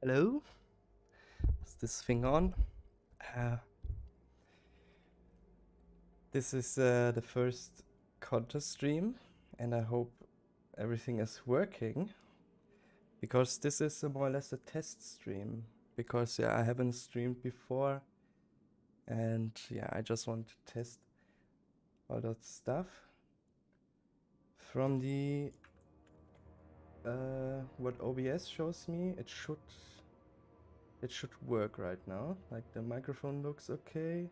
Hello? Is this thing on? Uh, this is the first Konter stream, and I hope everything is working. Because this is more or less a test stream. Because, yeah, I haven't streamed before. And, yeah, I just want to test all that stuff. From the... what OBS shows me, it should work right now. Like, the microphone looks okay.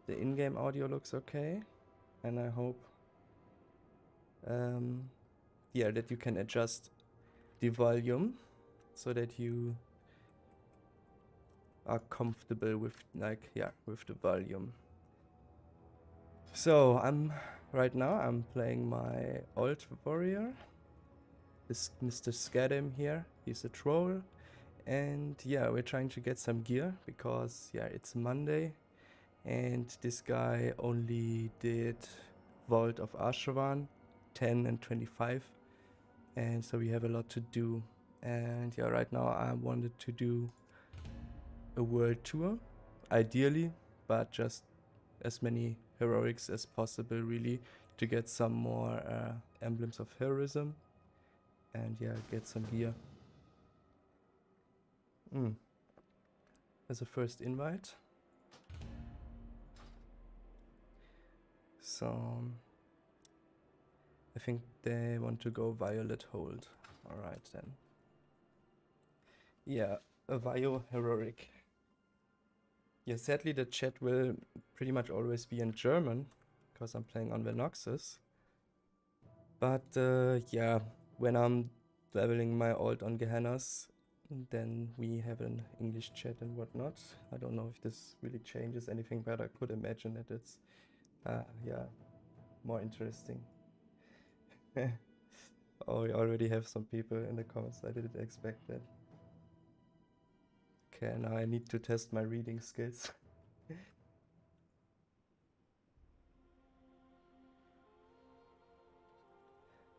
The in-game audio looks okay. And I hope yeah, that you can adjust the volume so that you are comfortable with with the volume. So right now I'm playing my old warrior, this Mr. Scadim here. He's a troll, and yeah, we're trying to get some gear because yeah, it's Monday and this guy only did Vault of Ashravan 10 and 25, and so we have a lot to do. And yeah, right now I wanted to do a world tour, ideally, but just as many heroics as possible, really, to get some more emblems of heroism, and yeah, get some gear. As a first invite. So I think they want to go Violet Hold. Alright then. Yeah, a Vio heroic. Yeah, sadly the chat will pretty much always be in German, because I'm playing on Venoxus. But yeah, when I'm leveling my ult on Gehennas, then we have an English chat and whatnot. I don't know if this really changes anything, but I could imagine that it's yeah, more interesting. Oh, we already have some people in the comments. I didn't expect that. Okay, now I need to test my reading skills.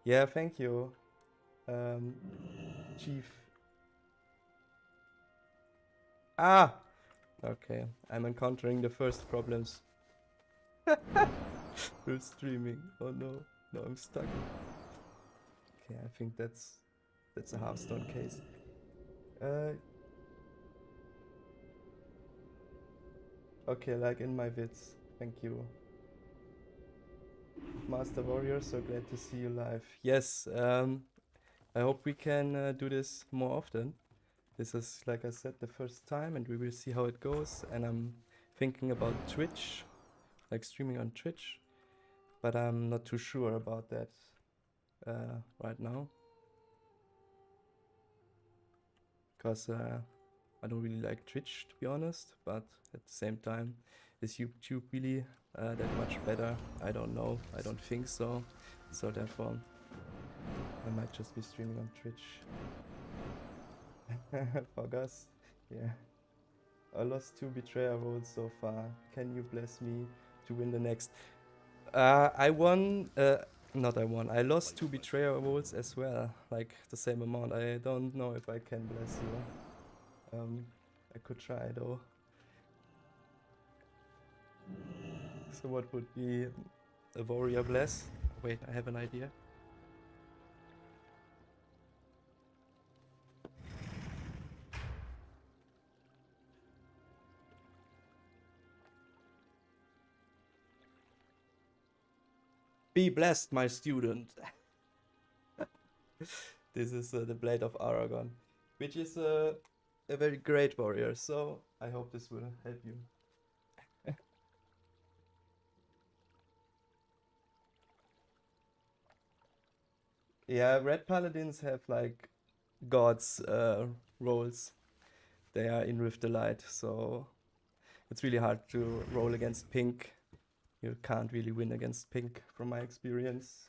Yeah, thank you, Chief. Ah! Okay, I'm encountering the first problems with streaming. Oh no, no, I'm stuck. Okay, I think that's a Hearthstone case. Okay, like in my vids. Thank you. Master Warrior, so glad to see you live. Yes, I hope we can do this more often. This is, like I said, the first time, and we will see how it goes. And I'm thinking about Twitch, like streaming on Twitch, but I'm not too sure about that right now. Because I don't really like Twitch, to be honest, but at the same time, is YouTube really that much better? I don't know. I don't think so. So therefore, I might just be streaming on Twitch. Forgas, yeah. I lost 2 betrayer rolls so far. Can you bless me to win the next? I won. Not I won. I lost 2 betrayer rolls as well, like the same amount. I don't know if I can bless you. I could try though. So what would be a warrior bless? Wait, I have an idea. Be blessed, my student. This is the Blade of Aragon, which is a very great warrior, so I hope this will help you. Yeah, red paladins have like gods rolls. They are in Rift the Light, so it's really hard to roll against pink. You can't really win against pink from my experience.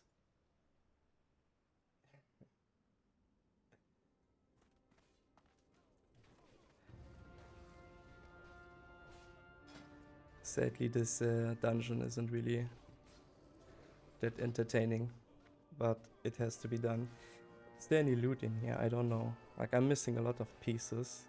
Sadly, this dungeon isn't really that entertaining, but it has to be done. Is there any loot in here? I don't know. Like, I'm missing a lot of pieces.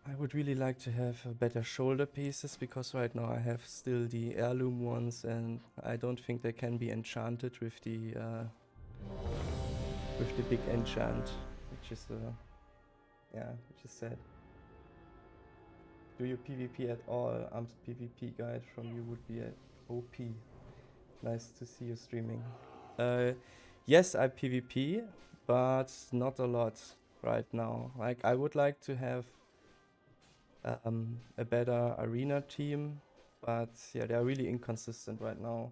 I would really like to have better shoulder pieces, because right now I have still the heirloom ones, and I don't think they can be enchanted with the big enchant, which is which is sad. Do you PvP at all? Arms PvP guide from you would be OP. Nice to see you streaming. Yes, I PvP, but not a lot right now. Like, I would like to have a better arena team, but yeah, they're really inconsistent right now.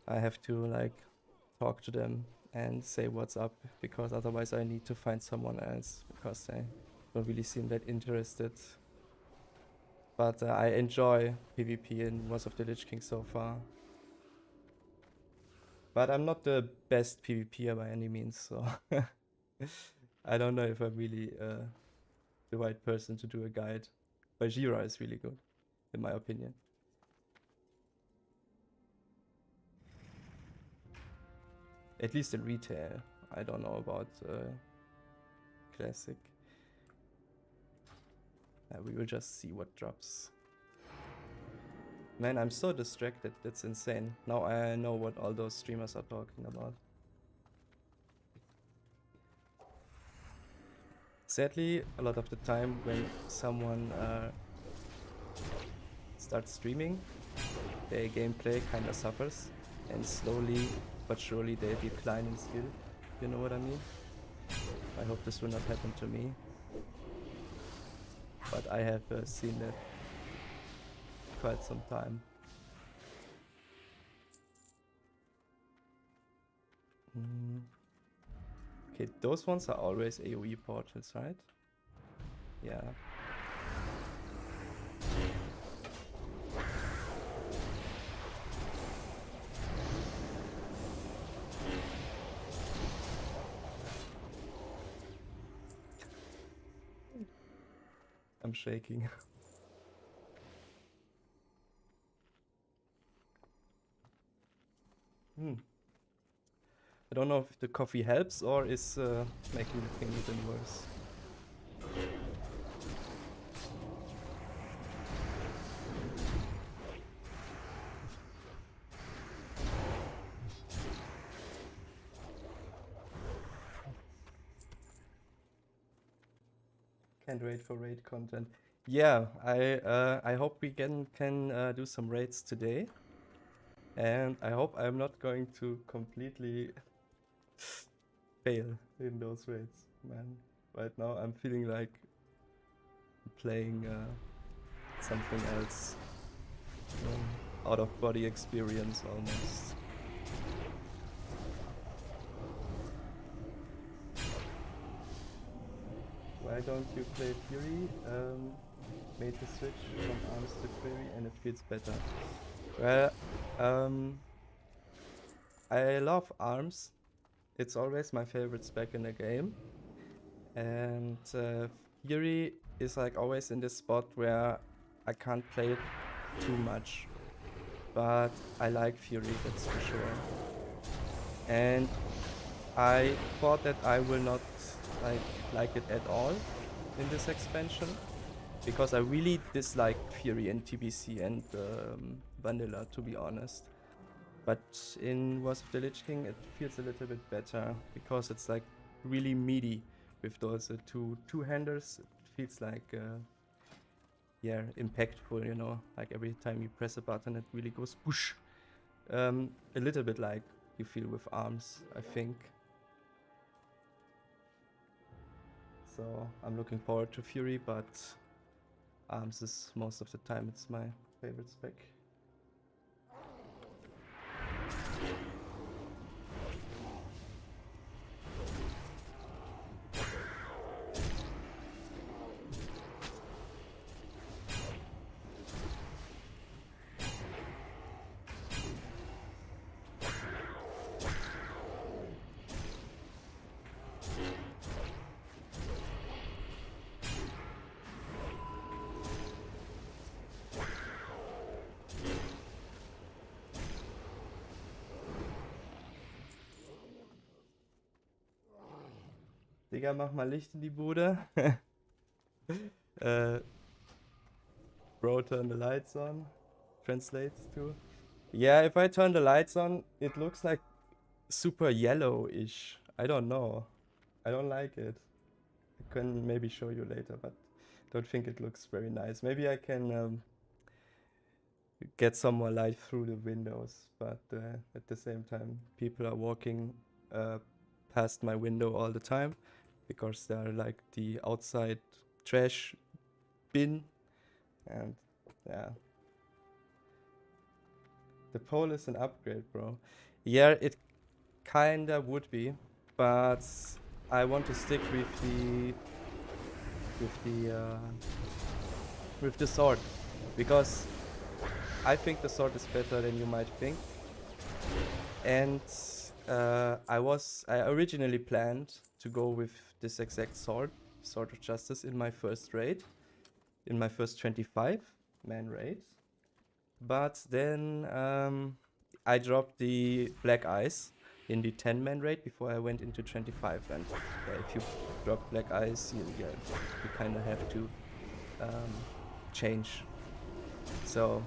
I have to like talk to them and say what's up, because otherwise I need to find someone else, because they don't really seem that interested. But I enjoy PvP in Wars of the Lich King so far. But I'm not the best PvPer by any means, so I don't know if I'm really the right person to do a guide. But Jira is really good, in my opinion. At least in retail. I don't know about classic. We will just see what drops. Man, I'm so distracted. That's insane. Now I know what all those streamers are talking about. Sadly, a lot of the time when someone starts streaming, their gameplay kinda suffers, and slowly but surely they decline in skill. You know what I mean? I hope this will not happen to me. But I have seen that quite some time. Okay, those ones are always AoE portals, right? Yeah. I'm shaking. I don't know if the coffee helps or is making the thing even worse. Can't wait for raid content. Yeah, I hope we can do some raids today, and I hope I'm not going to completely fail in those raids, man. Right now I'm feeling like playing something else, out of body experience almost. Why don't you play Fury? Made the switch from arms to Fury and it feels better. Well, I love arms. It's always my favorite spec in the game. And Fury is like always in this spot where I can't play it too much. But I like Fury, that's for sure. And I thought that I will not like it at all in this expansion, because I really disliked Fury in TBC and Vanilla, to be honest. But in Wars of the Lich King it feels a little bit better, because it's like really meaty with those two-handers. It feels like yeah, impactful, you know, like every time you press a button it really goes whoosh. A little bit like you feel with arms, I think. So I'm looking forward to Fury, but arms is most of the time it's my favorite spec. Digga, mach mal Licht in die Bude. Bro, turn the lights on. Translates to. Yeah, if I turn the lights on, it looks like super yellowish. I don't know. I don't like it. I can maybe show you later, but don't think it looks very nice. Maybe I can get some more light through the windows, but at the same time, people are walking past my window all the time because they're like the outside trash bin, and yeah. The pole is an upgrade, bro. Yeah, it kinda would be, but I want to stick with the sword, because I think the sword is better than you might think. And I originally planned to go with this exact sword, Sword of Justice, in my first raid, in my first 25-man raid. But then I dropped the Black Eyes in the 10-man raid before I went into 25. And if you drop Black Eyes, you kind of have to change. So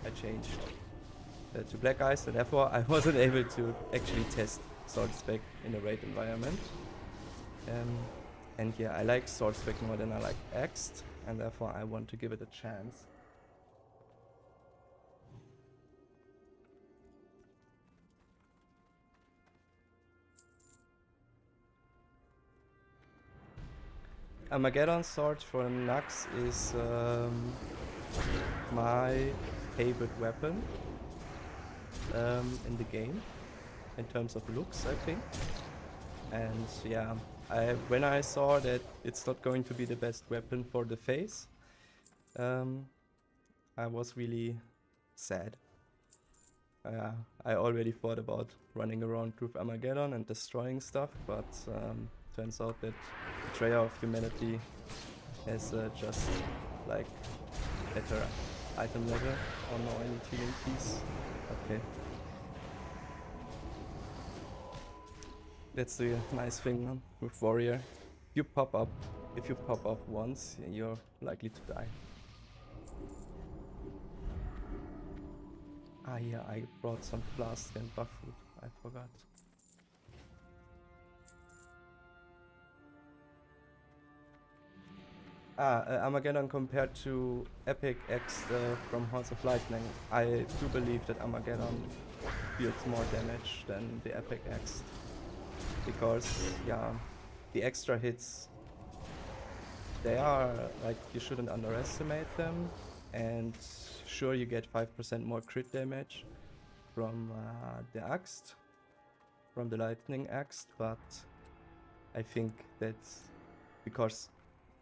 I changed to Black Eyes, and therefore I wasn't able to actually test Sword Spec in a raid environment. And yeah, I like Sword Spec more than I like Axed, and therefore I want to give it a chance. Armageddon Sword for Nux is my favorite weapon in the game, in terms of looks, I think. And yeah, when I saw that it's not going to be the best weapon for the face, I was really sad. I already thought about running around with Armageddon and destroying stuff, but turns out that Betrayer of Humanity has just like better item level. Oh no, I need healing piece. Okay. That's the nice thing with Warrior. If you pop up once, you're likely to die. Ah yeah, I brought some flask and buff food. I forgot. Armageddon compared to Epic X from Horns of Lightning. I do believe that Armageddon deals more damage than the Epic X, because yeah, the extra hits, they are like, you shouldn't underestimate them, and sure, you get 5% more crit damage from the Axe, from the Lightning Axe, but I think that's because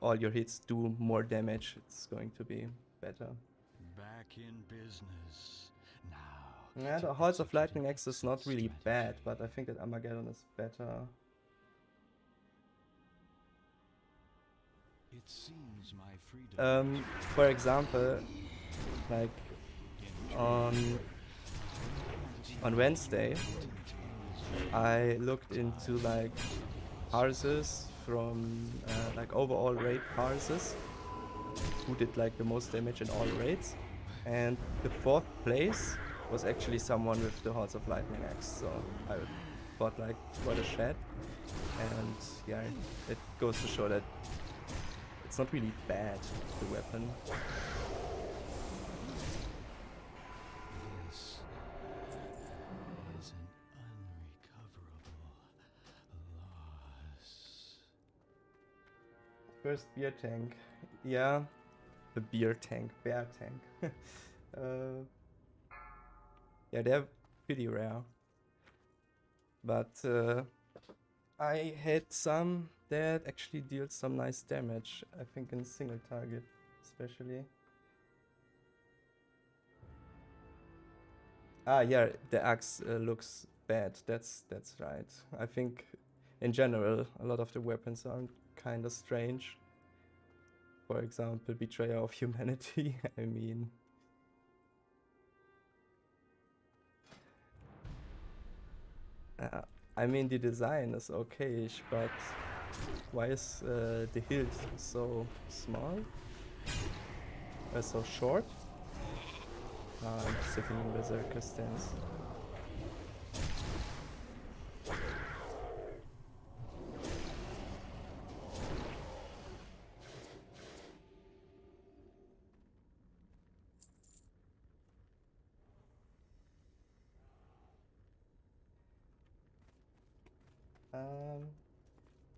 all your hits do more damage, it's going to be better. Back in business now. Yeah, the Halls of Lightning Axe is not really bad, but I think that Armageddon is better. It seems my freedom For example, like on Wednesday, I looked into like parses from like overall raid parses, who did like the most damage in all raids, and the 4th place was actually someone with the Halls of Lightning Axe, so I thought like, what a shed. And yeah, it goes to show that it's not really bad, the weapon. This is an unrecoverable loss. First beer tank. Yeah, the beer tank, bear tank. Yeah, they're pretty rare. But I had some that actually deals some nice damage, I think in single target especially. Ah yeah, the axe looks bad, that's right. I think in general a lot of the weapons are kinda strange. For example, Betrayer of Humanity. I mean, the design is okayish, but Why is the hilt so small? So short? I'm sitting in berserker stance.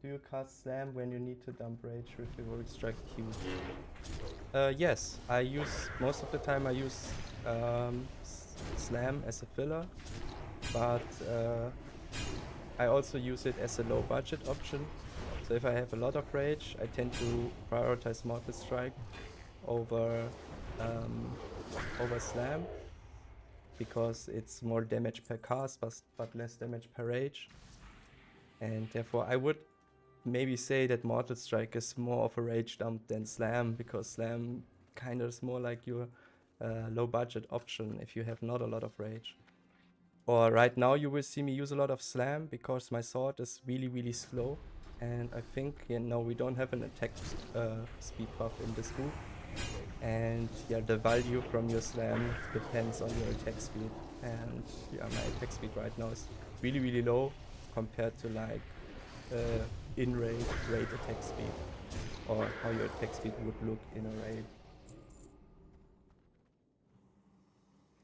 Do you cast Slam when you need to dump Rage with your Heroic Strike Q? Yes, I use, most of the time I use Slam as a filler, but I also use it as a low budget option. So if I have a lot of Rage, I tend to prioritize Mortal Strike over, over Slam, because it's more damage per cast but less damage per Rage. And therefore I would maybe say that Mortal Strike is more of a rage dump than Slam, because Slam kind of is more like your low budget option if you have not a lot of rage. Or right now you will see me use a lot of Slam because my sword is really slow, and I think, yeah, no, we don't have an attack speed buff in this group, and yeah, the value from your Slam depends on your attack speed, and yeah, my attack speed right now is really low compared to like in raid attack speed, or how your attack speed would look in a raid.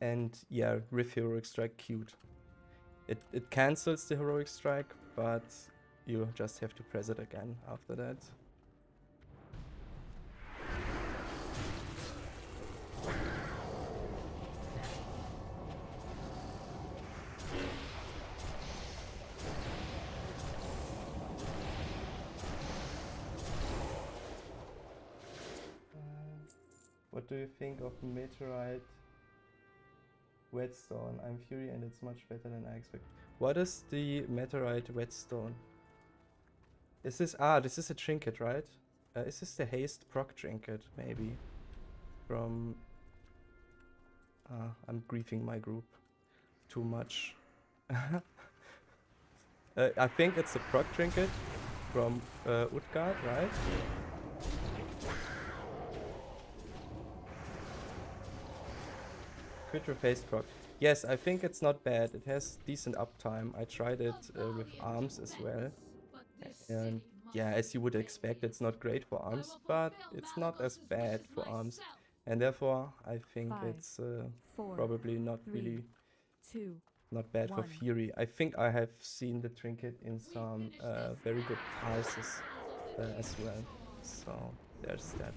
And yeah, with Heroic Strike Q'd. It cancels the Heroic Strike, but you just have to press it again after that. What do you think of Meteorite Whetstone? I'm Fury and it's much better than I expect. What is the Meteorite Whetstone? Is this... Ah, this is a trinket, right? Is this the haste proc trinket, maybe? From... I'm griefing my group too much. I think it's a proc trinket from Utgard, right? Crit repaste proc. Yes, I think it's not bad. It has decent uptime. I tried it with arms as well. And yeah, as you would expect, it's not great for arms, but it's not as bad for arms. And therefore, I think it's probably not really not bad for Fury. I think I have seen the trinket in some very good prices as well. So there's that.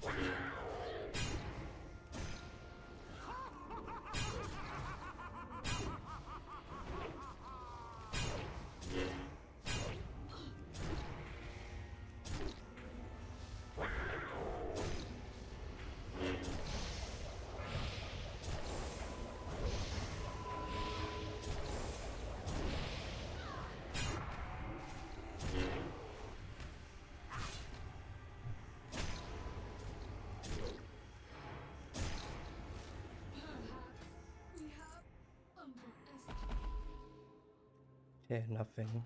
Yeah, nothing.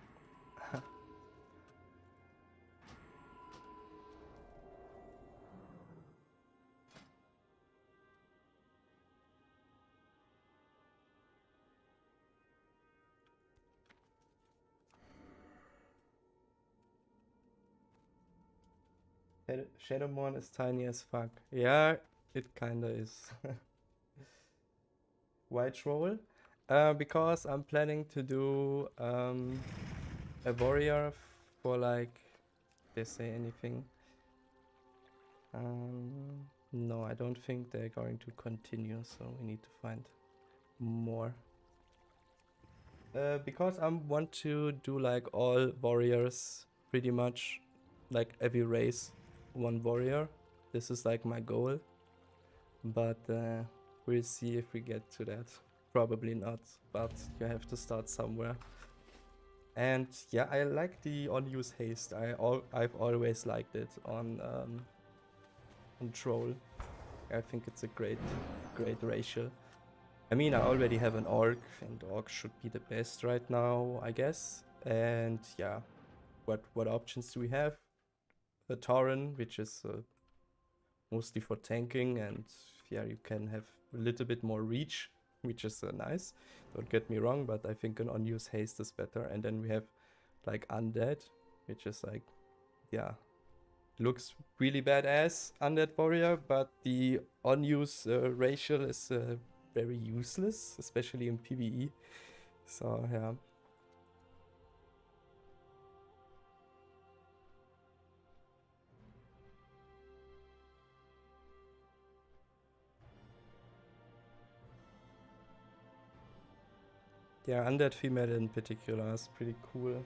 Shadowmourne is tiny as fuck. Yeah, it kinda is. White roll? Because I'm planning to do a warrior for like, they say anything. No, I don't think they're going to continue, so we need to find more. Because I want to do like all warriors, pretty much, like every race, one warrior. This is like my goal, but we'll see if we get to that. Probably not, but you have to start somewhere. And yeah, I like the on-use haste. I've always liked it on Troll. I think it's a great ratio. I mean, I already have an Orc, and Orc should be the best right now, I guess. And yeah, what options do we have? The Tauren, which is mostly for tanking, and yeah, you can have a little bit more reach, which is nice. Don't get me wrong, but I think an unused haste is better. And then we have like undead, which is like, yeah, looks really badass, undead warrior, but the unused racial is very useless, especially in PvE. So yeah. Yeah, undead female in particular is pretty cool.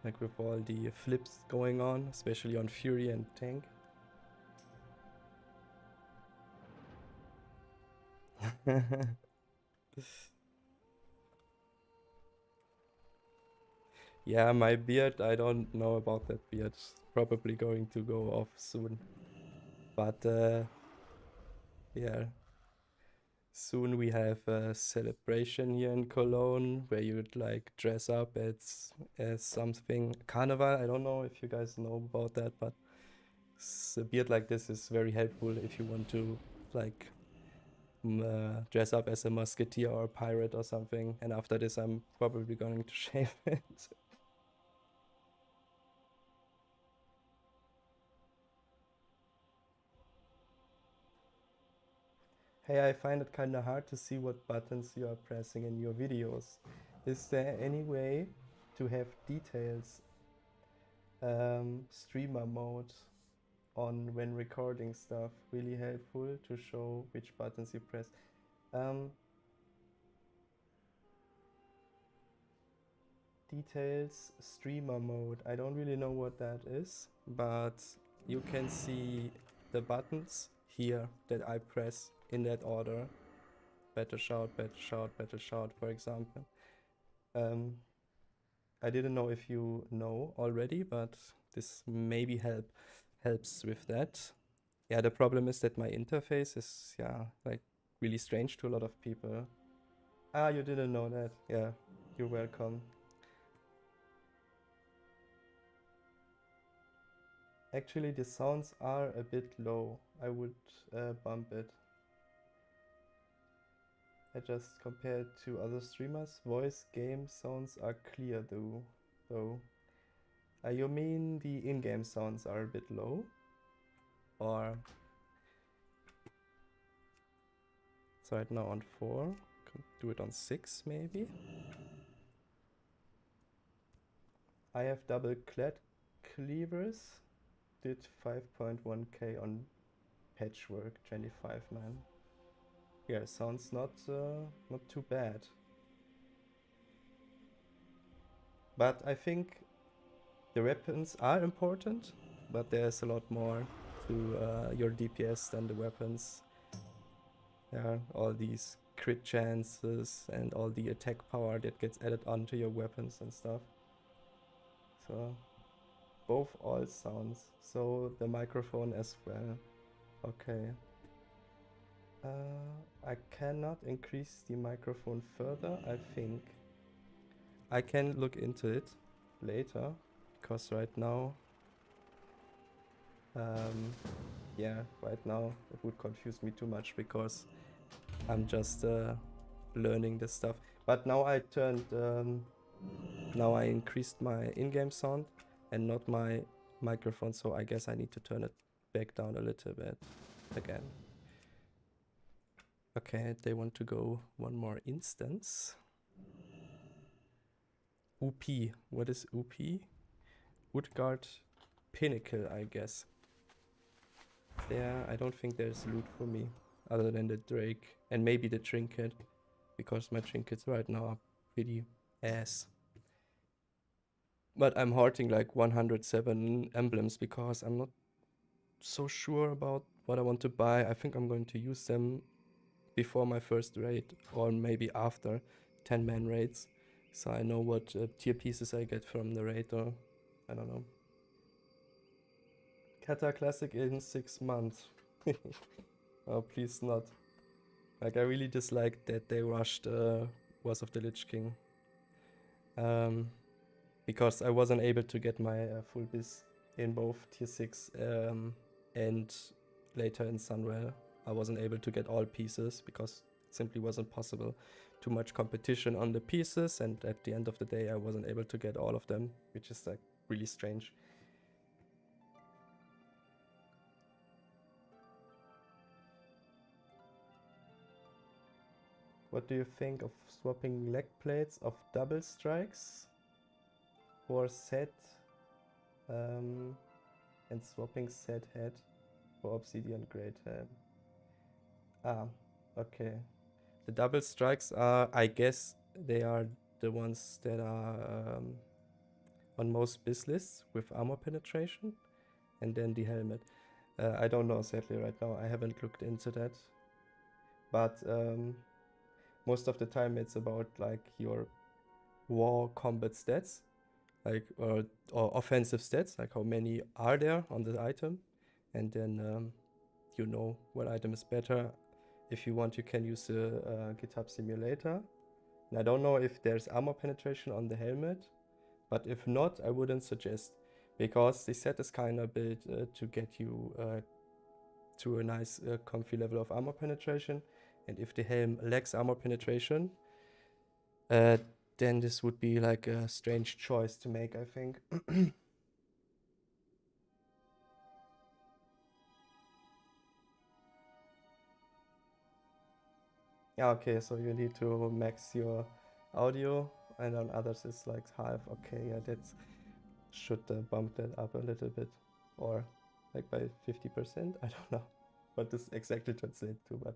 Like with all the flips going on, especially on Fury and Tank. Yeah, my beard, I don't know about that beard. Probably going to go off soon. But yeah. Soon we have a celebration here in Cologne where you'd like dress up as something carnival. I don't know if you guys know about that, but a beard like this is very helpful if you want to like dress up as a musketeer or a pirate or something. And after this, I'm probably going to shave it. Hey, I find it kind of hard to see what buttons you are pressing in your videos. Is there any way to have details, streamer mode on when recording stuff? Really helpful to show which buttons you press. Details, streamer mode. I don't really know what that is, but you can see the buttons here that I press in that order. Battle shout, battle shout, battle shout, for example. I didn't know if you know already, but this maybe helps with that. Yeah, the problem is that my interface is, yeah, like really strange to a lot of people. Ah, you didn't know that. Yeah, you're welcome. Actually, the sounds are a bit low. I would bump it. I just compared to other streamers. Voice game sounds are clear though. You mean the in-game sounds are a bit low? Or it's right now on 4. Can do it on 6 maybe. I have double clad cleavers. Did 5.1k on patchwork 25 man. Yeah, sounds not too bad. But I think the weapons are important, but there's a lot more to your DPS than the weapons. Yeah, all these crit chances and all the attack power that gets added onto your weapons and stuff. So both all sounds. So the microphone as well. Okay. I cannot increase the microphone further, I think. I can look into it later, because right now, yeah, right now it would confuse me too much because I'm just learning this stuff. But now I turned, now I increased my in-game sound and not my microphone, so I guess I need to turn it back down a little bit again. Okay, they want to go one more instance. UP, what is UP? Woodguard Pinnacle, I guess. There, I don't think there's loot for me, other than the Drake, and maybe the Trinket, because my Trinkets right now are pretty ass. But I'm hoarding like 107 emblems because I'm not so sure about what I want to buy. I think I'm going to use them before my first raid, or maybe after 10-man raids. So I know what tier pieces I get from the raid, or I don't know. Kata Classic in 6 months. Oh, please not. Like, I really dislike that they rushed Wars of the Lich King. because I wasn't able to get my full biz in both tier 6 and later in Sunrail. I wasn't able to get all pieces because it simply wasn't possible. Too much competition on the pieces, and at the end of the day I wasn't able to get all of them, which is like really strange. What do you think of swapping leg plates of double strikes for set and swapping set head for obsidian great helm? Okay. The double strikes are, I guess, they are the ones that are on most biz lists with armor penetration, and then the helmet. I don't know sadly right now. I haven't looked into that, but most of the time it's about like your war combat stats, like or offensive stats, like how many are there on the item, and then you know what item is better. If you want, you can use the GitHub simulator. And I don't know if there's armor penetration on the helmet, but if not, I wouldn't suggest, because the set is kind of built to get you to a nice comfy level of armor penetration. And if the helm lacks armor penetration, then this would be like a strange choice to make, I think. Yeah, okay, so you need to max your audio, and on others it's like half. Okay, yeah, that's should bump that up a little bit, or like by 50%. I don't know what this exactly translates to, but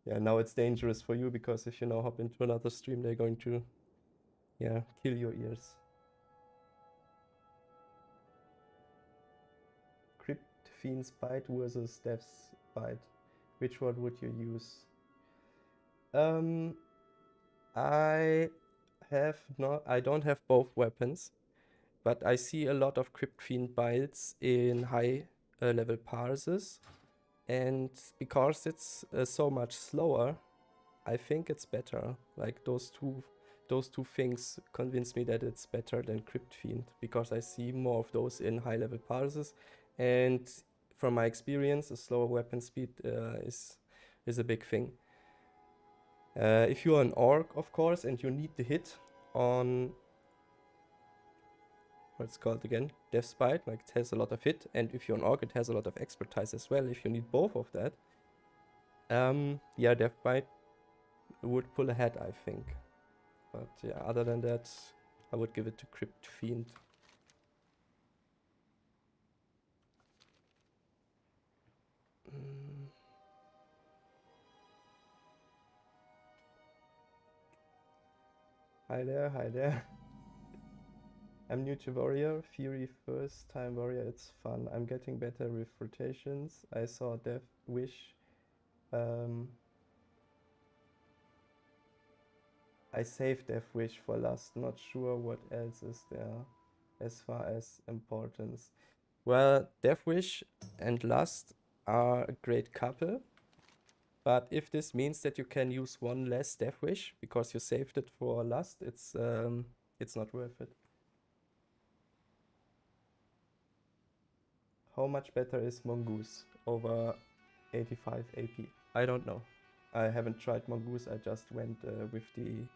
yeah, now it's dangerous for you, because if you now hop into another stream, they're going to, yeah, kill your ears. Crypt Fiend's Bite versus Death's Bite. Which one would you use? I don't have both weapons, but I see a lot of Crypt Fiend bites in high level parses, and because it's so much slower, I think it's better. Like those two things convince me that it's better than Crypt Fiend, because I see more of those in high level parses, and from my experience, a slower weapon speed is a big thing. If you're an orc, of course, and you need the hit on, what's it called again? Death's Bite, like it has a lot of hit, and if you're an orc, it has a lot of expertise as well. If you need both of that, yeah, Death Bite would pull ahead, I think. But yeah, other than that, I would give it to Crypt Fiend. Hi there, hi there. I'm new to Warrior, Fury first time Warrior, it's fun. I'm getting better with rotations. I saw Death Wish. I saved Death Wish for last, not sure what else is there as far as importance. Well, Death Wish and Lust are a great couple, but if this means that you can use one less Death Wish because you saved it for Lust, it's not worth it. How much better is Mongoose over 85 AP? I don't know. I haven't tried Mongoose. I just went with the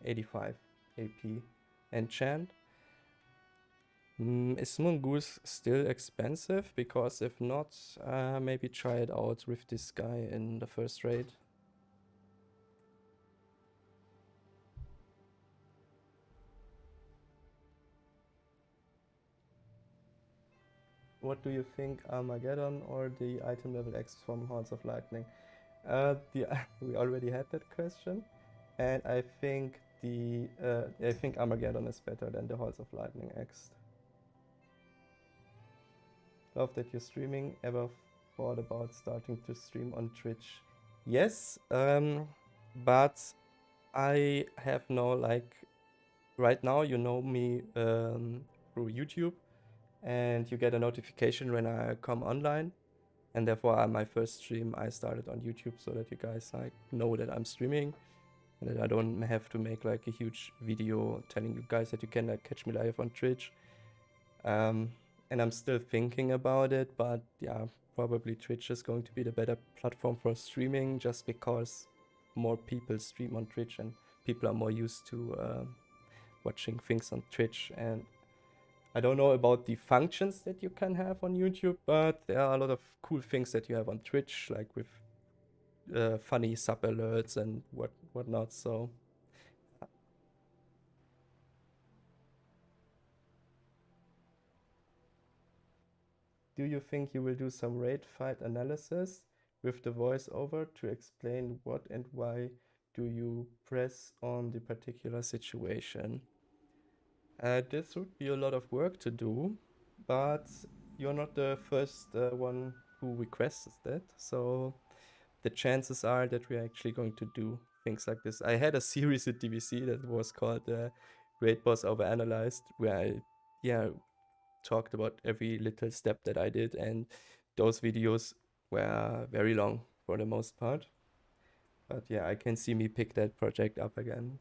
85 AP enchant. Is Mongoose still expensive? Because if not, maybe try it out with this guy in the first raid. What do you think, Armageddon or the item level X from Halls of Lightning? We already had that question, and I think Armageddon is better than the Halls of Lightning X. Love that you're streaming. Ever thought about starting to stream on Twitch? Yes, but I have no, like, right now you know me through YouTube, and you get a notification when I come online, and therefore my first stream I started on YouTube so that you guys like know that I'm streaming. and that I don't have to make like a huge video telling you guys that you can like catch me live on Twitch. And I'm still thinking about it, but yeah, probably Twitch is going to be the better platform for streaming, just because more people stream on Twitch and people are more used to watching things on Twitch. And I don't know about the functions that you can have on YouTube, but there are a lot of cool things that you have on Twitch, like with funny sub alerts and whatnot. So do you think you will do some raid fight analysis with the voiceover to explain what and why do you press on the particular situation? This would be a lot of work to do, but you're not the first one who requested that, so the chances are that we're actually going to do things like this. I had a series at DVC that was called Raid Boss Overanalyzed, where I talked about every little step that I did, and those videos were very long for the most part. But yeah, I can see me pick that project up again.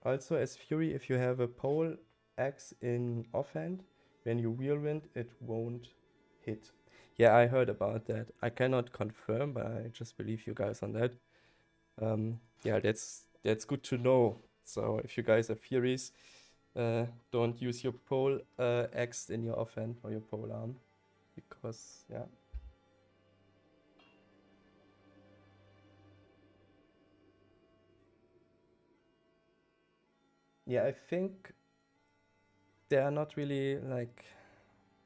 Also, as Fury, if you have a pole axe in offhand, when you whirlwind, it won't hit. Yeah, I heard about that. I cannot confirm, but I just believe you guys on that. Yeah, that's good to know. So if you guys are Furies, don't use your pole axe in your offhand or your pole arm, because yeah. Yeah, I think they are not really like,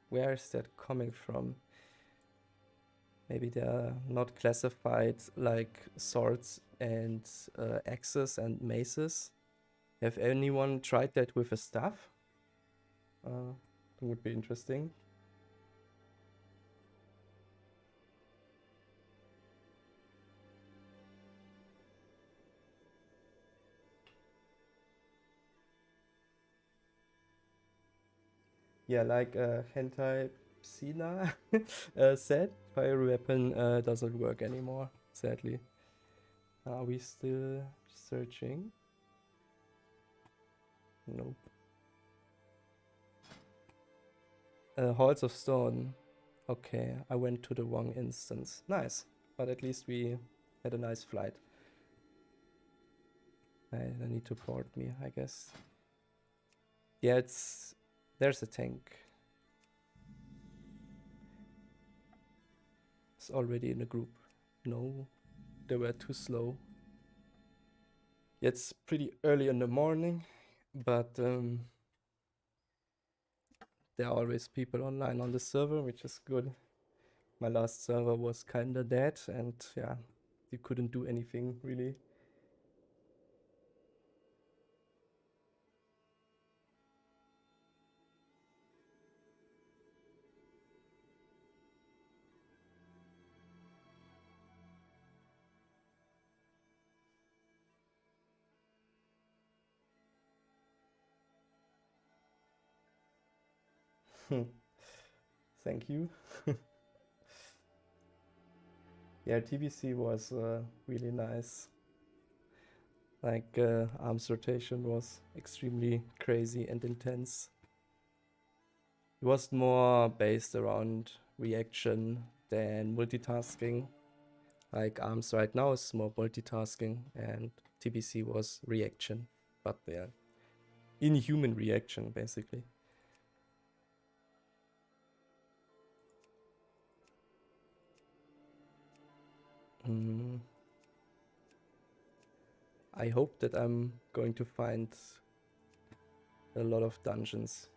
where is that coming from? Maybe they are not classified like swords and axes and maces. Have anyone tried that with a staff? That would be interesting. Yeah, like Hentai Psina said, fire weapon doesn't work anymore, sadly. Are we still searching? Nope. Halls of Stone. Okay, I went to the wrong instance. Nice, but at least we had a nice flight. I need to port me, I guess. Yeah, there's a tank. It's already in a group. No, they were too slow. It's pretty early in the morning, but there are always people online on the server, which is good. My last server was kinda dead, and yeah, you couldn't do anything really. Thank you. Yeah, TBC was really nice. Like arms rotation was extremely crazy and intense. It was more based around reaction than multitasking. Like arms right now is more multitasking, and TBC was reaction, but yeah, inhuman reaction basically. Mm. I hope that I'm going to find a lot of dungeons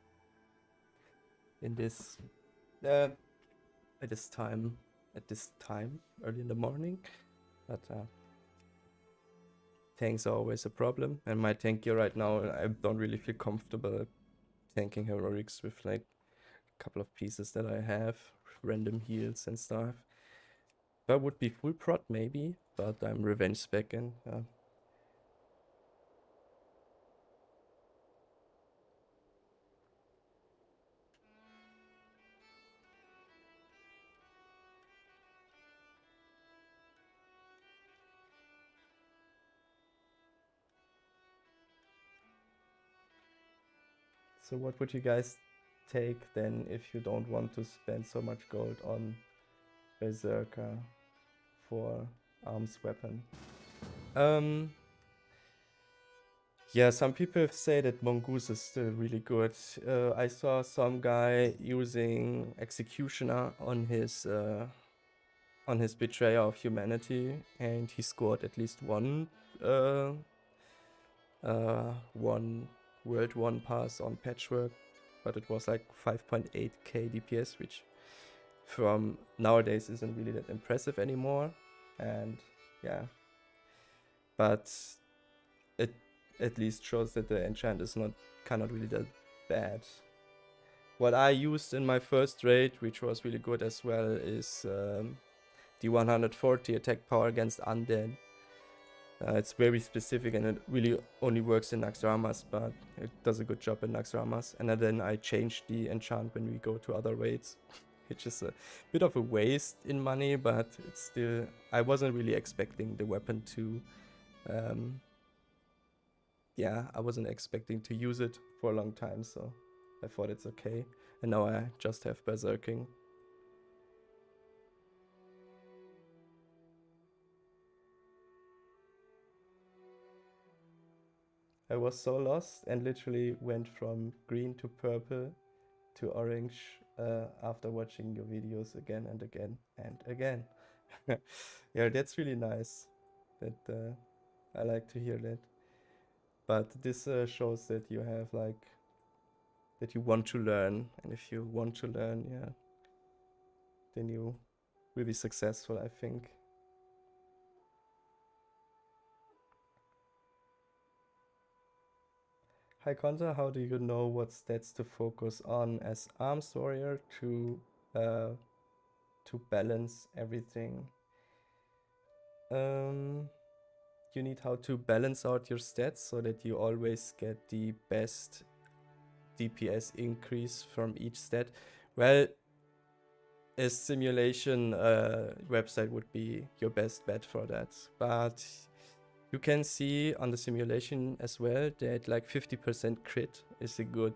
in this at this time early in the morning, but tanks are always a problem, and my tank gear right now, I don't really feel comfortable tanking heroics with like a couple of pieces that I have, random heals and stuff. That would be full prot maybe, but I'm revenge spec and So what would you guys take then if you don't want to spend so much gold on Berserker for arms weapon? Yeah, some people say that Mongoose is still really good. I saw some guy using Executioner on his Betrayer of Humanity, and he scored at least one World 1 pass on Patchwork, but it was like 5.8k DPS, which from nowadays isn't really that impressive anymore. And yeah, but it at least shows that the enchant is cannot really that bad. What I used in my first raid, which was really good as well, is the 140 attack power against undead. It's very specific and it really only works in Naxxramas, but it does a good job in Naxxramas. And then I changed the enchant when we go to other raids, which is a bit of a waste in money, but it's still... I wasn't really expecting the weapon to... yeah, I wasn't expecting to use it for a long time, so I thought it's okay. And now I just have Berserking. I was so lost and literally went from green to purple to orange after watching your videos again and again and again. Yeah, that's really nice. That I like to hear that. But this shows that you have like that you want to learn, and if you want to learn, yeah, then you will be successful, I think. Hi Konter, how do you know what stats to focus on as arms warrior to balance everything? You need how to balance out your stats so that you always get the best DPS increase from each stat. Well, a simulation website would be your best bet for that, but you can see on the simulation as well that like 50% crit is a good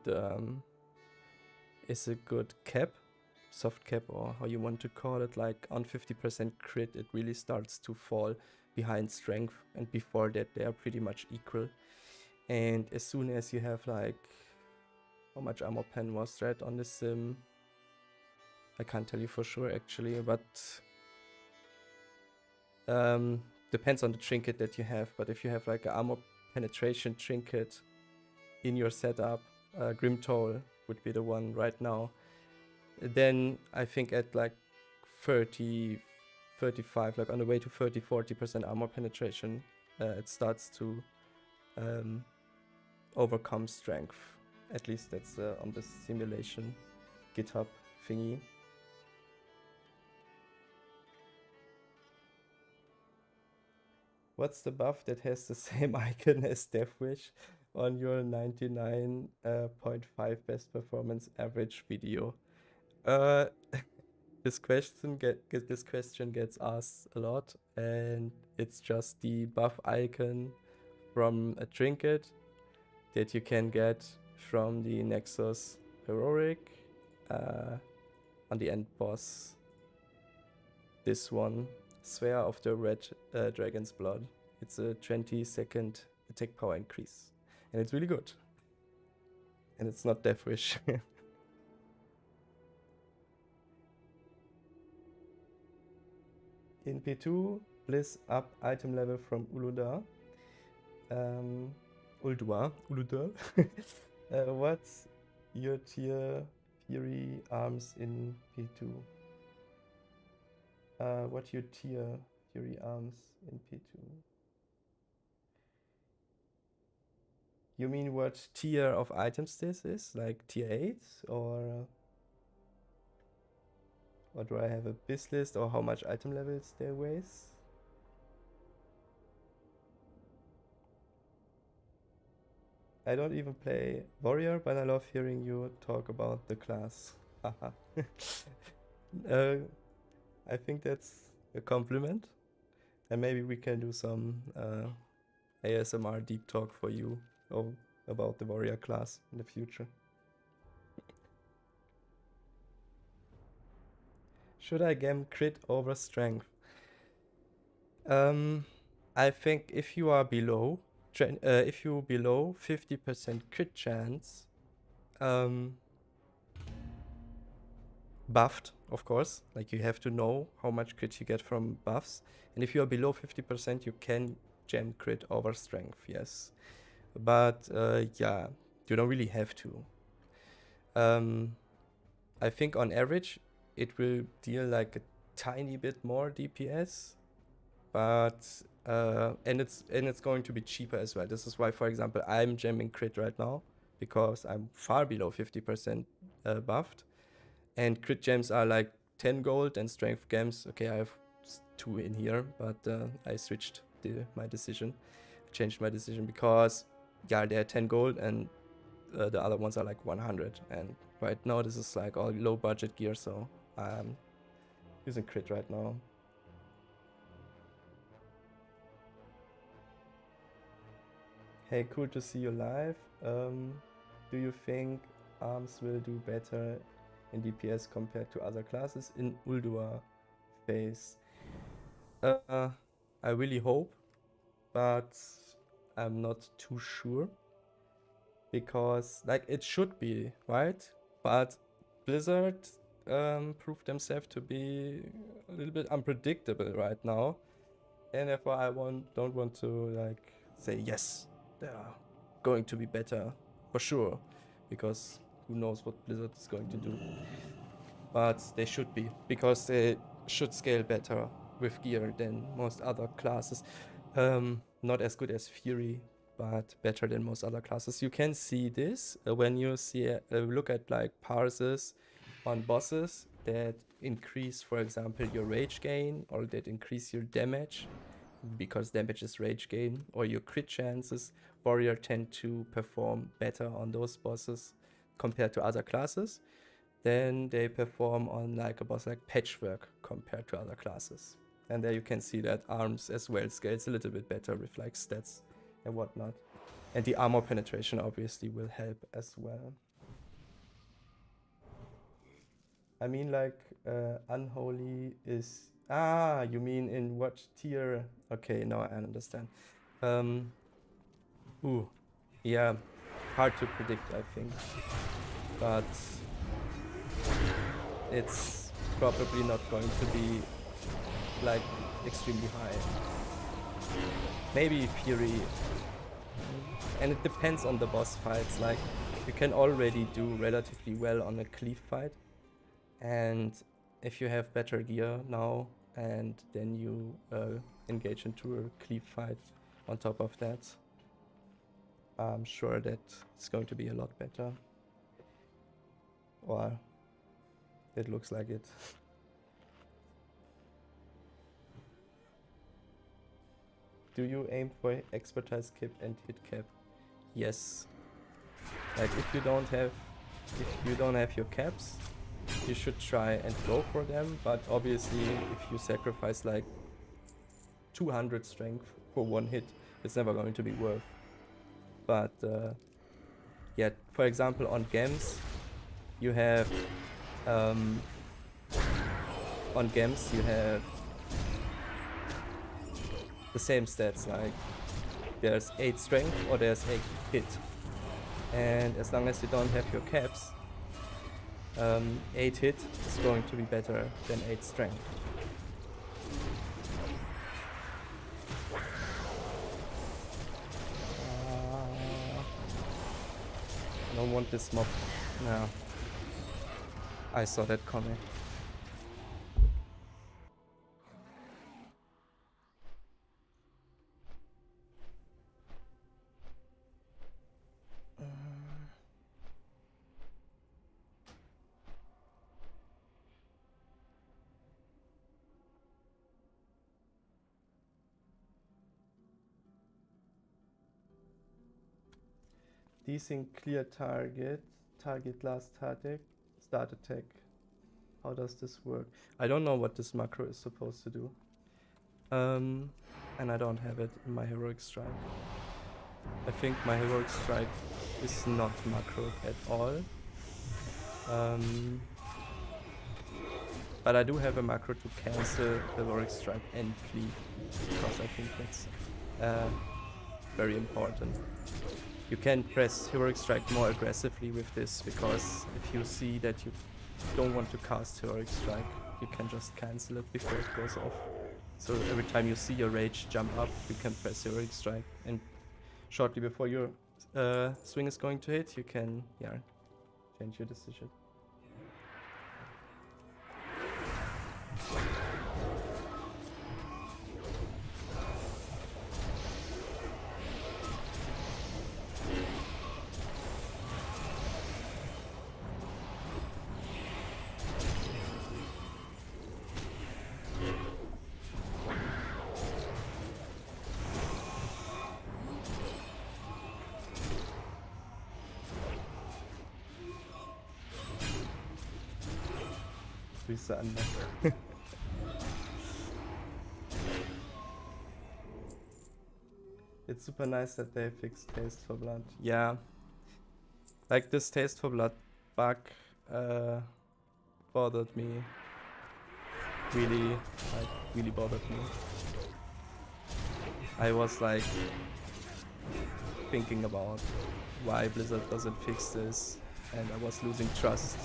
cap, soft cap, or how you want to call it. Like on 50% crit it really starts to fall behind strength, and before that they are pretty much equal. And as soon as you have like, how much armor pen was that on the sim? I can't tell you for sure actually, but depends on the trinket that you have. But if you have like an armor penetration trinket in your setup, Grim Toll would be the one right now, then I think at like 30, 35, like on the way to 30-40% armor penetration, it starts to overcome strength. At least that's on the simulation GitHub thingy. What's the buff that has the same icon as Death Wish on your 99.5 best performance average video? This question gets asked a lot, and it's just the buff icon from a trinket that you can get from the Nexus Heroic on the end boss. This one, Sphere of the Red Dragon's Blood. It's a 20-second attack power increase, and it's really good. And it's not Death Wish. In P2, Bliss up item level from Uluda. Uluda. What's your tier Fury arms in P2? What's your tier Fury arms in P2? You mean what tier of items this is? Like tier 8? Or do I have a biz list, or how much item levels there weighs? I don't even play warrior, but I love hearing you talk about the class. Haha. I think that's a compliment, and maybe we can do some ASMR deep talk for you about the warrior class in the future. Should I gem crit over strength? I think if you are below 50% crit chance, buffed, of course, like you have to know how much crit you get from buffs, and if you are below 50%, you can gem crit over strength, yes, but yeah, you don't really have to. I think on average it will deal like a tiny bit more DPS, but and it's going to be cheaper as well. This is why, for example, I'm gemming crit right now, because I'm far below 50% buffed, and crit gems are like 10 gold, and strength gems, okay, I have 2 in here, but I switched my decision, changed my decision, because yeah, they're 10 gold and the other ones are like 100, and right now this is like all low budget gear, so I'm using crit right now. Hey, cool to see you live. Do you think arms will do better in DPS compared to other classes in Ulduar phase? I really hope, but I'm not too sure, because like it should be, right? But Blizzard proved themselves to be a little bit unpredictable right now, and therefore I don't want to like say yes, they are going to be better for sure, because who knows what Blizzard is going to do. But they should be, because they should scale better with gear than most other classes. Not as good as Fury, but better than most other classes. You can see this when you see look at like parses on bosses that increase, for example, your rage gain, or that increase your damage, because damage is rage gain, or your crit chances. Warrior tend to perform better on those bosses compared to other classes. Then they perform on like a boss like Patchwork compared to other classes. And there you can see that arms as well scales a little bit better with like stats and whatnot. And the armor penetration obviously will help as well. I mean, like, Unholy is... Ah, you mean in what tier? Okay, now I understand. Yeah, hard to predict, I think. But it's probably not going to be, like, extremely high. Maybe Fury. And it depends on the boss fights. Like, you can already do relatively well on a cleave fight. And if you have better gear now, and then you engage into a cleave fight on top of that, I'm sure that it's going to be a lot better. Or it looks like it. Do you aim for expertise cap and hit cap? Yes. Like if you don't have your caps, you should try and go for them, but obviously if you sacrifice like 200 strength for one hit, it's never going to be worth. But yeah, for example on gems, you have the same stats, like there's 8 strength or there's 8 hit, and as long as you don't have your caps, 8 hit is going to be better than 8 strength. I don't want this mob. No. I saw that coming. Desync clear target last start attack. How does this work? I don't know what this macro is supposed to do. And I don't have it in my heroic strike. I think my heroic strike is not macroed at all. But I do have a macro to cancel the Warwick Strike and flee, because I think that's very important. You can press Heroic Strike more aggressively with this, because if you see that you don't want to cast Heroic Strike, you can just cancel it before it goes off. So every time you see your rage jump up, you can press Heroic Strike, and shortly before your swing is going to hit, you can change your decision. It's super nice that they fixed Taste for Blood. Yeah. Like this Taste for Blood bug bothered me. Really bothered me. I was like thinking about why Blizzard doesn't fix this, and I was losing trust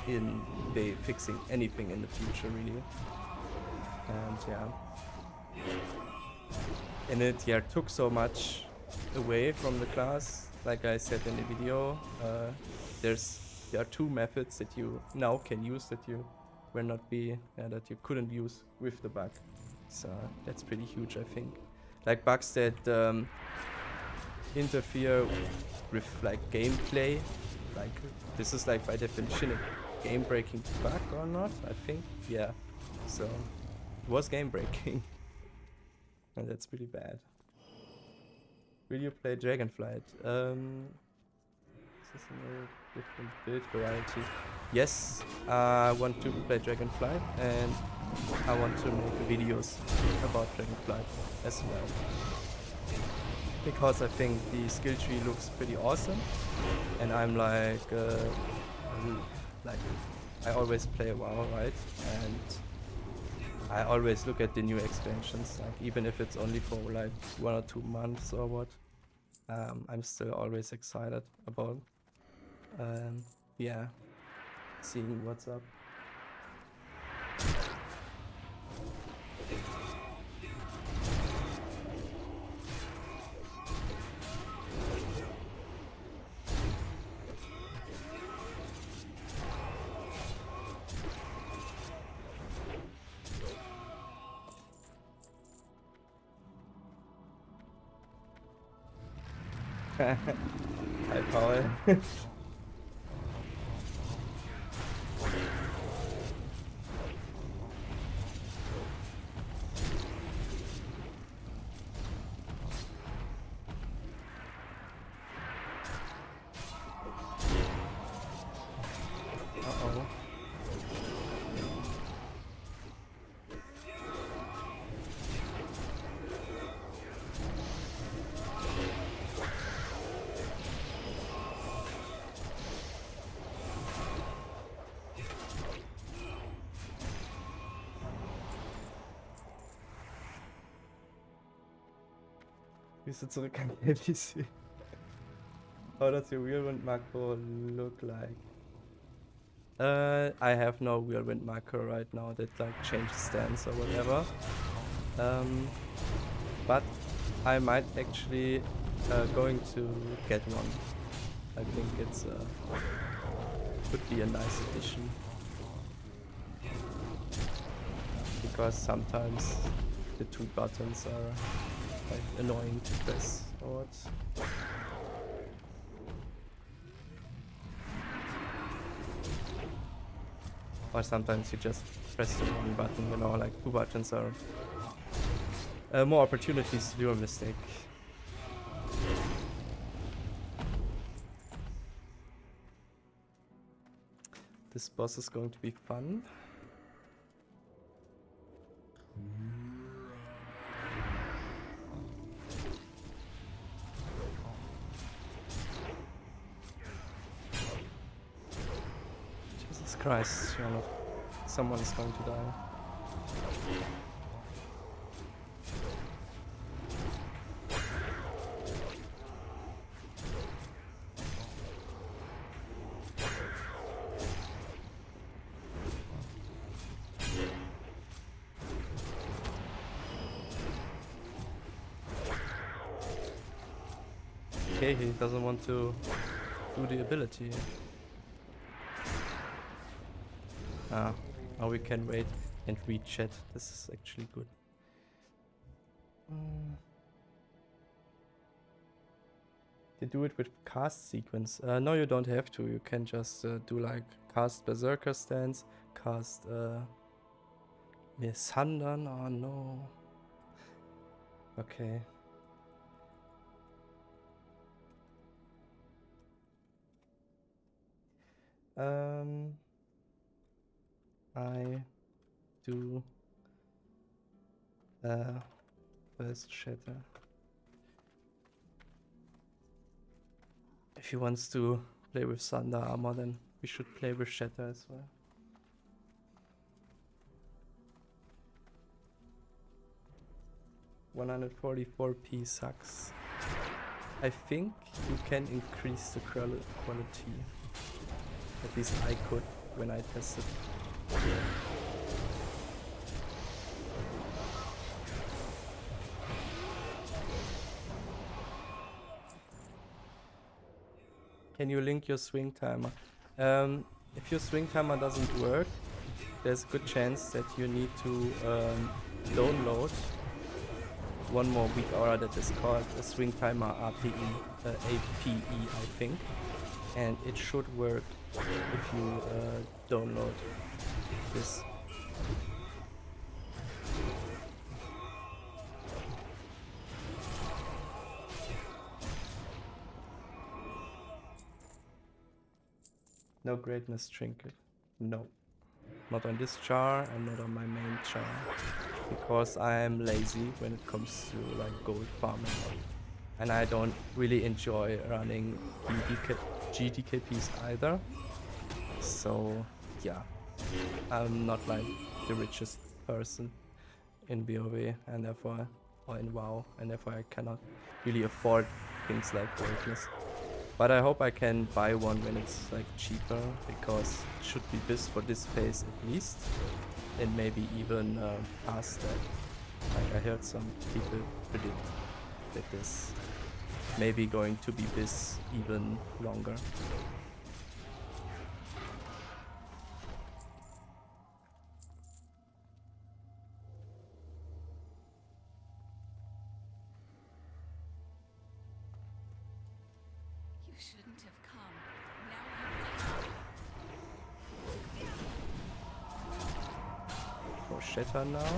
in they fixing anything in the future, really. And and it took so much away from the class. Like I said in the video, there are two methods that you now can use that you that you couldn't use with the bug. So that's pretty huge, I think. Like bugs that interfere with like gameplay, like this is like by definition a game breaking bug or not, I think. Yeah, so it was game breaking. And that's pretty bad. Will you play Dragonflight? Is this a different build variety? Yes, I want to play Dragonflight, and I want to make videos about Dragonflight as well. Because I think the skill tree looks pretty awesome, and I'm like I always play WoW, right? And I always look at the new expansions, like even if it's only for like 1 or 2 months or what. I'm still always excited about seeing what's up. Hi, Paul. Uh-oh. Bist du zurück an der PC? How does your Whirlwind macro look like? I have no Whirlwind macro right now that like changes stance or whatever. But I might actually going to get one. I think it's could be a nice addition. Because sometimes the two buttons are like annoying to press or what. Or sometimes you just press the wrong button, you know, like two buttons are more opportunities to do a mistake. This boss is going to be fun. Jesus Christ, someone is going to die. Okay, he doesn't want to do the ability. Ah, now we can wait and read chat. This is actually good. They do it with cast sequence. No, you don't have to. You can just do like cast Berserker stance, cast Missandern. Oh no. Okay. I do first Shatter. If he wants to play with Thunder Armor, then we should play with Shatter as well. $144p sucks. I think you can increase the quality. At least I could when I tested. Can you link your swing timer? If your swing timer doesn't work, there's a good chance that you need to download one more weak aura that is called a swing timer APE, I think, and it should work if you download this. No greatness trinket. No. Not on this char and not on my main char. Because I am lazy when it comes to like gold farming. And I don't really enjoy running GDKPs either. So yeah. I'm not like the richest person in WoW and therefore, or in WoW, and therefore I cannot really afford things like greatness. But I hope I can buy one when it's like cheaper, because it should be this for this phase at least, and maybe even past that. Like I heard some people predict that this may be going to be this even longer. Shouldn't have come. Now For Shatter now.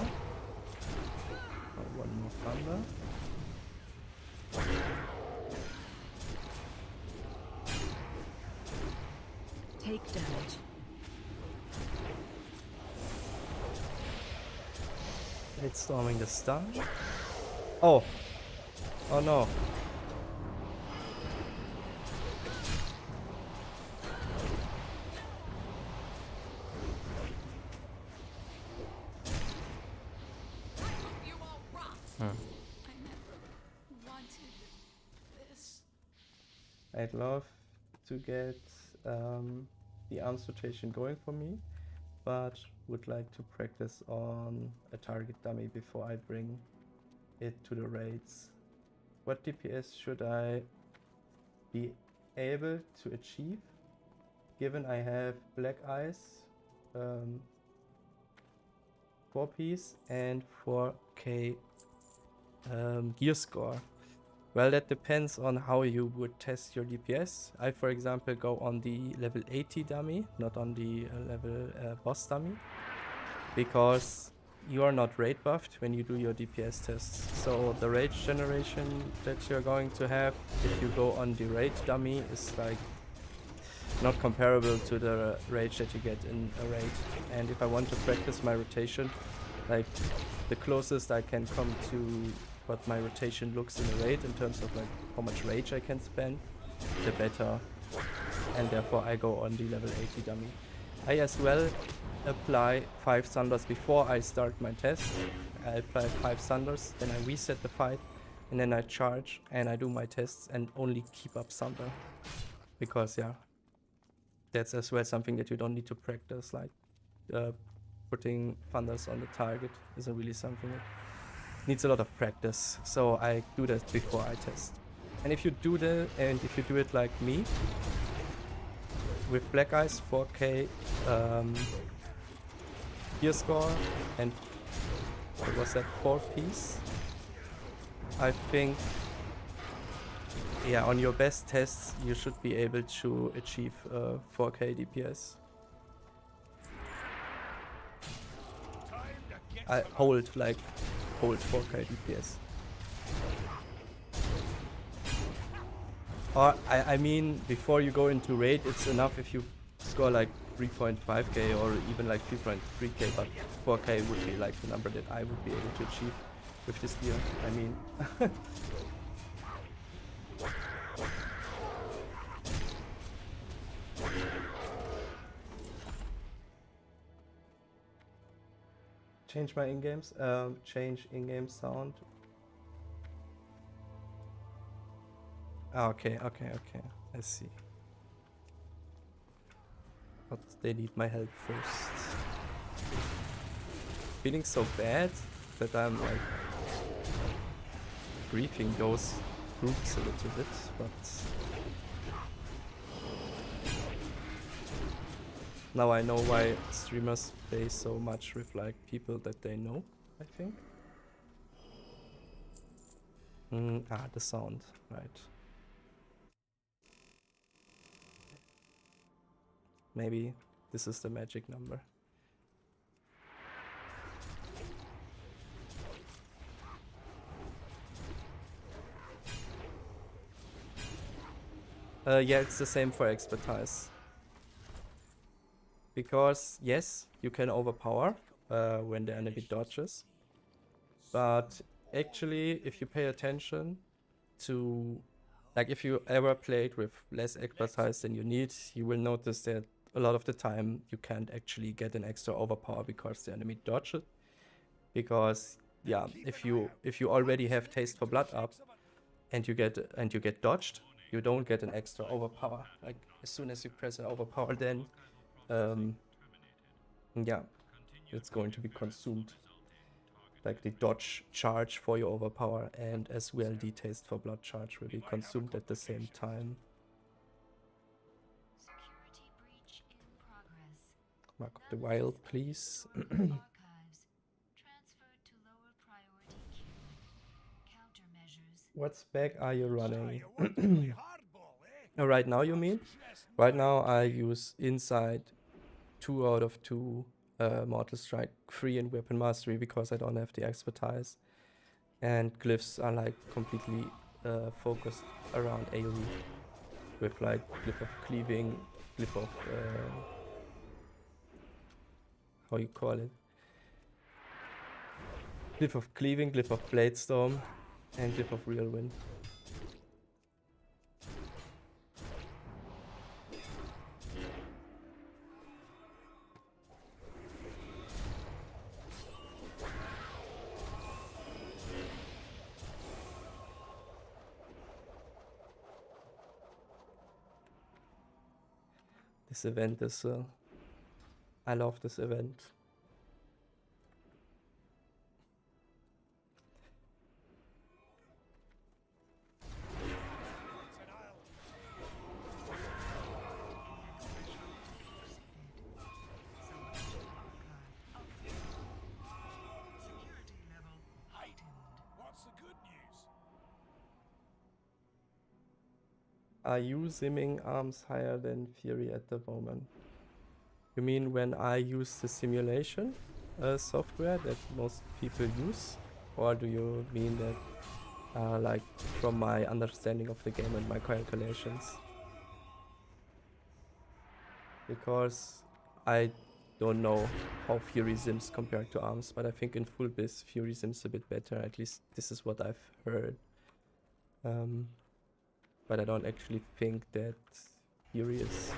One more thunder. take damage. It's storming the stun. Oh! Oh no. I'd love to get the arms rotation going for me, but would like to practice on a target dummy before I bring it to the raids. What DPS should I be able to achieve, given I have Black Eyes, 4 piece and 4k gear score? Well, that depends on how you would test your DPS. I, for example, go on the level 80 dummy, not on the level boss dummy, because you are not raid buffed when you do your DPS tests. So the rage generation that you're going to have if you go on the raid dummy is like not comparable to the rage that you get in a raid. And if I want to practice my rotation, like the closest I can come to what my rotation looks in a raid in terms of like how much rage I can spend, the better. And therefore I go on the level 80 dummy. I as well apply 5 Sunders before I start my test. I apply 5 Sunders, then I reset the fight, and then I charge and I do my tests and only keep up Sunder. Because yeah, that's as well something that you don't need to practice, like putting Thunders on the target isn't really something that needs a lot of practice. So I do that before I test. And if you do it like me, with Black Eyes 4K gear score and what was that, 4 piece? I think, yeah, on your best tests you should be able to achieve 4K DPS. I hold 4K DPS. Or I mean, before you go into raid, it's enough if you score like 3.5k or even like 3.3k, but 4k would be like the number that I would be able to achieve with this gear. I mean, change my in-games, change in-game sound. Okay, I see. But they need my help first. Feeling so bad that I'm like briefing those groups a little bit, but now I know why streamers play so much with like people that they know, I think. The sound, right. Maybe this is the magic number. Yeah, it's the same for expertise. Because yes, you can overpower when the enemy dodges. But actually, if you pay attention to, like if you ever played with less expertise than you need, you will notice that a lot of the time you can't actually get an extra overpower because the enemy dodges. Because yeah, if you already have Taste for Blood up and you get dodged, you don't get an extra overpower. Like as soon as you press an overpower, then yeah, it's going to be consumed. Like the dodge charge for your overpower and as well the Taste for Blood charge will be consumed at the same time. Security breach in progress. Mark of the Wild, please. Archives. Transferred to lower priority queue. Countermeasures. What spec are you running? Right now, you mean? Right now I use Inside 2 out of 2, Mortal Strike 3 and Weapon Mastery because I don't have the expertise. And glyphs are like completely focused around AoE. With like Glyph of Cleaving, Glyph of... how you call it? Glyph of Cleaving, Glyph of Bladestorm, and Glyph of Real Wind. This event is... I love this event. Are you simming arms higher than Fury at the moment? You mean when I use the simulation software that most people use? Or do you mean that like from my understanding of the game and my calculations? Because I don't know how Fury sims compared to arms, but I think in full biz Fury sims a bit better, at least this is what I've heard. But I don't actually think that Fury is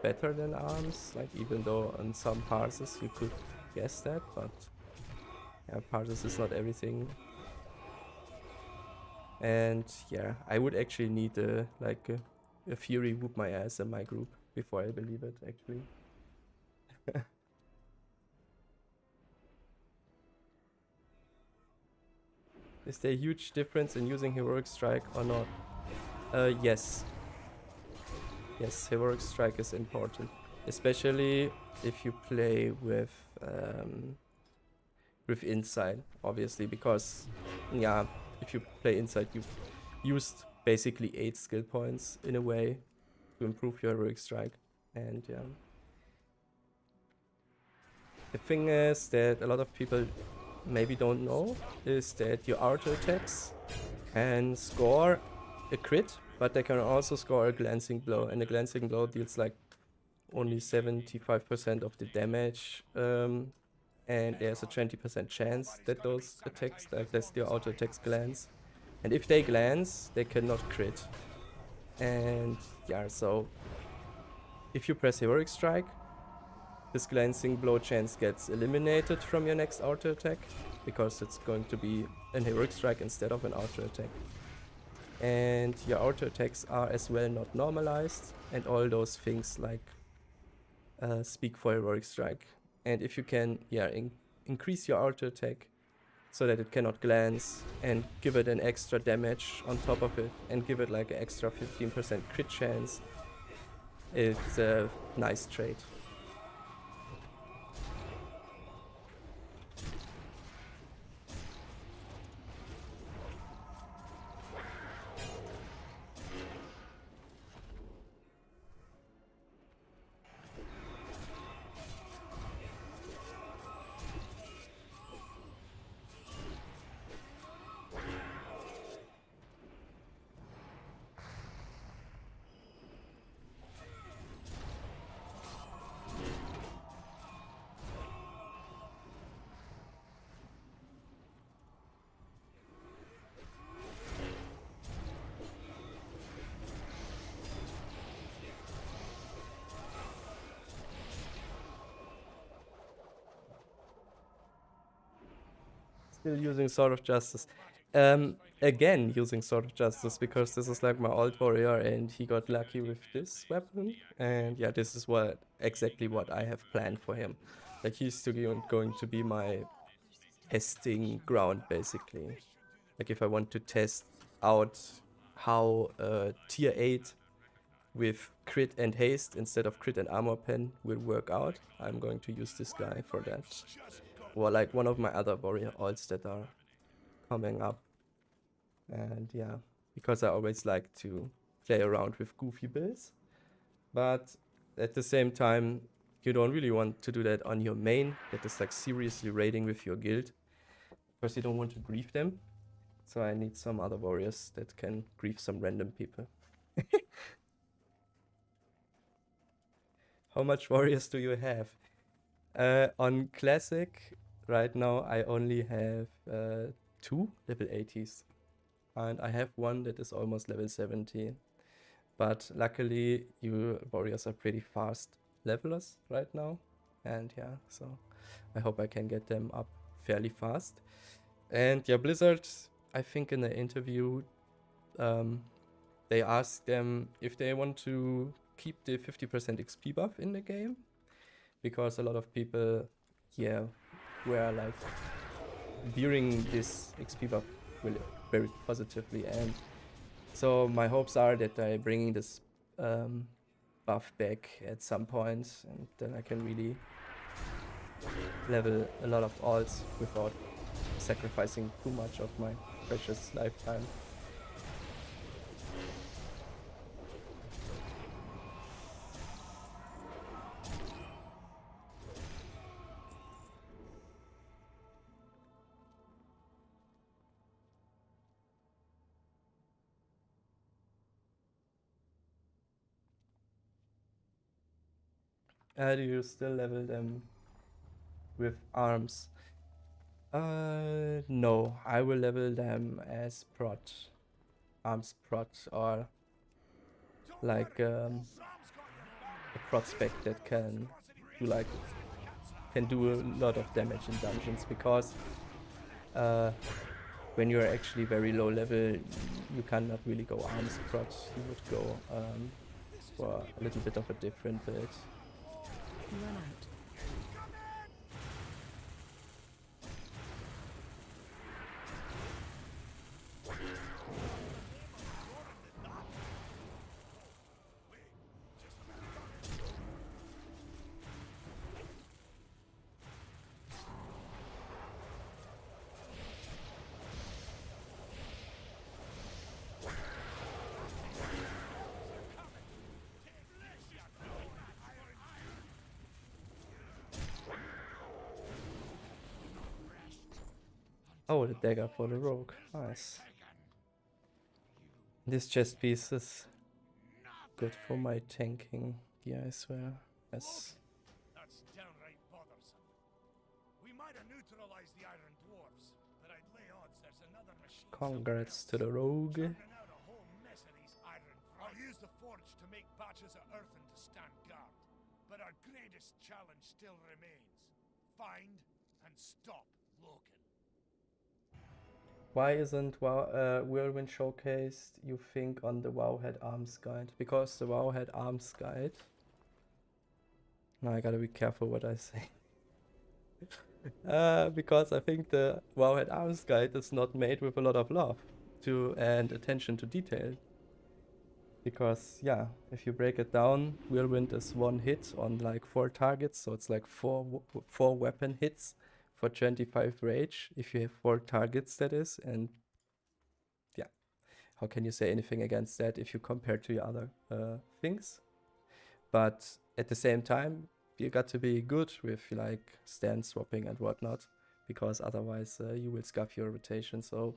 better than arms, like even though on some parses you could guess that, but yeah, parses is not everything. And yeah, I would actually need a Fury whoop my ass in my group before I believe it, actually. Is there a huge difference in using Heroic Strike or not? Yes. Yes, Heroic Strike is important. Especially if you play with Inside, obviously, because, yeah, if you play Inside, you've used basically 8 skill points in a way to improve your Heroic Strike. And yeah. The thing is that a lot of people maybe don't know is that your auto attacks can score a crit, but they can also score a glancing blow, and a glancing blow deals like only 75% of the damage, and there's a 20% chance that those attacks, like that's the auto attacks, glance, and if they glance, they cannot crit. And yeah, so if you press Heroic Strike, this glancing blow chance gets eliminated from your next auto attack, because it's going to be an Heroic Strike instead of an auto attack. And your auto attacks are as well not normalized, and all those things like speak for Heroic Strike. And if you can, yeah, increase your auto attack so that it cannot glance and give it an extra damage on top of it and give it like an extra 15% crit chance, it's a nice trait. Still using Sword of Justice. Again, using Sword of Justice, because this is like my old warrior and he got lucky with this weapon. And yeah, this is exactly what I have planned for him. Like, he's going to be my testing ground, basically. Like, if I want to test out how tier 8 with crit and haste instead of crit and armor pen will work out, I'm going to use this guy for that. Or like one of my other warrior alts that are coming up. And yeah, because I always like to play around with goofy builds. But at the same time, you don't really want to do that on your main that is like seriously raiding with your guild, because you don't want to grief them. So I need some other warriors that can grief some random people. How much warriors do you have? On Classic, right now I only have 2 level 80s. And I have one that is almost level 70. But luckily, you warriors are pretty fast levelers right now. And yeah, so I hope I can get them up fairly fast. And yeah, Blizzard, I think in the interview, they asked them if they want to keep the 50% XP buff in the game, because a lot of people, yeah, were like viewing this XP buff really very positively, and so my hopes are that I bring this buff back at some point, and then I can really level a lot of alts without sacrificing too much of my precious lifetime. Do you still level them with arms? No, I will level them as prot, arms prot, or like a prospect that can do a lot of damage in dungeons, because when you're actually very low level, you cannot really go arms prot. You would go for a little bit of a different build. Run out. Oh, the dagger for the rogue. Nice. This chest piece is good for my tanking gear, I swear. Yes. That's downright bothersome. We might have neutralized the Iron Dwarfs, but I'd lay odds there's another machine. Congrats to the rogue. Churning out a whole mess of these iron. I'll use the forge to make batches of earthen to stand guard. But our greatest challenge still remains. Find and stop Loken. Why isn't Whirlwind showcased, you think, on the Wowhead Arms Guide? Because the Wowhead Arms Guide... Now I gotta be careful what I say. Because I think the Wowhead Arms Guide is not made with a lot of love and attention to detail. Because, yeah, if you break it down, Whirlwind is one hit on like 4 targets, so it's like 4 weapon hits for 25 rage, if you have 4 targets, that is, and yeah, how can you say anything against that if you compare to your other things? But at the same time, you got to be good with like stand swapping and whatnot, because otherwise you will scuff your rotation. So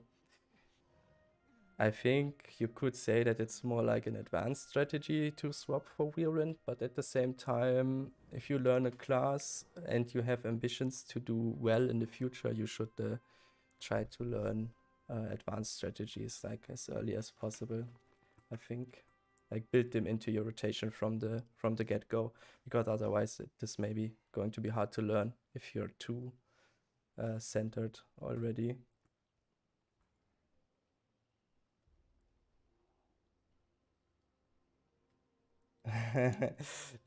I think you could say that it's more like an advanced strategy to swap for Whirlwind, but at the same time, if you learn a class and you have ambitions to do well in the future, you should try to learn advanced strategies like as early as possible. I think, like, build them into your rotation from the get-go, because otherwise this may be going to be hard to learn if you're too centered already.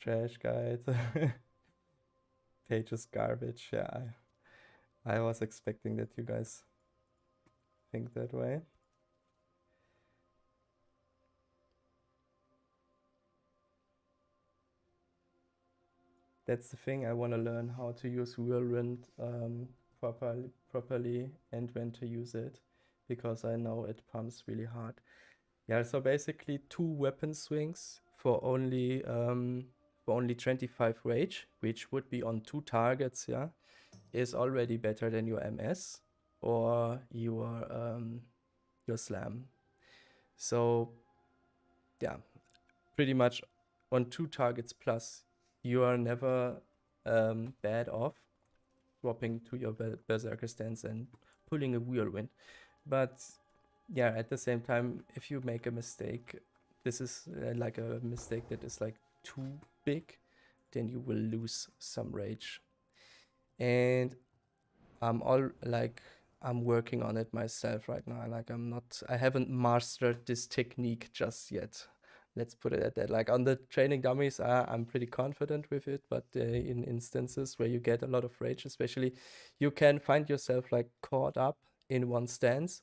Trash guide. Page is garbage. Yeah, I was expecting that you guys think that way. That's the thing. I want to learn how to use Whirlwind properly and when to use it, because I know it pumps really hard. Yeah, so basically 2 weapon swings for only 25 rage, which would be on 2 targets, yeah, is already better than your MS or your slam. So yeah, pretty much on 2 targets plus, you are never bad off swapping to your Berserker stance and pulling a Whirlwind. But yeah, at the same time, if you make a mistake, this is like a mistake that is like too big, then you will lose some rage. And I'm working on it myself right now. Like I haven't mastered this technique just yet. Let's put it at that. Like on the training dummies, I'm pretty confident with it, but in instances where you get a lot of rage, especially, you can find yourself like caught up in one stance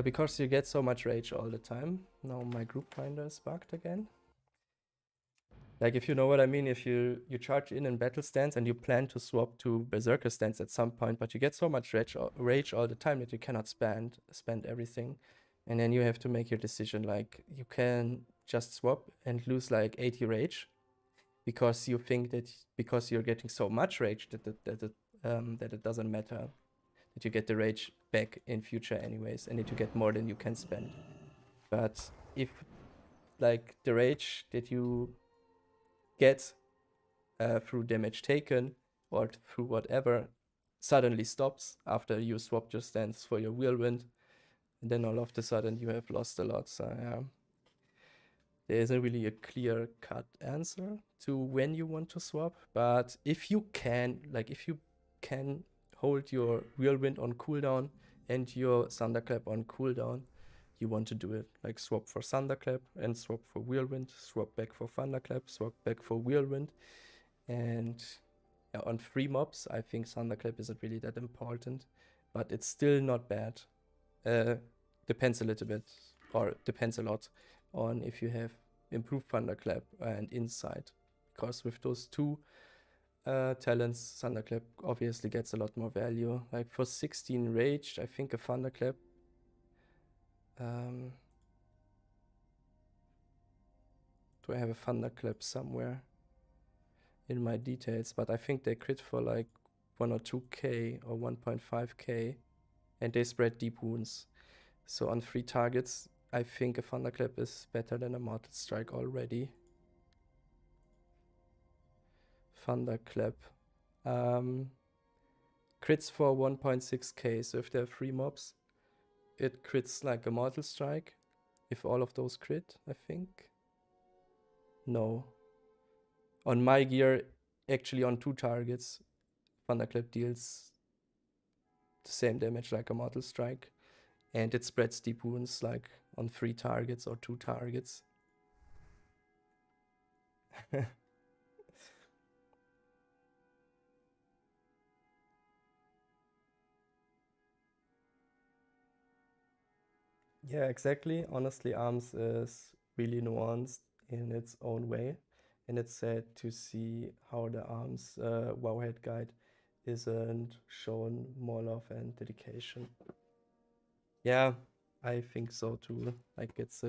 because you get so much rage all the time. Now my group finder is bugged again. Like, if you know what I mean, if you charge in battle stance and you plan to swap to Berserker stance at some point, but you get so much rage all the time that you cannot spend everything. And then you have to make your decision, like, you can just swap and lose like 80 rage because you think that because you're getting so much rage that it doesn't matter, that you get the rage back in future anyways, and that you get more than you can spend. But if like the rage that you get through damage taken or through whatever suddenly stops after you swap your stance for your Whirlwind, and then all of a sudden you have lost a lot. So yeah, there isn't really a clear-cut answer to when you want to swap, but if you can hold your Whirlwind on cooldown and your Thunderclap on cooldown, you want to do it. Like swap for Thunderclap and swap for Whirlwind, swap back for Thunderclap, swap back for Whirlwind. And yeah, on free mobs, I think Thunderclap isn't really that important, but it's still not bad. Depends a little bit, or depends a lot on if you have improved Thunderclap and Insight. Because with those two talents, Thunderclap obviously gets a lot more value. Like for 16 Rage, I think a Thunderclap do I have a Thunderclap somewhere in my details? But I think they crit for like 1 or 2k or 1.5k, and they spread deep wounds. So on 3 targets, I think a Thunderclap is better than a Mortal Strike already. Thunderclap. Crits for 1.6k, so if there are 3 mobs, it crits like a Mortal Strike. If all of those crit, I think. No. On my gear, actually on 2 targets, Thunderclap deals the same damage like a Mortal Strike. And it spreads deep wounds like on 3 targets or 2 targets. Yeah, exactly. Honestly, ARMS is really nuanced in its own way. And it's sad to see how the ARMS Wowhead guide isn't shown more love and dedication. Yeah, I think so too. Like it's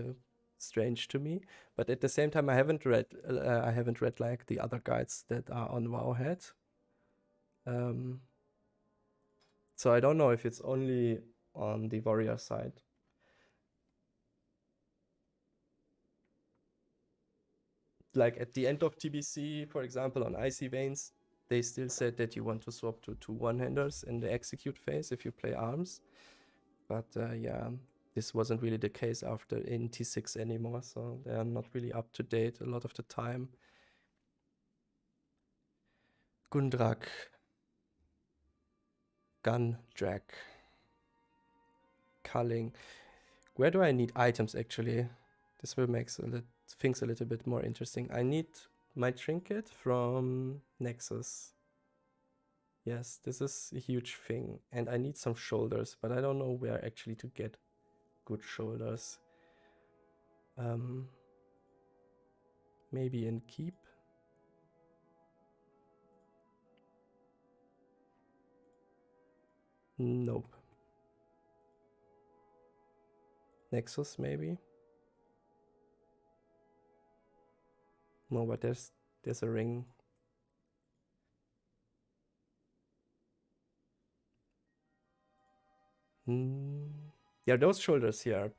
strange to me, but at the same time, I haven't read like the other guides that are on Wowhead. So I don't know if it's only on the warrior side. Like at the end of TBC, for example, on Icy Veins, they still said that you want to swap to 2 one-handers in the execute phase if you play arms. But yeah, this wasn't really the case after in T6 anymore, so they are not really up to date a lot of the time. Gundrak. Gundrak. Culling. Where do I need items actually? This will make things a little bit more interesting. I need my trinket from Nexus. Yes, this is a huge thing. And I need some shoulders, but I don't know where actually to get good shoulders. Maybe in Keep. Nope. Nexus maybe. No, but there's a ring. Yeah, those shoulders here are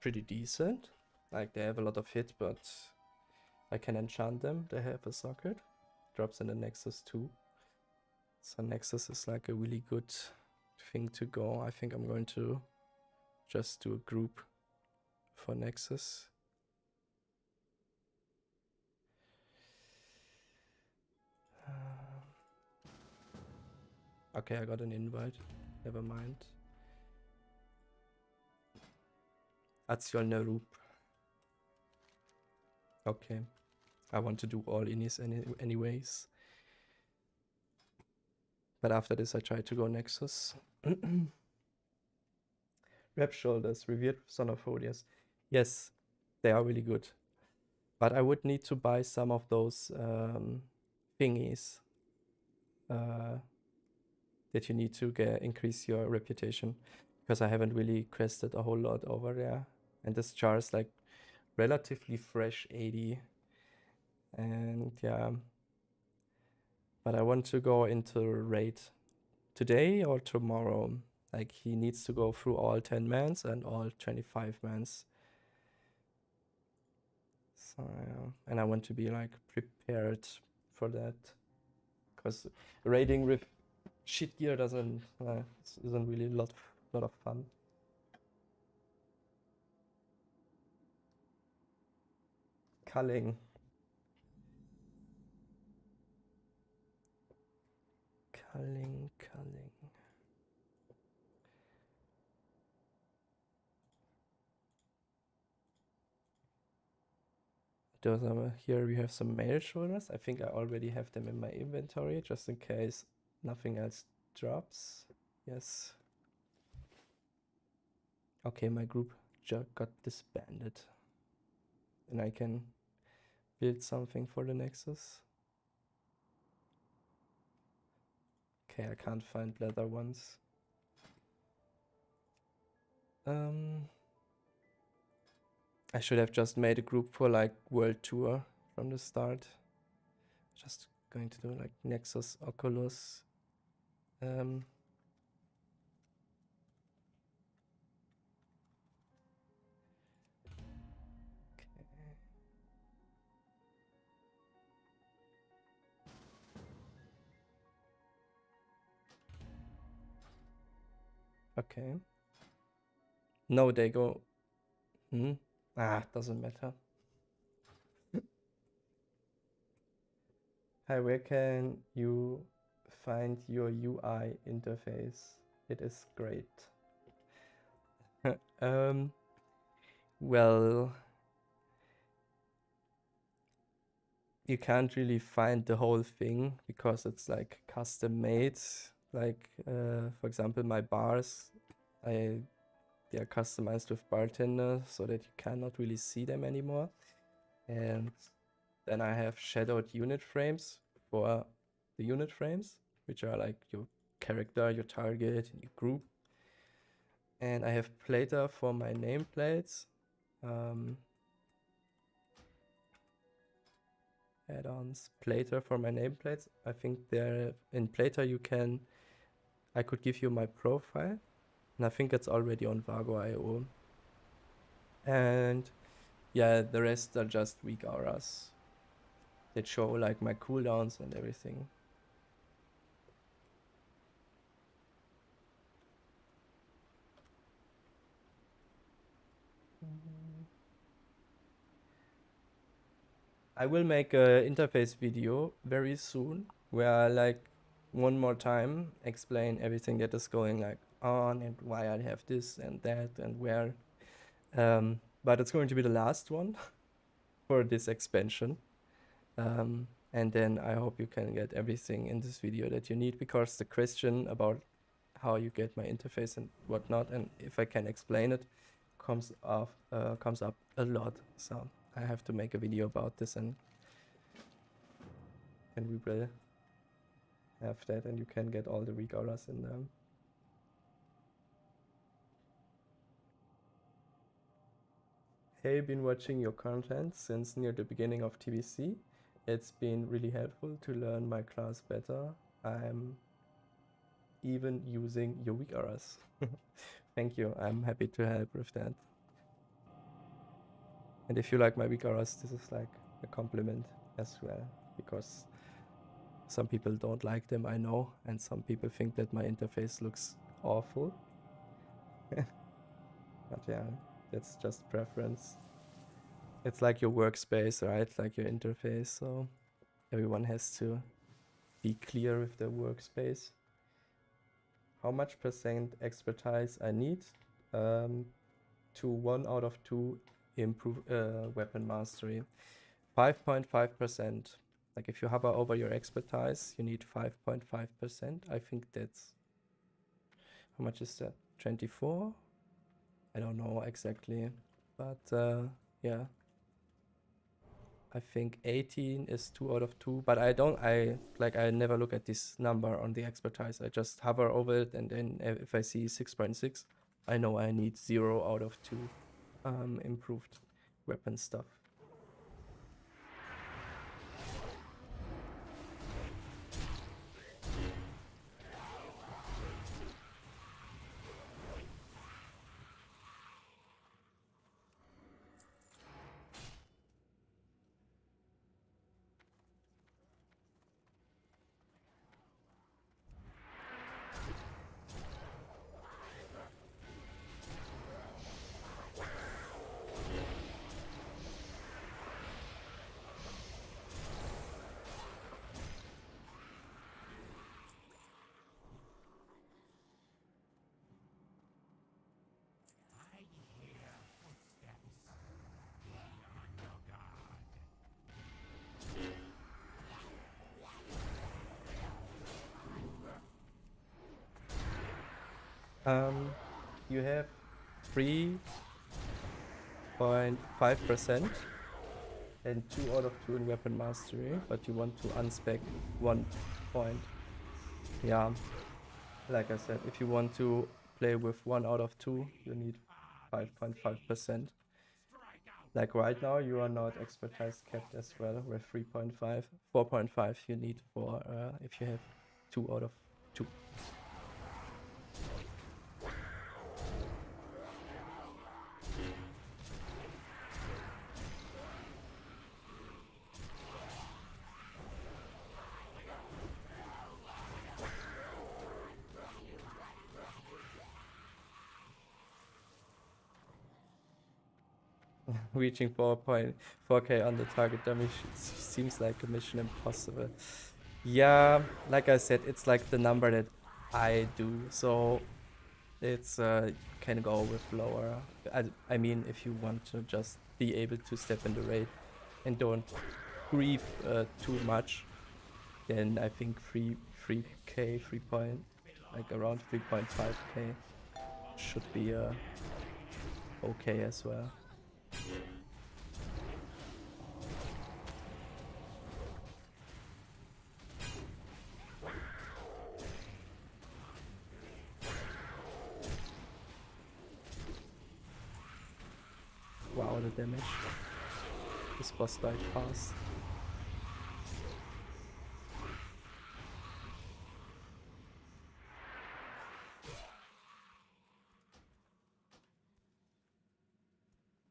pretty decent. Like they have a lot of hit, but I can enchant them. They have a socket. Drops in the Nexus too. So Nexus is like a really good thing to go. I think I'm going to just do a group for Nexus. Okay, I got an invite. Never mind. Aziol Nerup. Okay. I want to do all inis anyways. But after this I try to go Nexus. Rep Shoulders, Revered Son of Hodius. Yes, they are really good. But I would need to buy some of those thingies that you need to increase your reputation. Because I haven't really quested a whole lot over there. And this jar is like relatively fresh 80. And yeah. But I want to go into raid today or tomorrow. Like he needs to go through all 10 mans and all 25 mans. So yeah. And I want to be like prepared for that. Because raiding with shit gear isn't really a lot of fun. Culling. Culling. Those are here. We have some mail shoulders. I think I already have them in my inventory, just in case nothing else drops. Yes. Okay, my group just got disbanded, and I can build something for the Nexus. Okay, I can't find leather ones. I should have just made a group for like World Tour from the start. Just going to do like Nexus, Oculus. Okay. No, they go. Doesn't matter. Hi, where can you find your UI interface? It is great. Well, you can't really find the whole thing because it's like custom made. Like, for example, my bars, they are customized with bartender so that you cannot really see them anymore. And then I have shadowed unit frames for the unit frames, which are like your character, your target, your group. And I have plater for my nameplates. Add-ons, plater for my nameplates. I think there in plater I could give you my profile, and I think it's already on Vago.io. And yeah, the rest are just weak auras that show like my cooldowns and everything. I will make a interface video very soon where I like one more time explain everything that is going like on and why I have this and that and where. But it's going to be the last one for this expansion. And then I hope you can get everything in this video that you need, because the question about how you get my interface and whatnot, and if I can explain it, comes up a lot. So I have to make a video about this, and we will have that, and you can get all the weak auras in them. Hey, been watching your content since near the beginning of TBC. It's been really helpful to learn my class better. I'm even using your weak auras. Thank you. I'm happy to help with that. And if you like my weak auras, this is like a compliment as well, because some people don't like them, I know, and some people think that my interface looks awful. But yeah, that's just preference. It's like your workspace, right? Like your interface, so everyone has to be clear with their workspace. How much percent expertise I need to 1 out of 2 improve weapon mastery? 5.5%. Like if you hover over your expertise, you need 5.5%. I think that's, how much is that? 24? I don't know exactly, but yeah. I think 18 is 2 out of 2, but I never look at this number on the expertise. I just hover over it, and then if I see 6.6, I know I need 0 out of 2 improved weapon stuff. You have 3.5% and 2 out of 2 in weapon mastery, but you want to unspec 1 point. Yeah, like I said, if you want to play with 1 out of 2, you need 5.5%. Like right now, you are not expertise capped as well with 3.5. 4.5 you need for if you have 2 out of 2. Reaching 4.4k on the target damage seems like a mission impossible. Yeah, like I said, it's like the number that I do, so it's you can go with lower. I mean, if you want to just be able to step in the raid and don't grieve too much, then I think 3k, like around 3.5k should be okay as well. Wow, the damage. This boss died fast.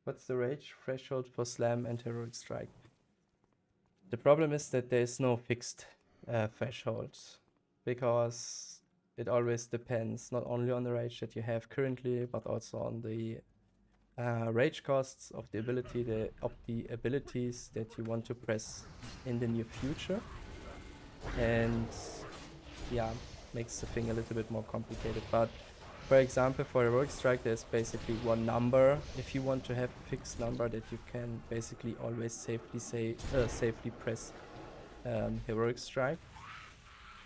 What's the rage threshold for slam and heroic strike? The problem is that there is no fixed threshold, because it always depends not only on the rage that you have currently, but also on the rage costs of the abilities that you want to press in the near future, and yeah, makes the thing a little bit more complicated. But for example, for heroic strike, there's basically one number. If you want to have a fixed number that you can basically always safely press heroic strike,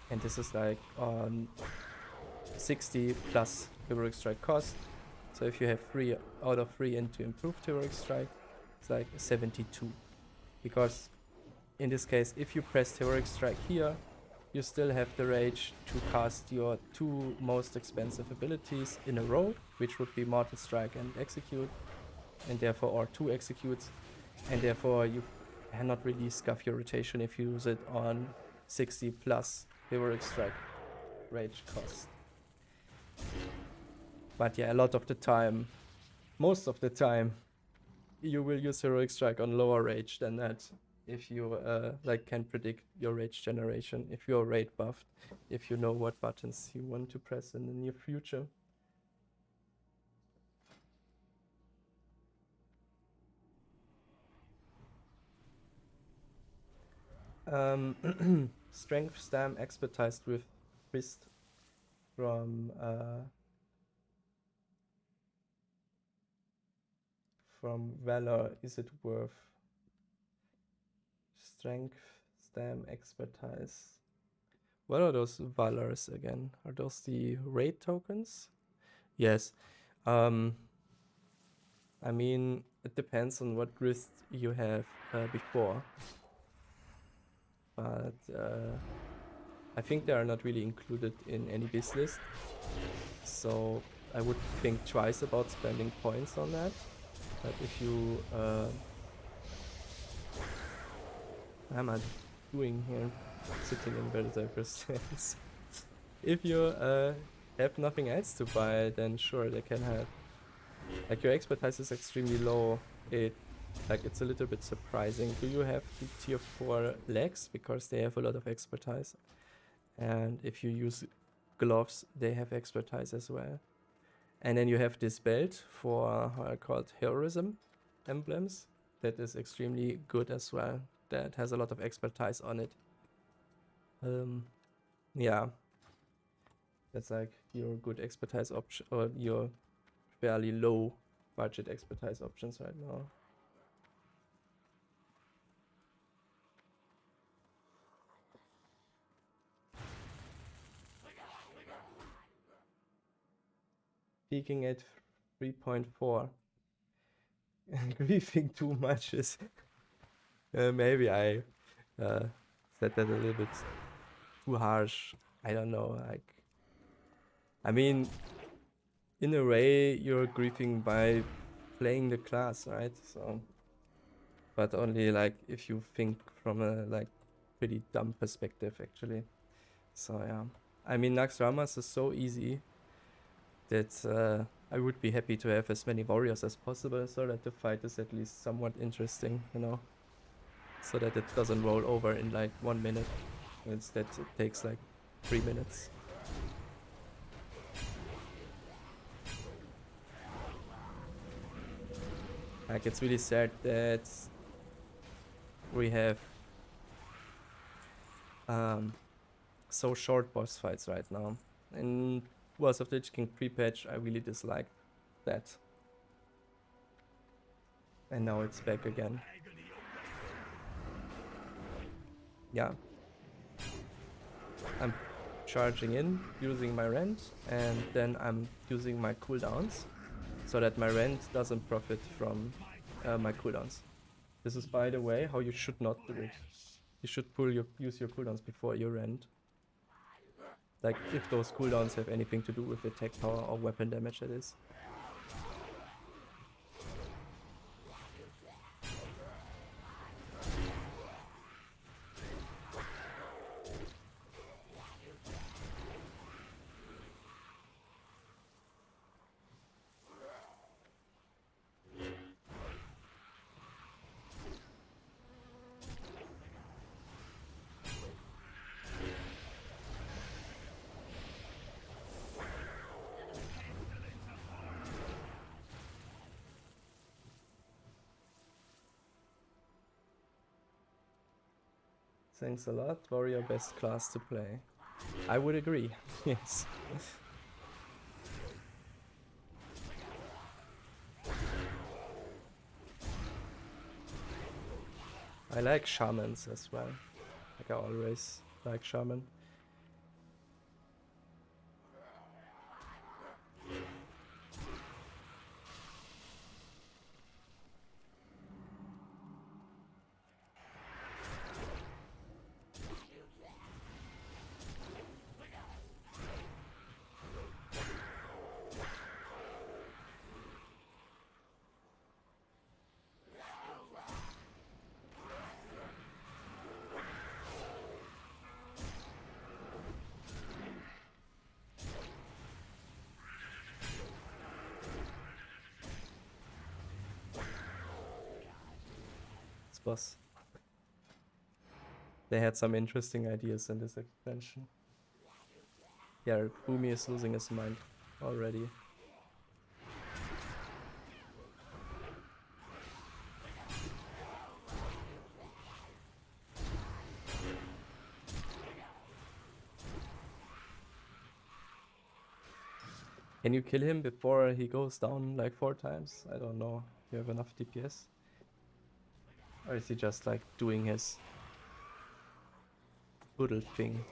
and this is like on 60 plus heroic strike cost. So if you have 3 out of 3 into improved heroic strike, it's like 72. Because in this case, if you press heroic strike here, you still have the rage to cast your 2 most expensive abilities in a row, which would be Mortal Strike and Execute, and therefore, or 2 executes, and therefore you cannot really scuff your rotation if you use it on 60 plus heroic strike rage cost. But yeah, a lot of the time, most of the time, you will use heroic strike on lower rage than that. If you like can predict your rage generation, if you're raid buffed, if you know what buttons you want to press in the near future. Strength stam expertised with fist from Valor. Is it worth? Strength stam expertise. What are those Valors again? Are those the raid tokens? Yes. I mean, it depends on what grist you have before. But I think they are not really included in any biz list. So I would think twice about spending points on that. But if you... what am I doing here? Sitting in Berserker stance. If you have nothing else to buy, then sure, they can have. Like, your expertise is extremely low. It's a little bit surprising. Do you have the tier 4 legs? Because they have a lot of expertise. And if you use gloves, they have expertise as well. And then you have this belt for how I call it heroism emblems. That is extremely good as well. That has a lot of expertise on it. Yeah. That's like your good expertise option, or your fairly low budget expertise options right now. peaking at 3.4. Griefing too much is maybe I said that a little bit too harsh. I don't know. Like, I mean, in a way, you're griefing by playing the class, right? So, but only like if you think from a like pretty dumb perspective, actually. So yeah, I mean, Naxxramas is so easy that I would be happy to have as many warriors as possible, so that the fight is at least somewhat interesting, you know, so that it doesn't roll over in like 1 minute. Instead, it takes like 3 minutes. Like, it's really sad that we have so short boss fights right now. In Wars of the Lich King pre-patch, I really disliked that. And now it's back again. Yeah. I'm charging in, using my rend, and then I'm using my cooldowns, so that my rend doesn't profit from my cooldowns. This is, by the way, how you should not do it. You should use your cooldowns before your rend. Like, if those cooldowns have anything to do with attack power or weapon damage, that is. Thanks a lot. Warrior best class to play. I would agree. Yes. I like shamans as well. Like, I always like shaman. Boss. They had some interesting ideas in this expansion. Yeah, Boomy is losing his mind already. Can you kill him before he goes down like 4 times? I don't know. You have enough DPS? Or is he just like doing his little thing?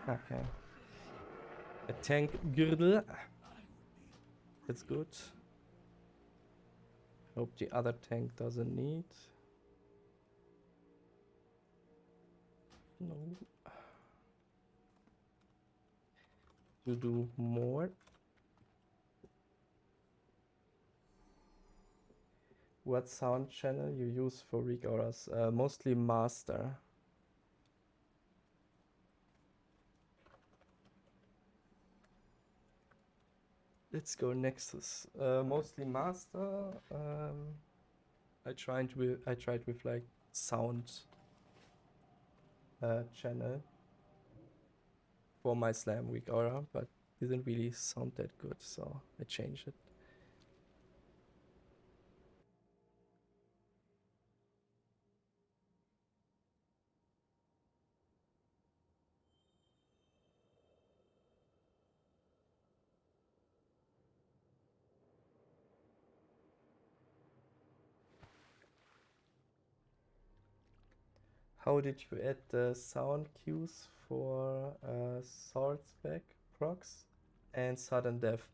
Okay. A tank girdle. That's good. Hope the other tank doesn't need. No. You do more. What sound channel you use for weak auras? Mostly master. Let's go Nexus. Mostly master. I tried with like sound channel for my slam weak aura, but didn't really sound that good, so I changed it. How did you add the sound cues for sword spec procs and sudden death?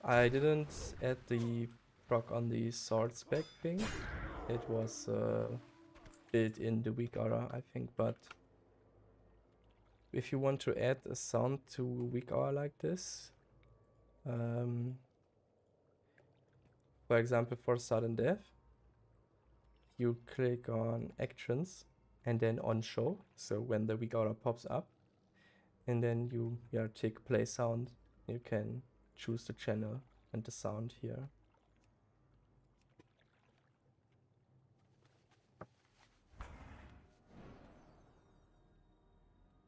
I didn't add the proc on the sword spec thing. It was built in the weak aura, I think, but if you want to add a sound to weak aura like this, for example, for sudden death, you click on actions and then on show. So when the weak aura pops up, and then you tick play sound, you can choose the channel and the sound here.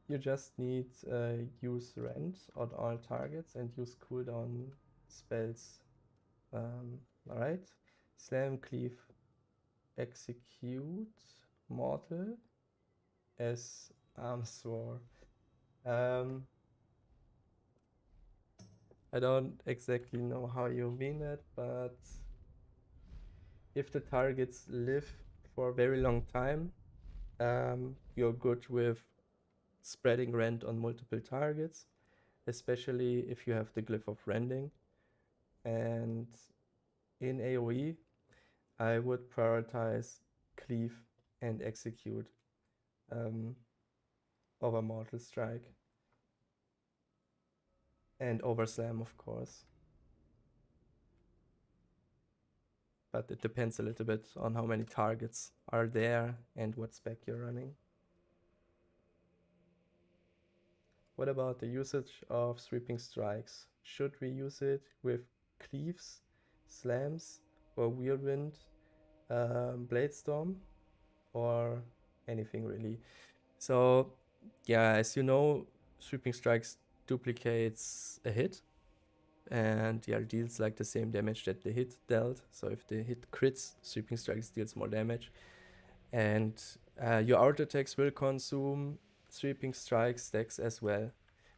You just need use rend on all targets and use cooldown spells. Alright. Slam, cleave, execute, mortal as arms war. I don't exactly know how you mean it, but if the targets live for a very long time, you're good with spreading rend on multiple targets, especially if you have the glyph of rending. And in AoE, I would prioritize cleave and execute over mortal strike and over slam, of course. But it depends a little bit on how many targets are there and what spec you're running. What about the usage of sweeping strikes? Should we use it with cleaves, slams, or whirlwind, blade storm, or anything really? So yeah, as you know, sweeping strikes duplicates a hit and yeah, deals like the same damage that the hit dealt. So if the hit crits, sweeping strikes deals more damage. And your auto attacks will consume sweeping strike stacks as well.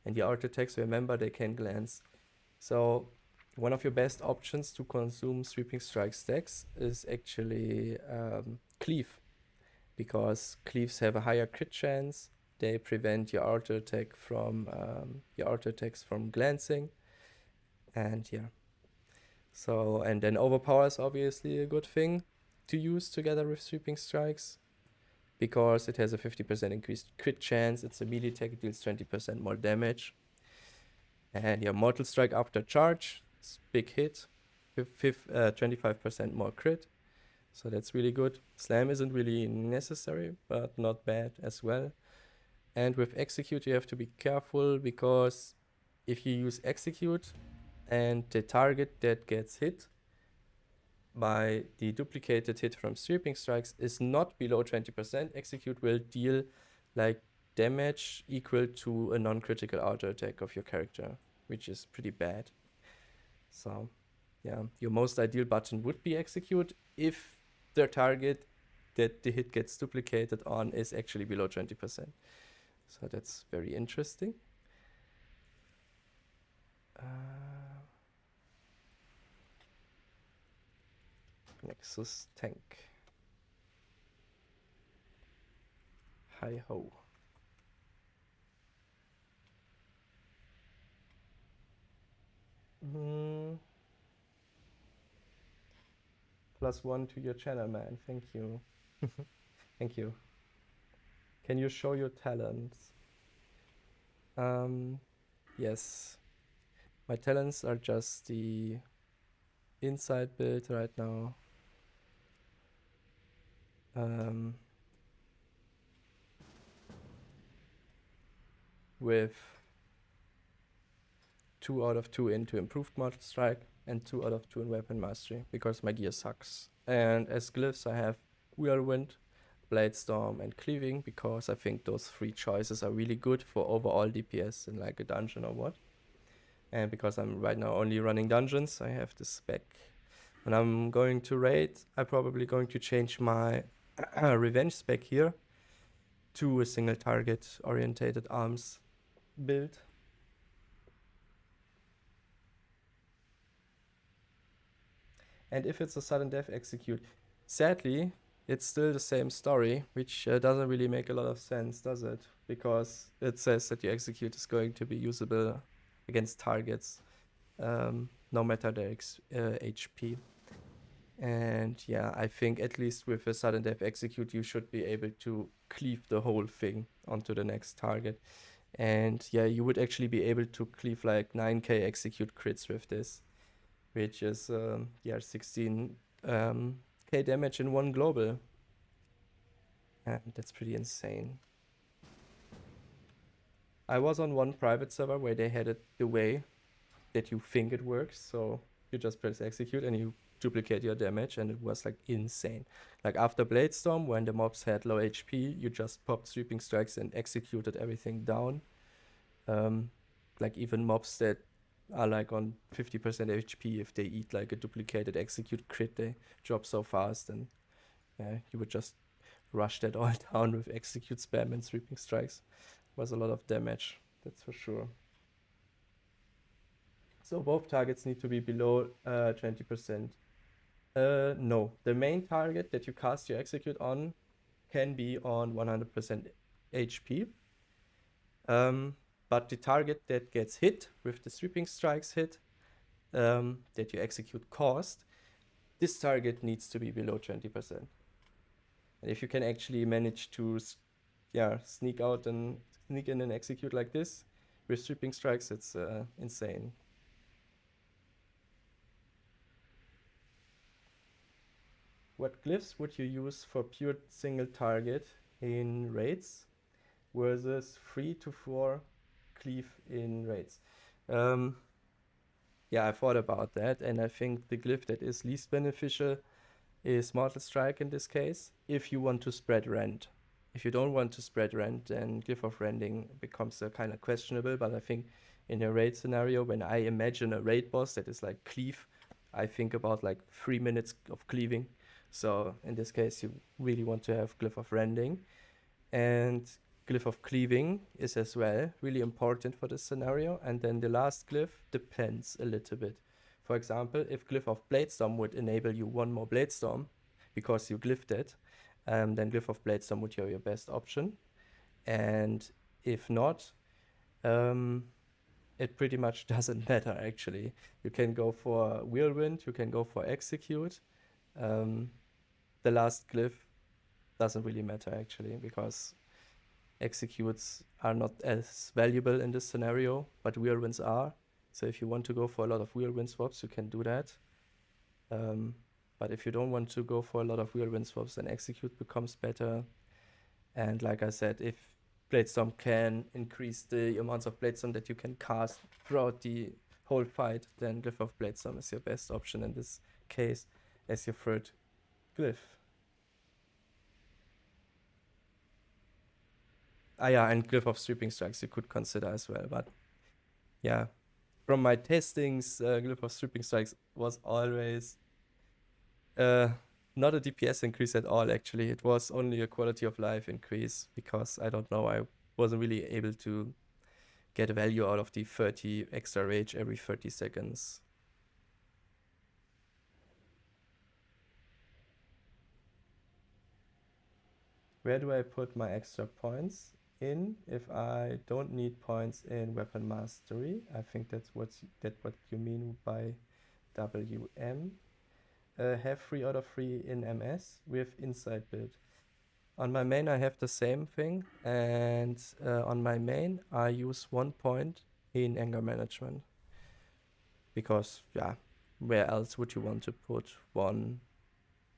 And your auto attacks, remember, they can glance. So one of your best options to consume sweeping strike stacks is actually cleave, because cleaves have a higher crit chance. They prevent your auto attack from your auto attacks from glancing, and yeah. So and then overpower is obviously a good thing to use together with sweeping strikes, because it has a 50% increased crit chance. It's a melee attack, it deals 20% more damage. And yeah, mortal strike after charge, it's big hit, 25% more crit. So that's really good. Slam isn't really necessary, but not bad as well. And with execute, you have to be careful, because if you use execute and the target that gets hit by the duplicated hit from sweeping strikes is not below 20%, execute will deal like damage equal to a non-critical auto attack of your character, which is pretty bad. So yeah, your most ideal button would be execute if the target that the hit gets duplicated on is actually below 20%. So that's very interesting. Nexus tank. Hi ho. +1 to your channel, man. Thank you. Thank you. Can you show your talents? Yes. My talents are just the inside build right now. With 2 out of 2 into improved mortal strike and 2 out of 2 in weapon mastery, because my gear sucks. And as glyphs I have whirlwind, blade storm, and cleaving, because I think those 3 choices are really good for overall DPS in like a dungeon or what. And because I'm right now only running dungeons, I have this spec. When I'm going to raid, I'm probably going to change my revenge spec here to a single target orientated arms build. And if it's a sudden death execute, Sadly, it's still the same story, which doesn't really make a lot of sense, does it? Because it says that your execute is going to be usable against targets, no matter their HP. And yeah, I think at least with a sudden death execute, you should be able to cleave the whole thing onto the next target. And yeah, you would actually be able to cleave like 9k execute crits with this, which is yeah, 16 k damage in one global. And that's pretty insane. I was on one private server where they had it the way that you think it works. So you just press execute and you duplicate your damage, and it was like insane. Like after Bladestorm, when the mobs had low HP, you just popped sweeping strikes and executed everything down. Like even mobs that are like on 50% HP, if they eat like a duplicated execute crit, they drop so fast, and yeah, you would just rush that all down with execute spam and sweeping strikes. Was a lot of damage, that's for sure. So both targets need to be below 20%. No, the main target that you cast your execute on can be on 100% HP. But the target that gets hit with the sweeping strikes hit that you execute cost, this target needs to be below 20%. And if you can actually manage to sneak in and execute like this with sweeping strikes, it's insane. What glyphs would you use for pure single target in raids versus 3 to 4 cleave in raids? Yeah, I thought about that, and I think the glyph that is least beneficial is Mortal Strike in this case, if you want to spread rend. If you don't want to spread rend, then Glyph of Rending becomes kind of questionable, but I think in a raid scenario, when I imagine a raid boss that is like cleave, I think about like 3 minutes of cleaving. So in this case, you really want to have Glyph of Rending. And Glyph of Cleaving is as well really important for this scenario. And then the last glyph depends a little bit. For example, if Glyph of Bladestorm would enable you one more Bladestorm because you glyphed it, then Glyph of Bladestorm would be your best option. And if not, it pretty much doesn't matter actually. You can go for Whirlwind, you can go for Execute. The last glyph doesn't really matter actually, because executes are not as valuable in this scenario, but whirlwinds are. So if you want to go for a lot of whirlwind swaps, you can do that. But if you don't want to go for a lot of whirlwind swaps, then execute becomes better. And like I said, if Bladestorm can increase the amounts of Bladestorm that you can cast throughout the whole fight, then Glyph of Bladestorm is your best option in this case as your third glyph. Ah yeah, and Glyph of Sweeping Strikes you could consider as well, but yeah. From my testings, Glyph of Sweeping Strikes was always not a DPS increase at all, actually. It was only a quality of life increase, because I don't know, I wasn't really able to get value out of the 30 extra rage every 30 seconds. Where do I put my extra points in if I don't need points in weapon mastery? I think that's what you mean by WM. Have 3 out of 3 in MS with inside build. On my main I have the same thing, and on my main I use 1 point in anger management, because yeah, where else would you want to put 1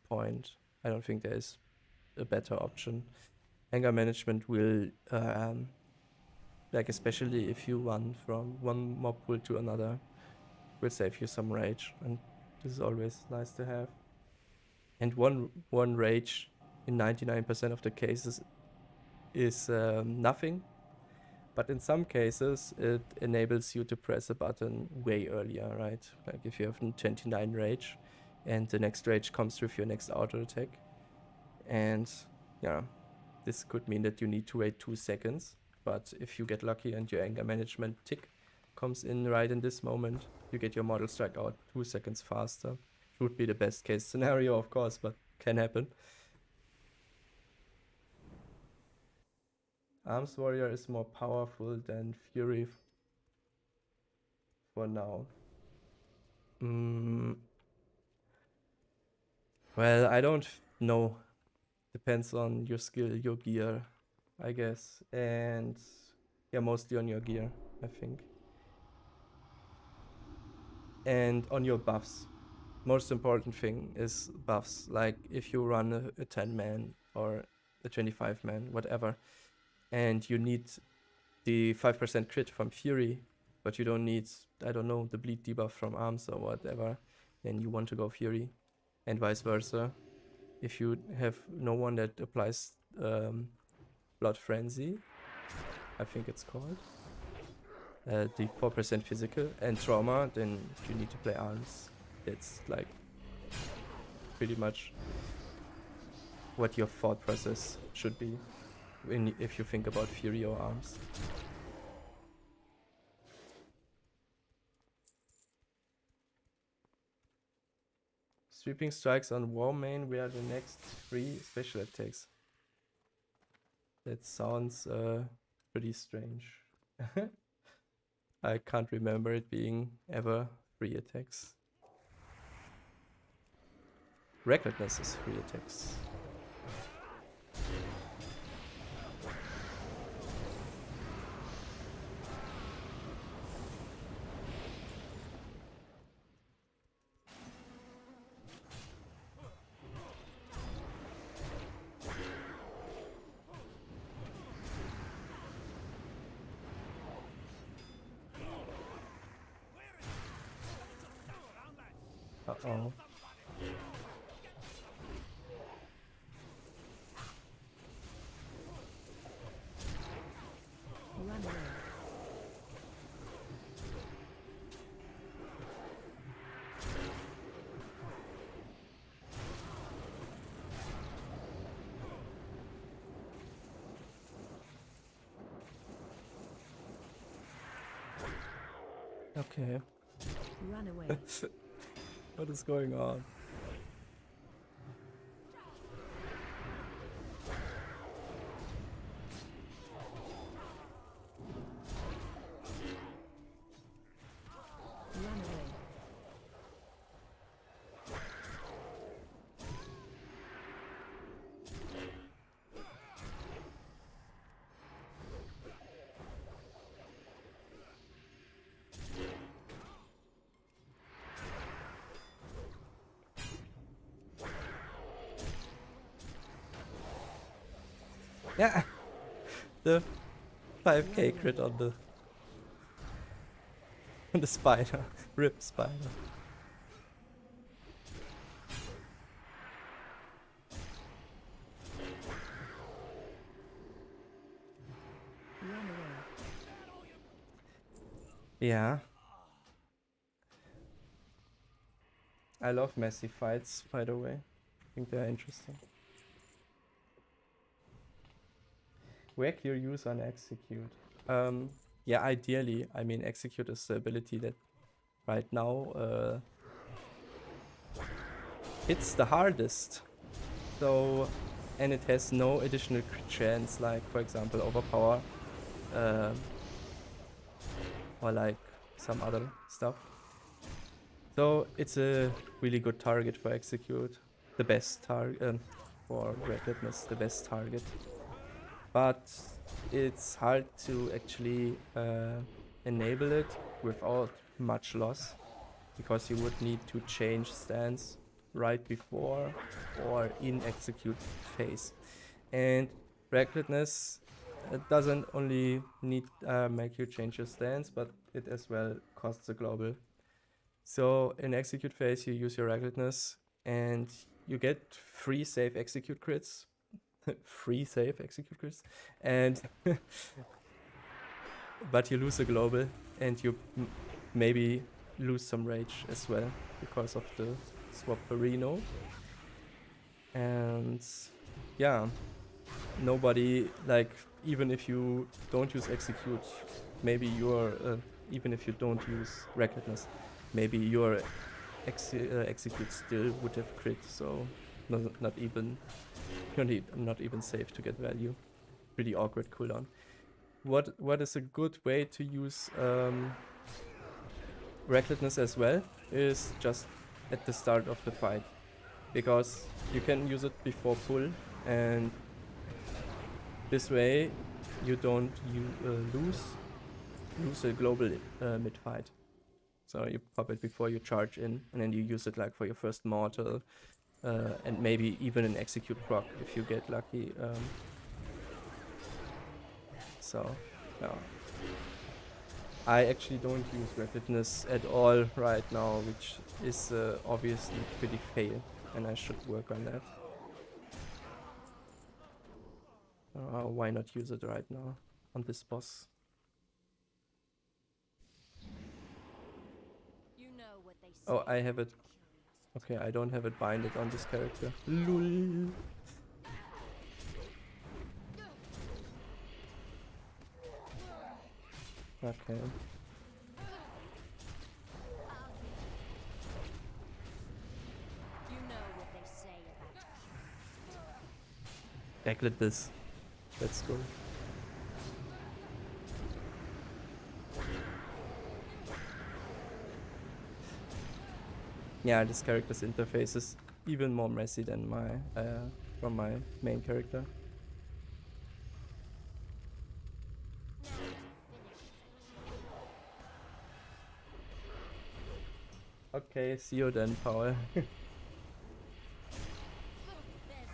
point? I don't think there is a better option. Anger management will like, especially if you run from one mob pool to another, will save you some rage, and this is always nice to have. And one rage in 99% of the cases is nothing, but in some cases it enables you to press a button way earlier, right? Like if you have 29 rage and the next rage comes with your next auto attack, and yeah, this could mean that you need to wait 2 seconds, but if you get lucky and your anger management tick comes in right in this moment, you get your Mortal Strike out 2 seconds faster. It would be the best case scenario, of course, but can happen. Arms Warrior is more powerful than Fury for now. Well, I don't know. Depends on your skill, your gear, I guess. And yeah, mostly on your gear, I think. And on your buffs. Most important thing is buffs. Like if you run a 10 man or a 25 man, whatever, and you need the 5% crit from Fury, but you don't need, I don't know, the bleed debuff from Arms or whatever, then you want to go Fury, and vice versa. If you have no one that applies Blood Frenzy, I think it's called, the 4% physical and trauma, then you need to play Arms. It's like pretty much what your thought process should be if you think about Fury or Arms. Sweeping strikes on War Main were the next 3 special attacks. That sounds pretty strange. I can't remember it being ever 3 attacks. Recklessness is 3 attacks. Uh-oh. Run away. Okay. Run away. What is going on? Run away. Yeah, the 5k crit on the spider, rip spider. Run away. Yeah. I love messy fights, by the way. I think they're interesting. Whack your use on execute. Yeah, ideally, I mean, execute is the ability that right now hits the hardest. So, and it has no additional crit chance, like for example, overpower, or like some other stuff. So it's a really good target for execute. The best target for recklessness, the best target. But it's hard to actually enable it without much loss, because you would need to change stance right before or in execute phase. And recklessness doesn't only need make you change your stance, but it as well costs a global. So in execute phase you use your recklessness and you get free safe execute crits. Free safe execute crits, and but you lose a global and you maybe lose some rage as well because of the swap Reno. And yeah, nobody, like, even if you don't use execute, maybe you're even if you don't use recklessness, maybe your execute still would have crit. So not even not even safe to get value. Pretty awkward cooldown. What is a good way to use recklessness as well is just at the start of the fight, because you can use it before pull, and this way you don't lose a global mid fight. So you pop it before you charge in, and then you use it like for your first mortal, and maybe even an execute proc if you get lucky. So, yeah. I actually don't use rapidness at all right now, which is obviously pretty fail, and I should work on that. Why not use it right now on this boss? You know what they say. Oh, I have it. Okay, I don't have it binded on this character. Lol. Okay. You know what they say about Backlit this. Let's go. Yeah, this character's interface is even more messy than my from my main character. Okay, see you then, Paul. You know what they say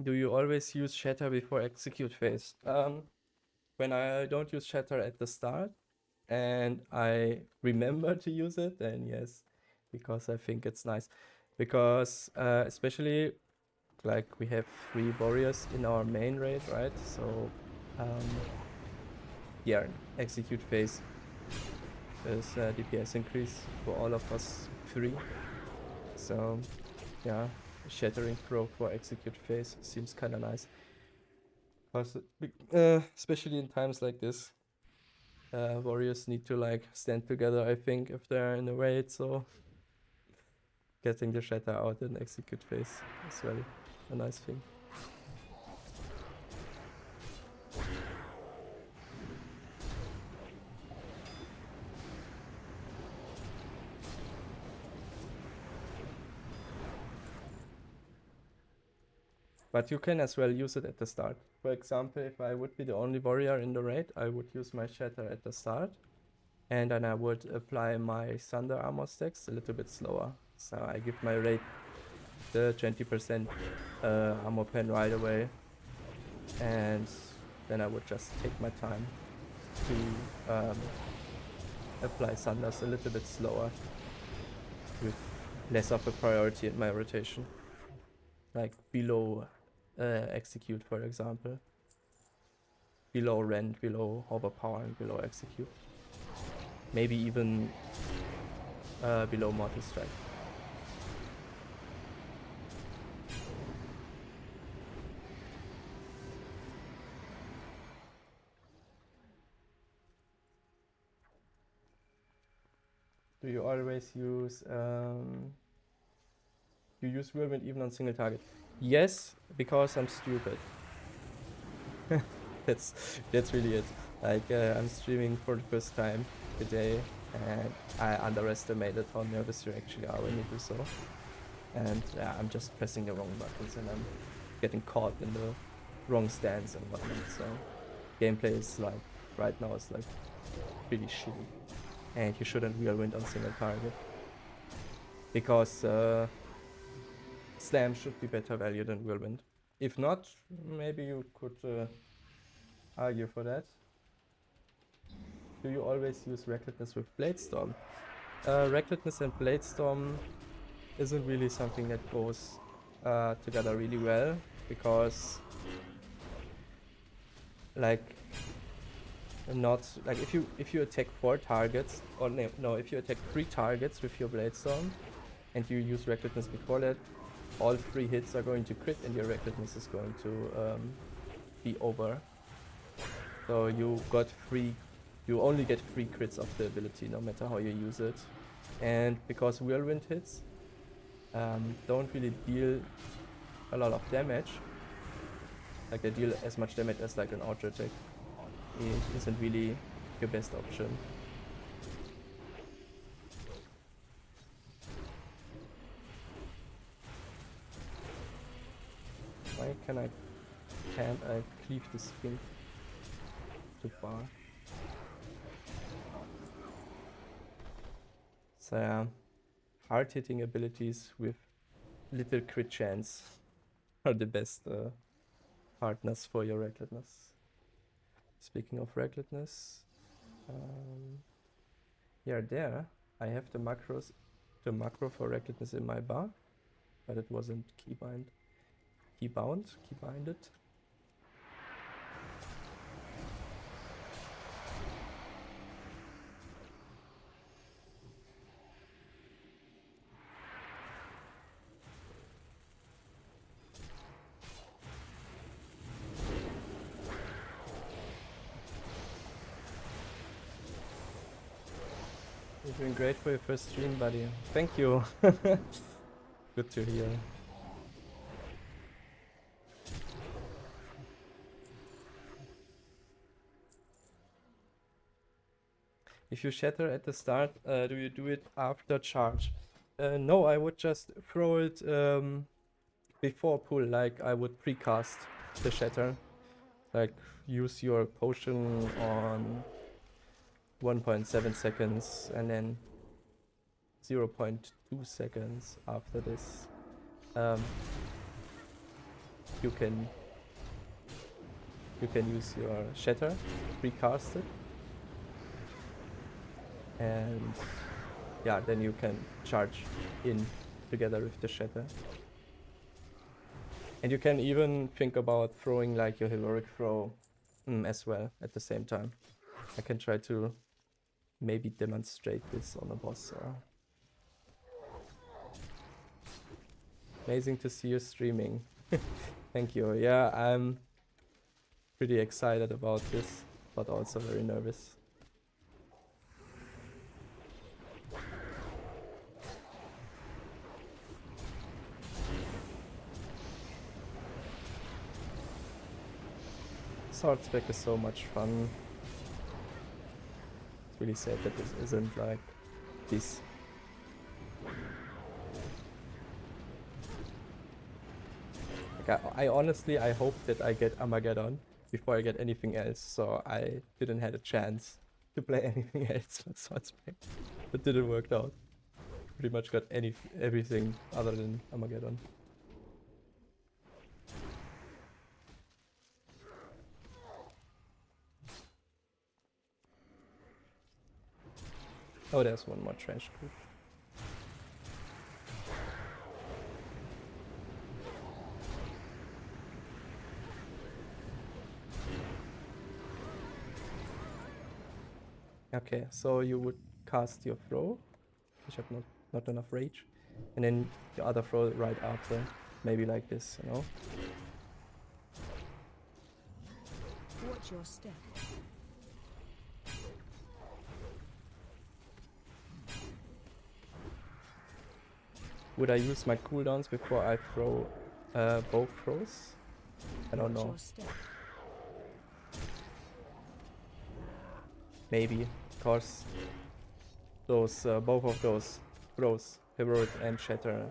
Do you always use Shatter before execute phase? When I don't use Shatter at the start and I remember to use it, then yes, because I think it's nice. Because especially like we have 3 warriors in our main raid, right? So yeah, execute phase is DPS increase for all of us 3. So yeah, Shattering throw for execute phase seems kind of nice. Especially in times like this, warriors need to like stand together, I think, if they're in a raid, so getting the shatter out in execute phase is really a nice thing. But you can as well use it at the start. For example, if I would be the only warrior in the raid, I would use my shatter at the start, and then I would apply my thunder armor stacks a little bit slower. So I give my raid the 20% armor pen right away, and then I would just take my time to apply thunders a little bit slower with less of a priority in my rotation, like below execute, for example, below rend, below overpower, and below execute, maybe even below mortal strike. Do you always use you use whirlwind even on single target? Yes, because I'm stupid. that's really it. Like I'm streaming for the first time today, and I underestimated how nervous you actually are when you do so. And I'm just pressing the wrong buttons, and I'm getting caught in the wrong stance and whatnot. So gameplay is like right now is like pretty shitty, and you shouldn't whirlwind on single target because slam should be better value than whirlwind. If not, maybe you could argue for that. Do you always use recklessness with bladestorm? Recklessness and bladestorm isn't really something that goes together really well, because like not like if you attack 4 targets, or no, if you attack 3 targets with your blade storm and you use recklessness before that, all 3 hits are going to crit and your recklessness is going to be over. So you only get 3 crits of the ability no matter how you use it. And because whirlwind hits don't really deal a lot of damage, like they deal as much damage as like an auto attack, it isn't really your best option. Why can't I cleave this thing too far? So yeah, hard hitting abilities with little crit chance are the best partners for your recklessness. Speaking of recklessness, yeah, there I have the macro for recklessness in my bar, but it wasn't keybinded. You're doing great for your first stream, buddy. Thank you. Good to hear. If you shatter at the start, do you do it after charge? No, I would just throw it before pull, like I would precast the shatter. Like use your potion on 1.7 seconds and then 0.2 seconds after this. You can use your shatter, precast it, and yeah, then you can charge in together with the shatter. And you can even think about throwing like your heroic throw as well at the same time. I can try to maybe demonstrate this on a boss. Amazing to see you streaming. Thank you. Yeah, I'm pretty excited about this, but also very nervous. Sword spec is so much fun. It's really sad that this isn't like this. Like I honestly, I hope that I get Armageddon before I get anything else, so I didn't have a chance to play anything else with Sword spec. That didn't work out. Pretty much got everything other than Armageddon. Oh, there's one more trash group. Okay, so you would cast your throw, which have not enough rage, and then the other throw right after, maybe like this, you know? Watch your step. Would I use my cooldowns before I throw both throws? I don't Watch know. your step. Maybe, cause those both of those throws, heroic and shatter,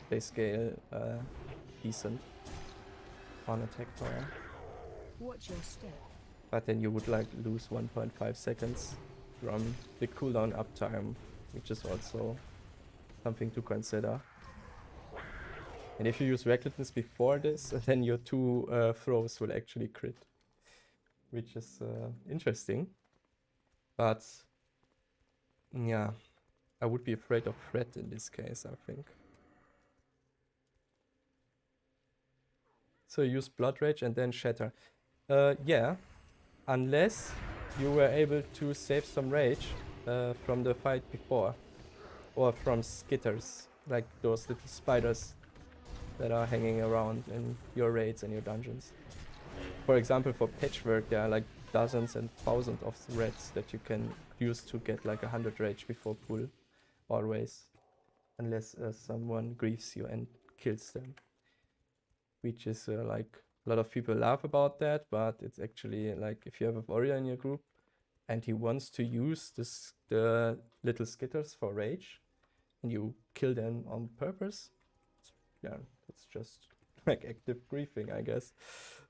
they scale decent on attack power. Watch your step. But then you would like lose 1.5 seconds from the cooldown uptime, which is also something to consider. And if you use recklessness before this, then your 2 throws will actually crit, which is interesting. But yeah, I would be afraid of threat in this case, I think. So you use Blood Rage and then Shatter. Yeah, unless you were able to save some rage from the fight before, or from skitters, like those little spiders that are hanging around in your raids and your dungeons. For example, for patchwork, there are like dozens and thousands of threads that you can use to get like 100 rage before pull, always, unless someone grieves you and kills them, which is like a lot of people laugh about that, but it's actually like if you have a warrior in your group and he wants to use the little skitters for rage and you kill them on purpose, yeah, it's just like active griefing, I guess.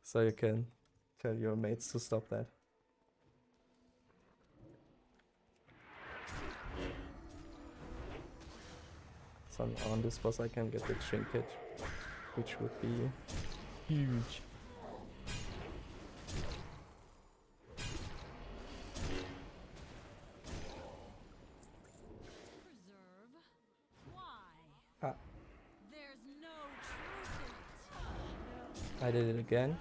So you can tell your mates to stop that. So on this boss I can get the trinket, which would be huge. Preserve? Why? Ah, There's no truth in it. I did it again.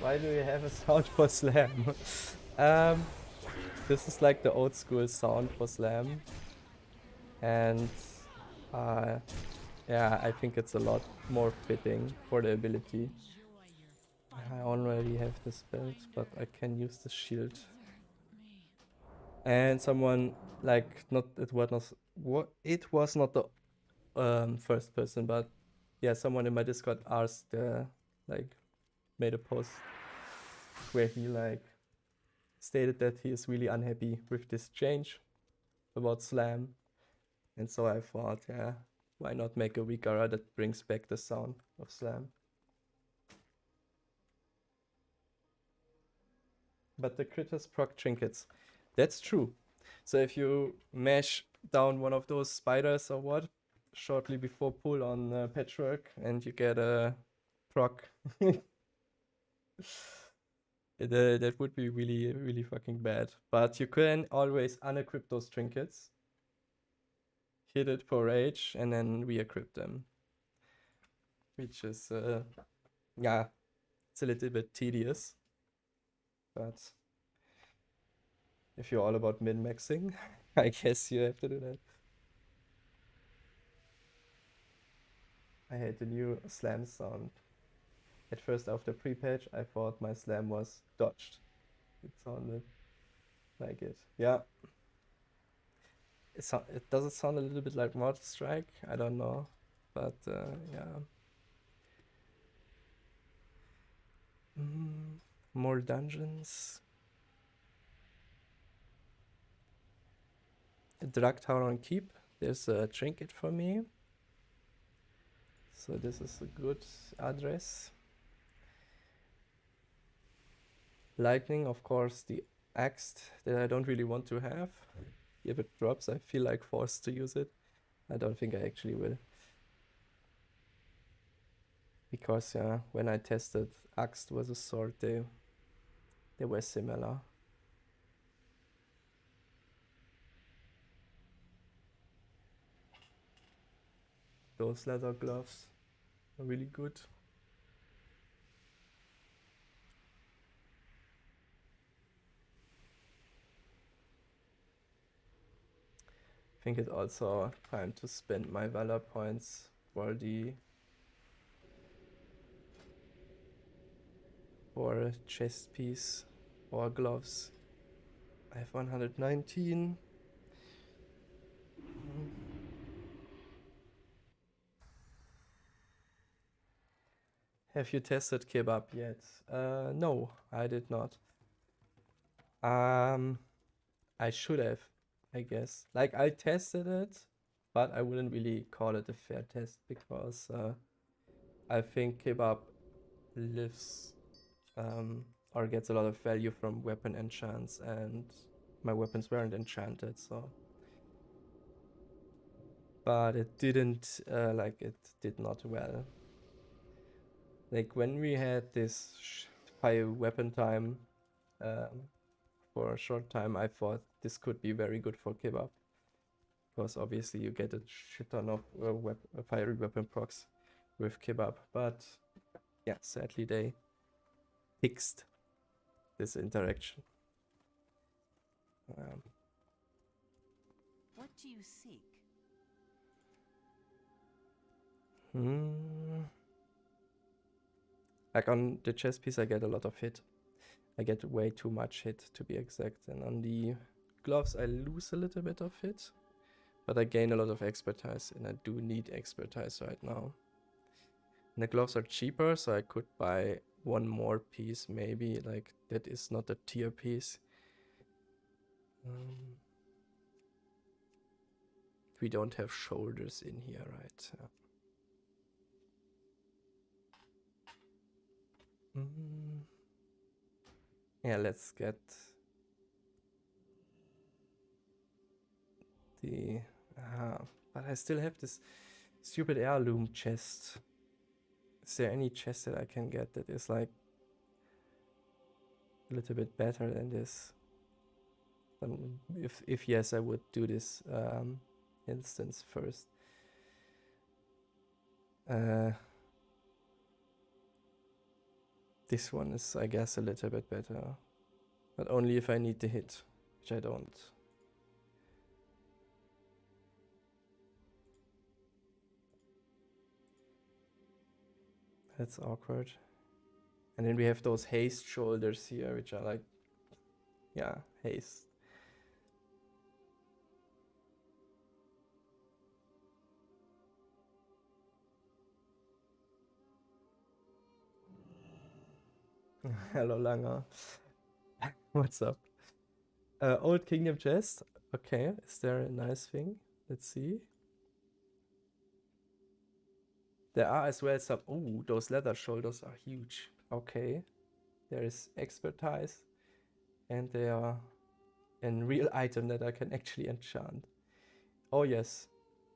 Why do you have a sound for slam? This is like the old school sound for slam. And yeah, I think it's a lot more fitting for the ability. I already have the spells, but I can use the shield. And someone like it was not the first person, but yeah, someone in my Discord asked like made a post where he like stated that he is really unhappy with this change about slam, and so I thought, yeah, why not make a Vigara that brings back the sound of slam? But the critters proc trinkets. That's true. So if you mash down one of those spiders or what, shortly before pull on patchwork, and you get a proc, that would be really, really fucking bad. But you can always unequip those trinkets, hit it for rage, and then re-equip them. Which is, yeah, it's a little bit tedious. But if you're all about min-maxing, I guess you have to do that. I hate the new slam sound. At first, after pre-patch, I thought my slam was dodged. It sounded like it. Yeah. It does it sound a little bit like Mortal Strike? I don't know. But yeah. More dungeons. Drug Tower on Keep. There's a trinket for me. So this is a good address. Lightning, of course, the Axed that I don't really want to have. If it drops, I feel like forced to use it. I don't think I actually will. Because yeah, when I tested Axe versus Sword, they were similar. Those leather gloves are really good. I think it's also time to spend my Valor points for a chest piece or gloves. I have 119. Have you tested kebab yet? No, I did not. I should have, I guess. Like I tested it but I wouldn't really call it a fair test because I think Kebab lives or gets a lot of value from weapon enchants, and my weapons weren't enchanted, so. But it didn't, it did not well. Like when we had this high weapon time for a short time, I thought this could be very good for Kebab. Because obviously you get a shit ton of fiery weapon procs with Kebab. But yeah, sadly they fixed this interaction. What do you seek? Like on the chess piece I get a lot of hit. I get way too much hit to be exact, and on the gloves I lose a little bit of hit, but I gain a lot of expertise, and I do need expertise right now. And the gloves are cheaper, so I could buy one more piece maybe, like that is not a tier piece. We don't have shoulders in here, right? Yeah, let's get the... but I still have this stupid heirloom chest. Is there any chest that I can get that is like a little bit better than this? If yes, I would do this instance first. This one is, I guess, a little bit better, but only if I need the hit, which I don't. That's awkward. And then we have those haste shoulders here, which are like, yeah, haste. Hello, Langer. What's up? Old Kingdom chest. Okay, is there a nice thing? Let's see. There are as well some... Ooh, those leather shoulders are huge. Okay. There is expertise. And they are a real item that I can actually enchant. Oh yes.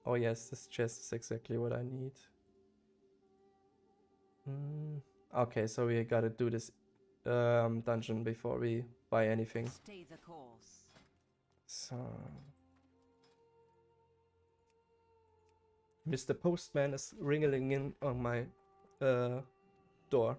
Oh yes, this chest is exactly what I need. Okay, so we gotta do this dungeon before we buy anything. Stay the course. So... Mr. Postman is ringing in on my door.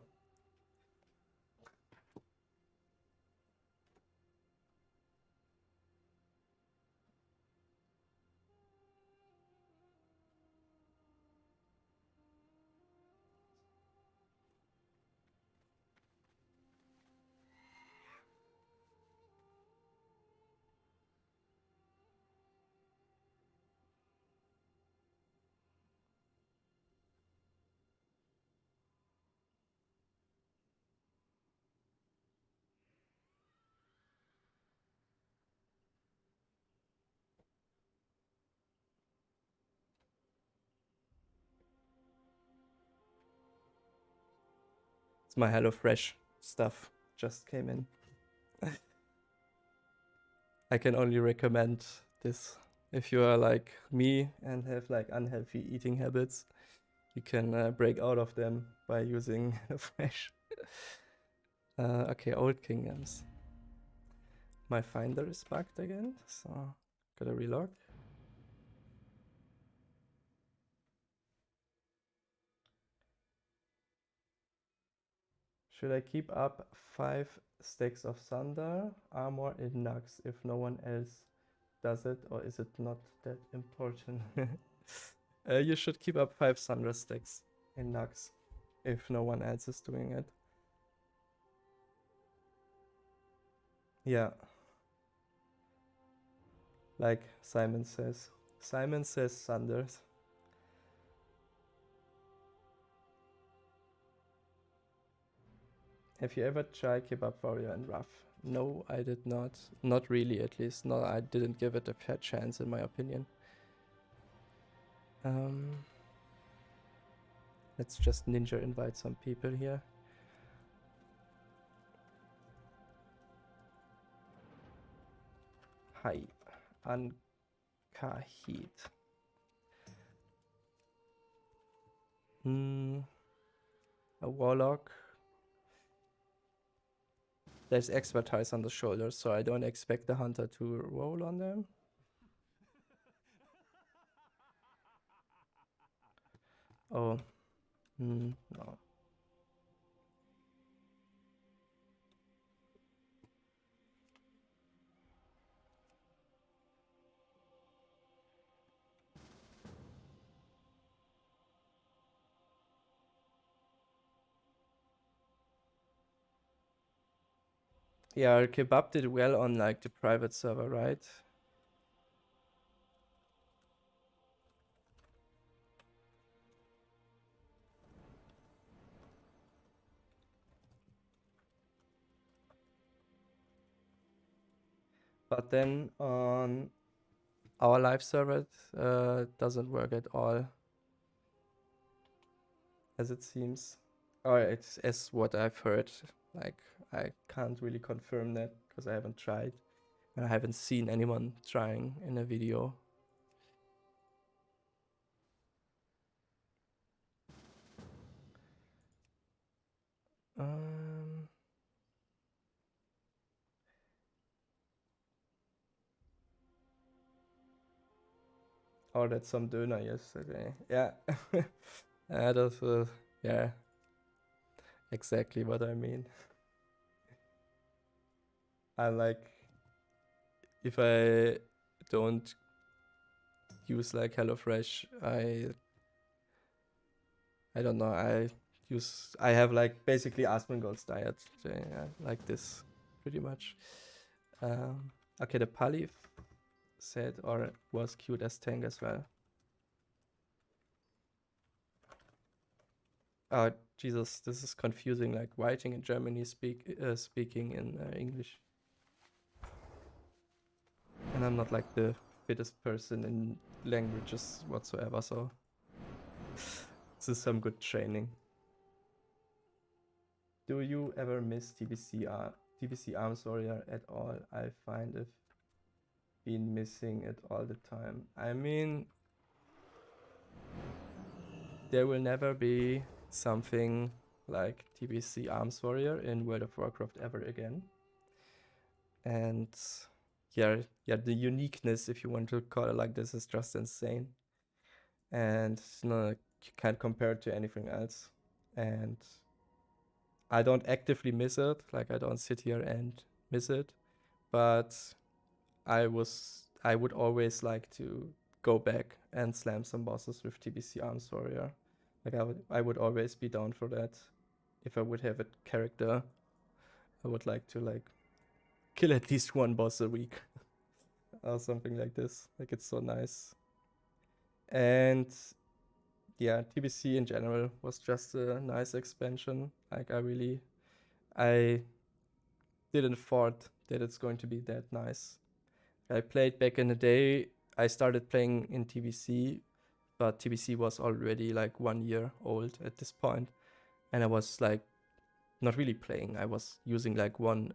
It's my HelloFresh stuff just came in. I can only recommend this if you are like me and have like unhealthy eating habits. You can break out of them by using HelloFresh. Okay, Old Kingdoms. My Finder is bugged again, so gotta relog. Should I keep up 5 stacks of Thunder armor in Nux if no one else does it, or is it not that important? You should keep up 5 Thunder stacks in Nux if no one else is doing it. Yeah. Like Simon says. Simon says Thunders. Have you ever tried Kebab Warrior in Rough? No, I did not. Not really, at least. No, I didn't give it a fair chance, in my opinion. Let's just ninja invite some people here. Hi, Ankahit. A warlock. There's expertise on the shoulders, so I don't expect the hunter to roll on them. Oh, no. Yeah, Kebab did well on like the private server, right? But then on our live server, it doesn't work at all, as it seems. Or it's as what I've heard. Like, I can't really confirm that because I haven't tried. And I haven't seen anyone trying in a video. Oh, that's some döner yesterday. Yeah. That's yeah. Exactly what I mean. I like, if I don't use like HelloFresh, I don't know, I have like basically Asmongold's diet, yeah, like this pretty much. Okay, the Pali said or was cute as tank as well. Oh Jesus, this is confusing, like writing in Germany, speaking in English. And I'm not like the fittest person in languages whatsoever, so this is some good training. Do you ever miss TBC Arms Warrior at all? I find I've been missing it all the time. I mean, there will never be something like TBC Arms Warrior in World of Warcraft ever again. And yeah, the uniqueness, if you want to call it like this, is just insane. And no, you can't compare it to anything else. And I don't actively miss it, like I don't sit here and miss it, but I would always like to go back and slam some bosses with TBC Arms Warrior. Like I would always be down for that. If I would have a character, I would like to like kill at least one boss a week or something like this. Like it's so nice. And yeah, TBC in general was just a nice expansion. Like I didn't thought that it's going to be that nice. I played back in the day. I started playing in TBC, but TBC was already like 1 year old at this point, and I was like not really playing. I was using like one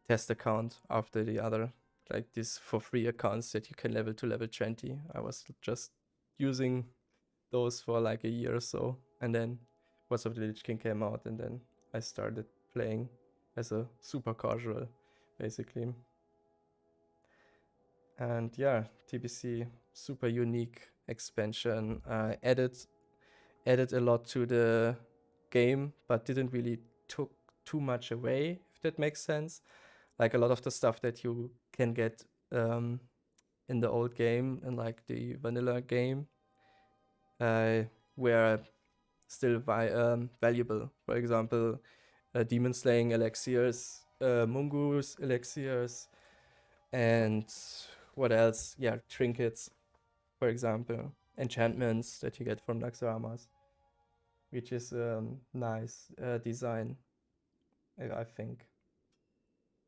test account after the other, like these for free accounts that you can level to level 20. I was just using those for like a year or so, and then What's of the Lich King came out, and then I started playing as a super casual, basically. And yeah, TBC, super unique expansion. Added a lot to the game, but didn't really took too much away, if that makes sense. Like a lot of the stuff that you can get in the old game and like the vanilla game were still valuable. For example, demon slaying elixirs, Mungus elixirs, and what else? Yeah, trinkets, for example, enchantments that you get from Naxxramas, which is nice design, I think.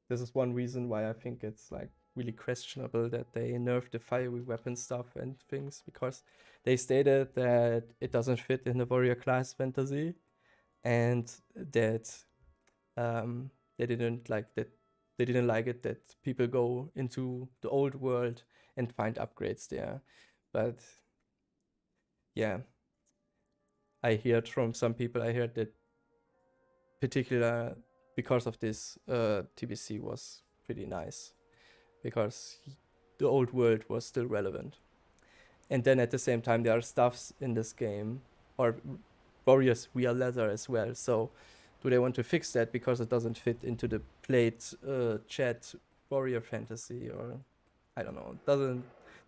This is one reason why I think it's like really questionable that they nerfed the fiery weapon stuff and things, because they stated that it doesn't fit in the warrior class fantasy, and that they didn't like that. They didn't like it that people go into the old world and find upgrades there. But yeah, I heard from some people. I heard that particular because of this TBC was pretty nice, because the old world was still relevant. And then at the same time, there are stuffs in this game, or warriors wear leather as well. So do they want to fix that because it doesn't fit into the played chat warrior fantasy, or I don't know.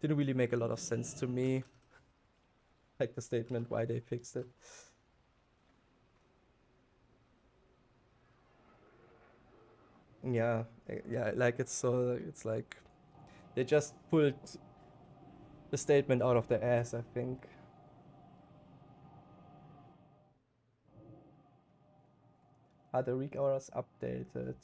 Didn't really make a lot of sense to me. Like the statement why they fixed it. Yeah, yeah, like it's like they just pulled the statement out of their ass, I think. Are the week hours updated?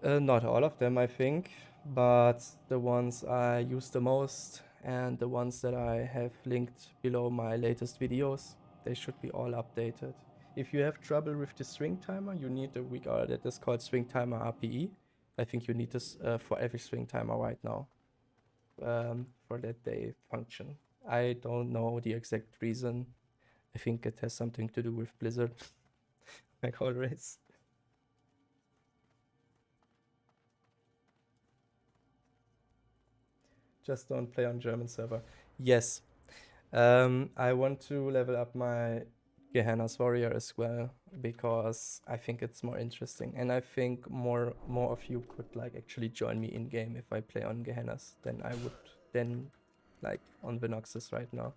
Not all of them, I think, but the ones I use the most and the ones that I have linked below my latest videos, they should be all updated. If you have trouble with the swing timer, you need a week hour that is called swing timer RPE. I think you need this for every swing timer right now, for that they function. I don't know the exact reason. I think it has something to do with Blizzard, like always. Just don't play on German server. Yes. I want to level up my Gehenna's Warrior as well, because I think it's more interesting, and I think more of you could like actually join me in game if I play on Gehenna's than I would like on Venoxus right now.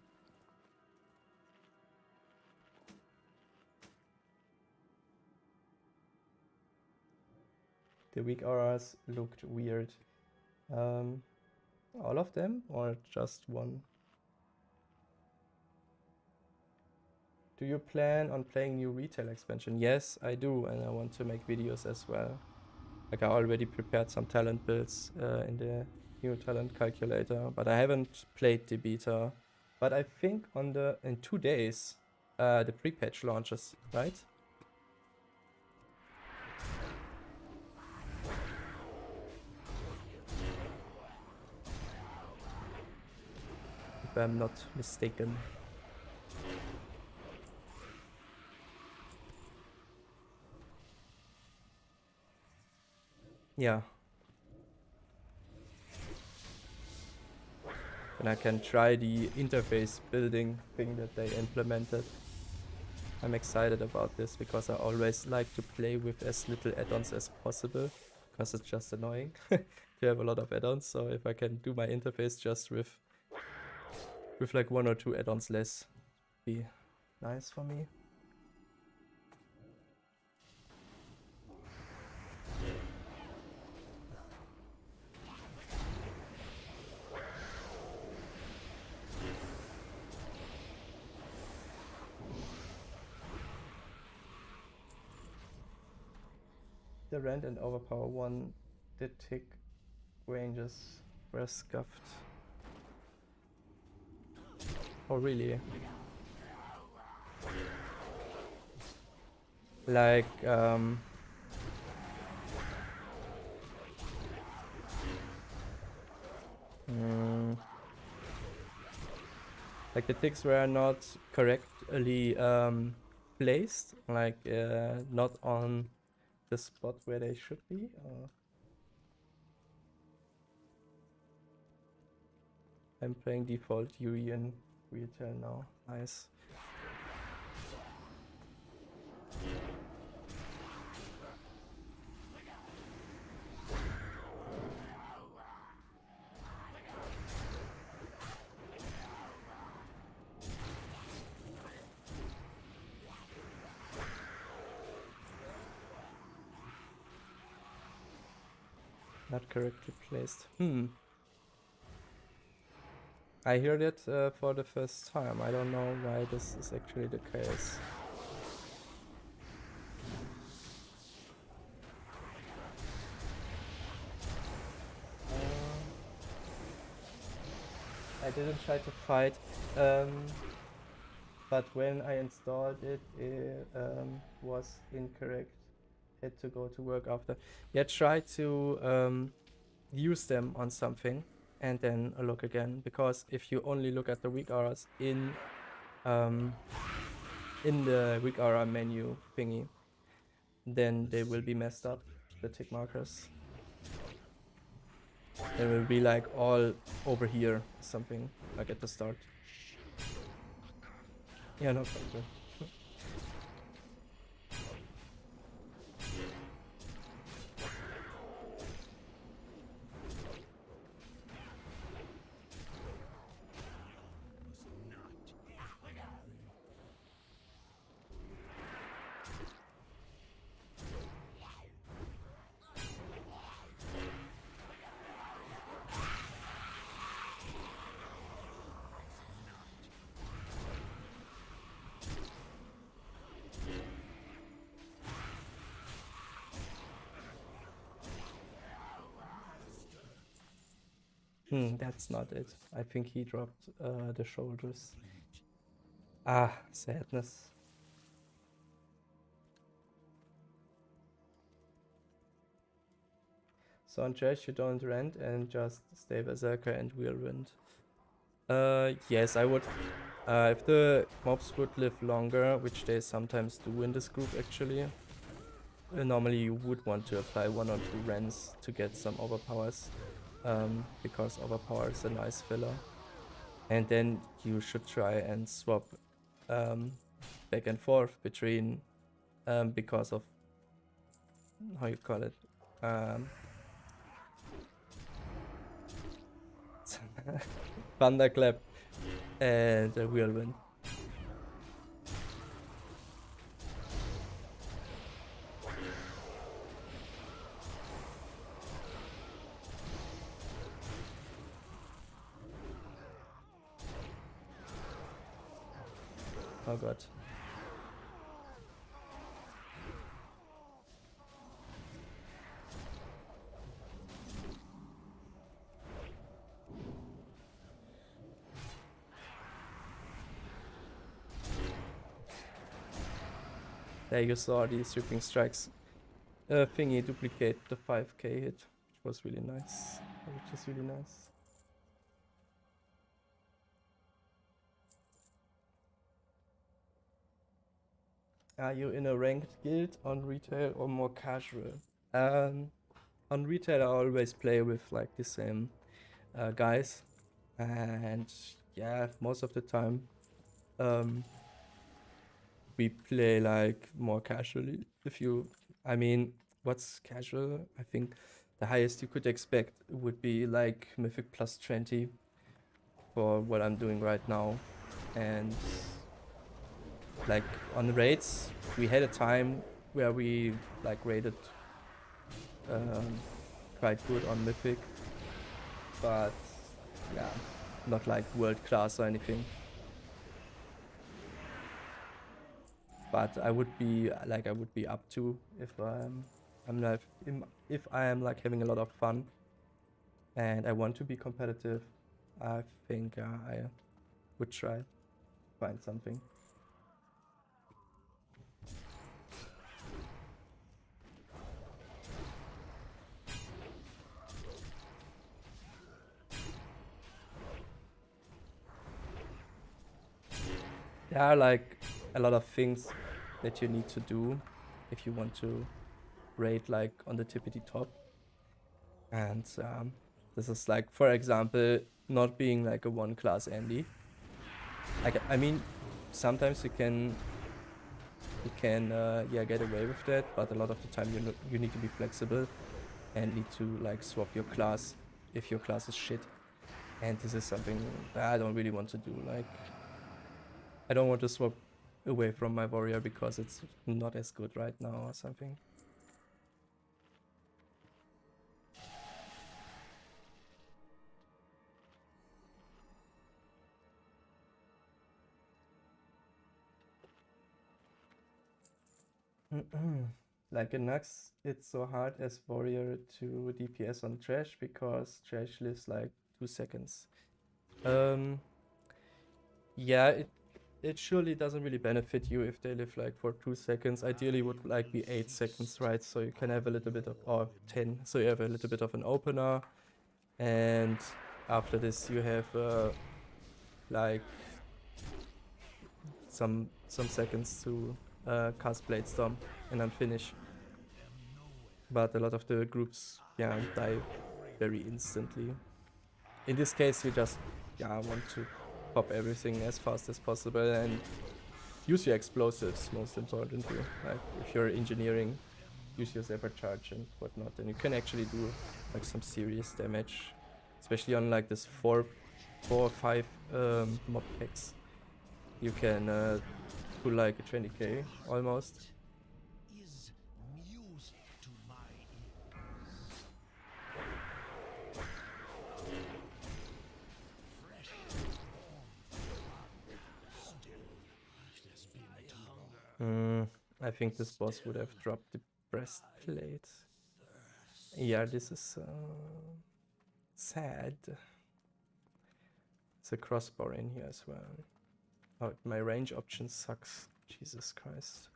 The weak auras looked weird. All of them or just one? Do you plan on playing new retail expansion? Yes, I do, and I want to make videos as well. Like I already prepared some talent builds in the new talent calculator, but I haven't played the beta. But I think in 2 days the pre-patch launches, right? If I'm not mistaken. Yeah. And I can try the interface building thing that they implemented. I'm excited about this because I always like to play with as little add-ons as possible, because it's just annoying to have a lot of add-ons. So if I can do my interface just with like 1 or 2 add-ons less, be nice for me. The rent and overpower one, the tick ranges were scuffed. Oh really? Like like the ticks were not correctly placed, like not on the spot where they should be. I'm playing default UE in retail now. Nice. Not correctly placed. I heard it for the first time. I don't know why this is actually the case. I didn't try to fight, but when I installed it, it was incorrect. Had to go to work after. Yeah, try to use them on something and then look again, because if you only look at the weak auras in the weak aura menu thingy, then they will be messed up, the tick markers. They will be like all over here, something like at the start. Yeah, no problem. That's not it. I think he dropped the shoulders. Ah, sadness. So on trash you don't rent and just stay berserker and whirlwind. Yes, I would. If the mobs would live longer, which they sometimes do in this group actually, normally you would want to apply 1 or 2 rents to get some overpowers, because overpower is a nice filler. And then you should try and swap back and forth between, because of, how you call it, thunderclap and whirlwind. Oh god. There you saw the sweeping strikes thingy duplicate the 5k hit, which was really nice. Which is really nice. Are you in a ranked guild on retail or more casual? On retail I always play with like the same guys, and yeah, most of the time we play like more casually. I mean, what's casual? I think the highest you could expect would be like Mythic plus 20 for what I'm doing right now. And like on raids, we had a time where we like raided quite good on Mythic, but yeah, not like world class or anything. But I would be up to if if I am like having a lot of fun and I want to be competitive. I think I would try find something. There are like a lot of things that you need to do if you want to raid like on the tippity top. And this is like, for example, not being like a 1 class Andy. I mean, sometimes you can yeah, get away with that, but a lot of the time you need to be flexible and need to like swap your class if your class is shit. And this is something that I don't really want to do. Like, I don't want to swap away from my warrior because it's not as good right now or something. Like in Nux, it's so hard as warrior to DPS on trash because trash lives like 2 seconds. Um, yeah, it surely doesn't really benefit you if they live like for 2 seconds. Ideally would like be 8 seconds, right? So you can have a little bit of, or 10, so you have a little bit of an opener, and after this you have like some seconds to cast Blade Storm and then finish. But a lot of the groups, yeah, die very instantly. In this case, you just, yeah, want to pop everything as fast as possible and use your explosives, most importantly. Like, if you're engineering, use your Zephyr Charge and whatnot, and you can actually do, like, some serious damage. Especially on, like, this 4 or 5 mob packs. You can do, like, a 20k, almost. Is music to my ears. Fresh still it has been too long. I think this boss would have dropped the breastplate. Yeah, this is sad. It's a crossbow in here as well. Oh, my range option sucks. Jesus Christ.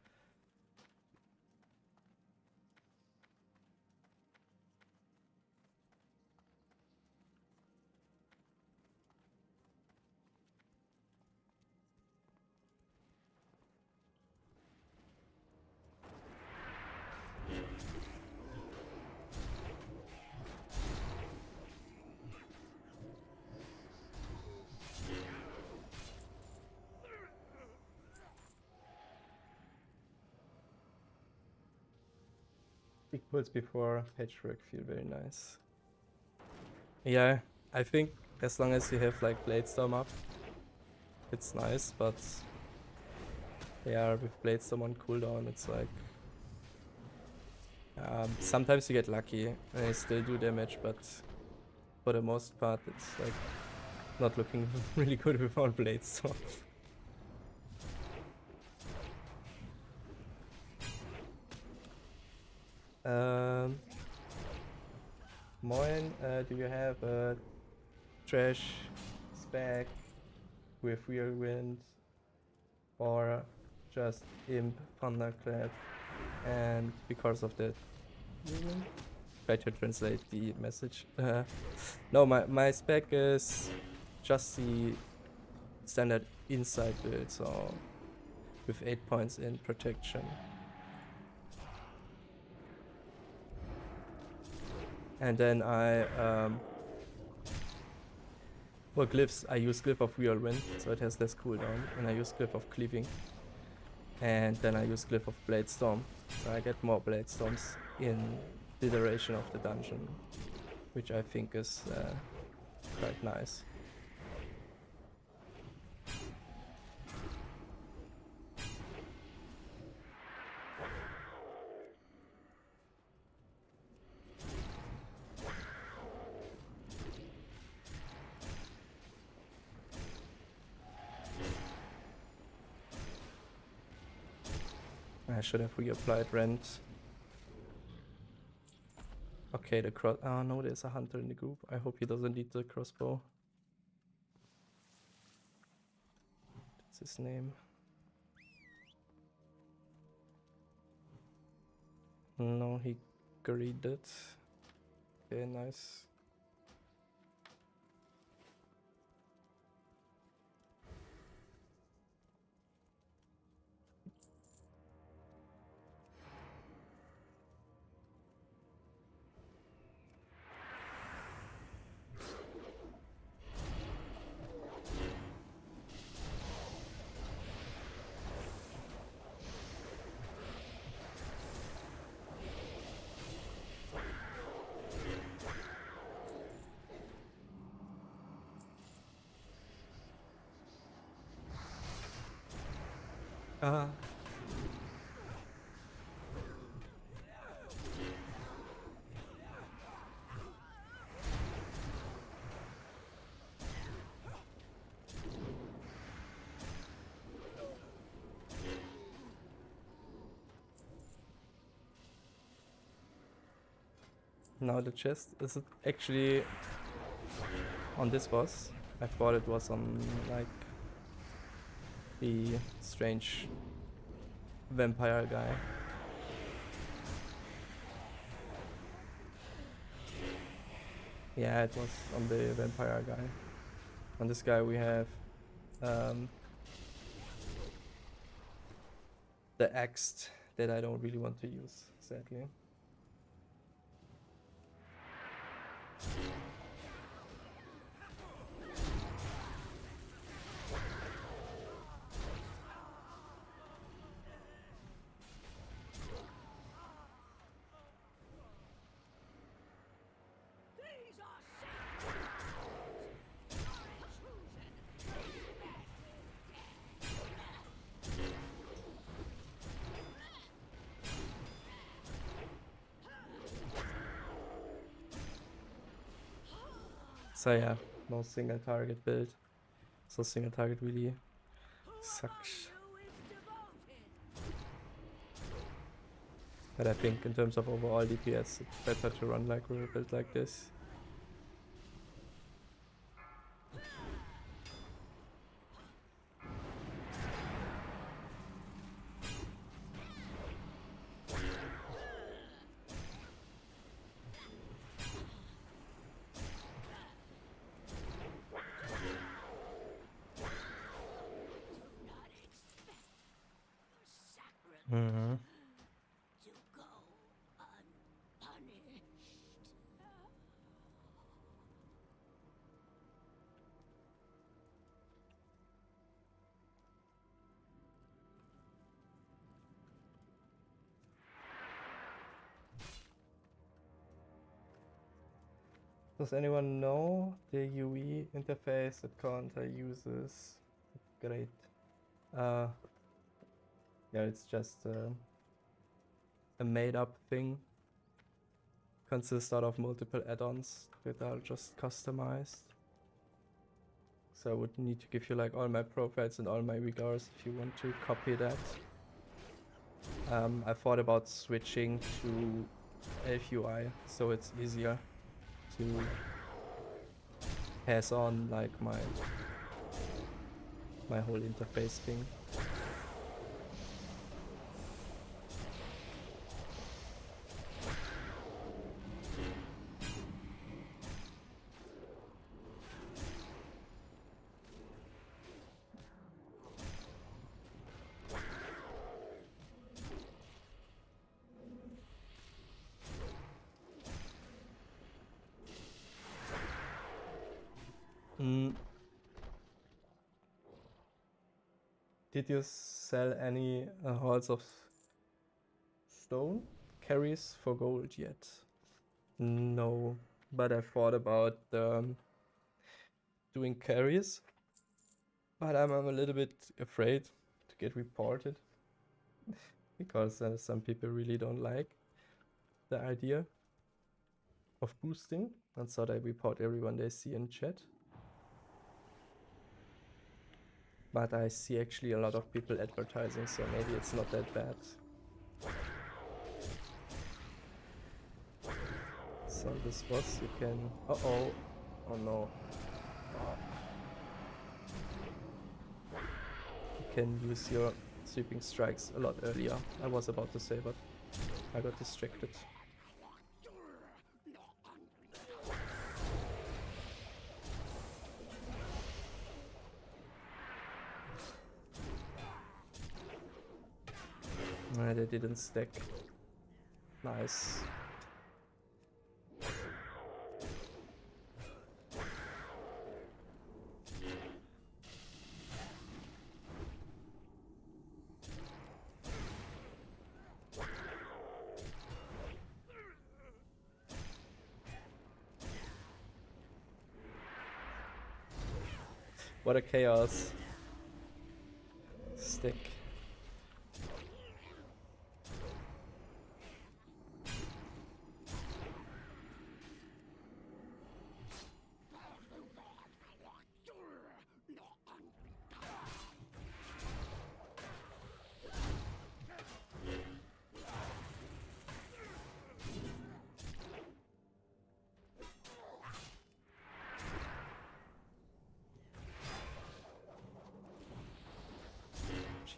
Big pulls before patchwork feel very nice. Yeah, I think as long as you have like Bladestorm up, it's nice, but yeah, with Bladestorm on cooldown, it's like sometimes you get lucky and you still do damage, but for the most part, it's like not looking really good without Bladestorm. Moin, do you have a trash spec with whirlwind or just imp thunderclap? And because of that, try to translate the message. No, my spec is just the standard inside build, so with 8 points in protection. And then for glyphs, I use Glyph of Whirlwind, so it has less cooldown, and I use Glyph of Cleaving. And then I use Glyph of Bladestorm, so I get more Bladestorms in the duration of the dungeon, which I think is quite nice. I should have reapplied rent. Okay, the cross. Oh no, there's a hunter in the group. I hope he doesn't need the crossbow. What's his name? No, he greeted. Okay, nice. Now the chest, is it actually on this boss? I thought it was on like the strange vampire guy. Yeah, it was on the vampire guy. On this guy we have the axe that I don't really want to use, sadly. So yeah, no single target build. So single target really sucks. But I think in terms of overall DPS, it's better to run like a build like this. Mm-hmm. To go unpunished. Does anyone know the UE interface that Konter uses? Great. Yeah, it's just a made-up thing. Consists out of multiple add-ons that are just customized. So I would need to give you like all my profiles and all my regards if you want to copy that. I thought about switching to Elf UI, so it's easier to pass on like my whole interface thing. Did you sell any halls of stone carries for gold yet? No, but I thought about doing carries, but I'm a little bit afraid to get reported because some people really don't like the idea of boosting, and so they report everyone they see in chat. But I see actually a lot of people advertising, so maybe it's not that bad. So this boss you can... Uh-oh. Oh no. You can use your sweeping strikes a lot earlier. I was about to say, but I got distracted. They didn't stack. Nice. What a chaos. Stick.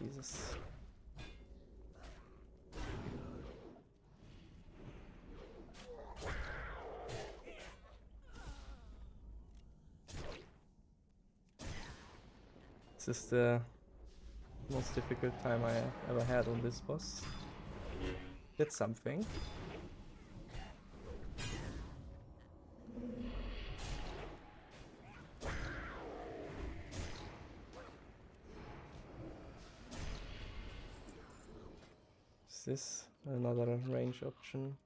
Jesus. This is the most difficult time I have ever had on this boss. Did something. Is this another range option?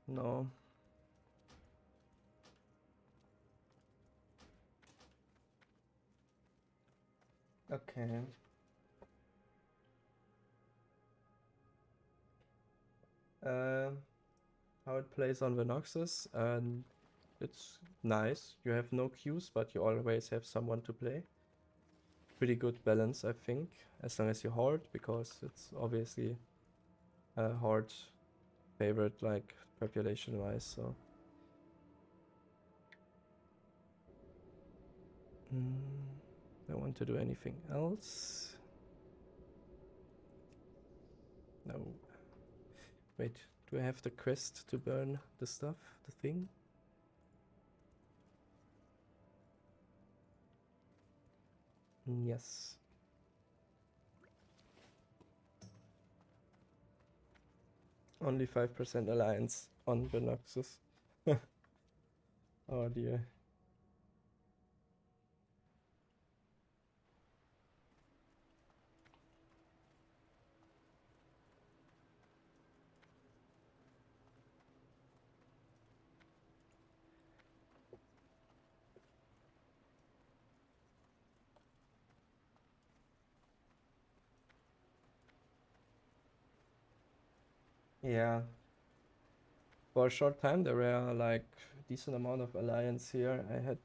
No. Okay. How it plays on the Noxus, and it's nice. You have no queues, but you always have someone to play. Pretty good balance, I think, as long as you hard, because it's obviously a hard favorite, like population-wise. So, don't want to do anything else. No. Wait, do I have the quest to burn the stuff, the thing? Yes. Only 5% alliance on the Noxus. Oh dear. Yeah. For a short time there were like decent amount of alliance here. I had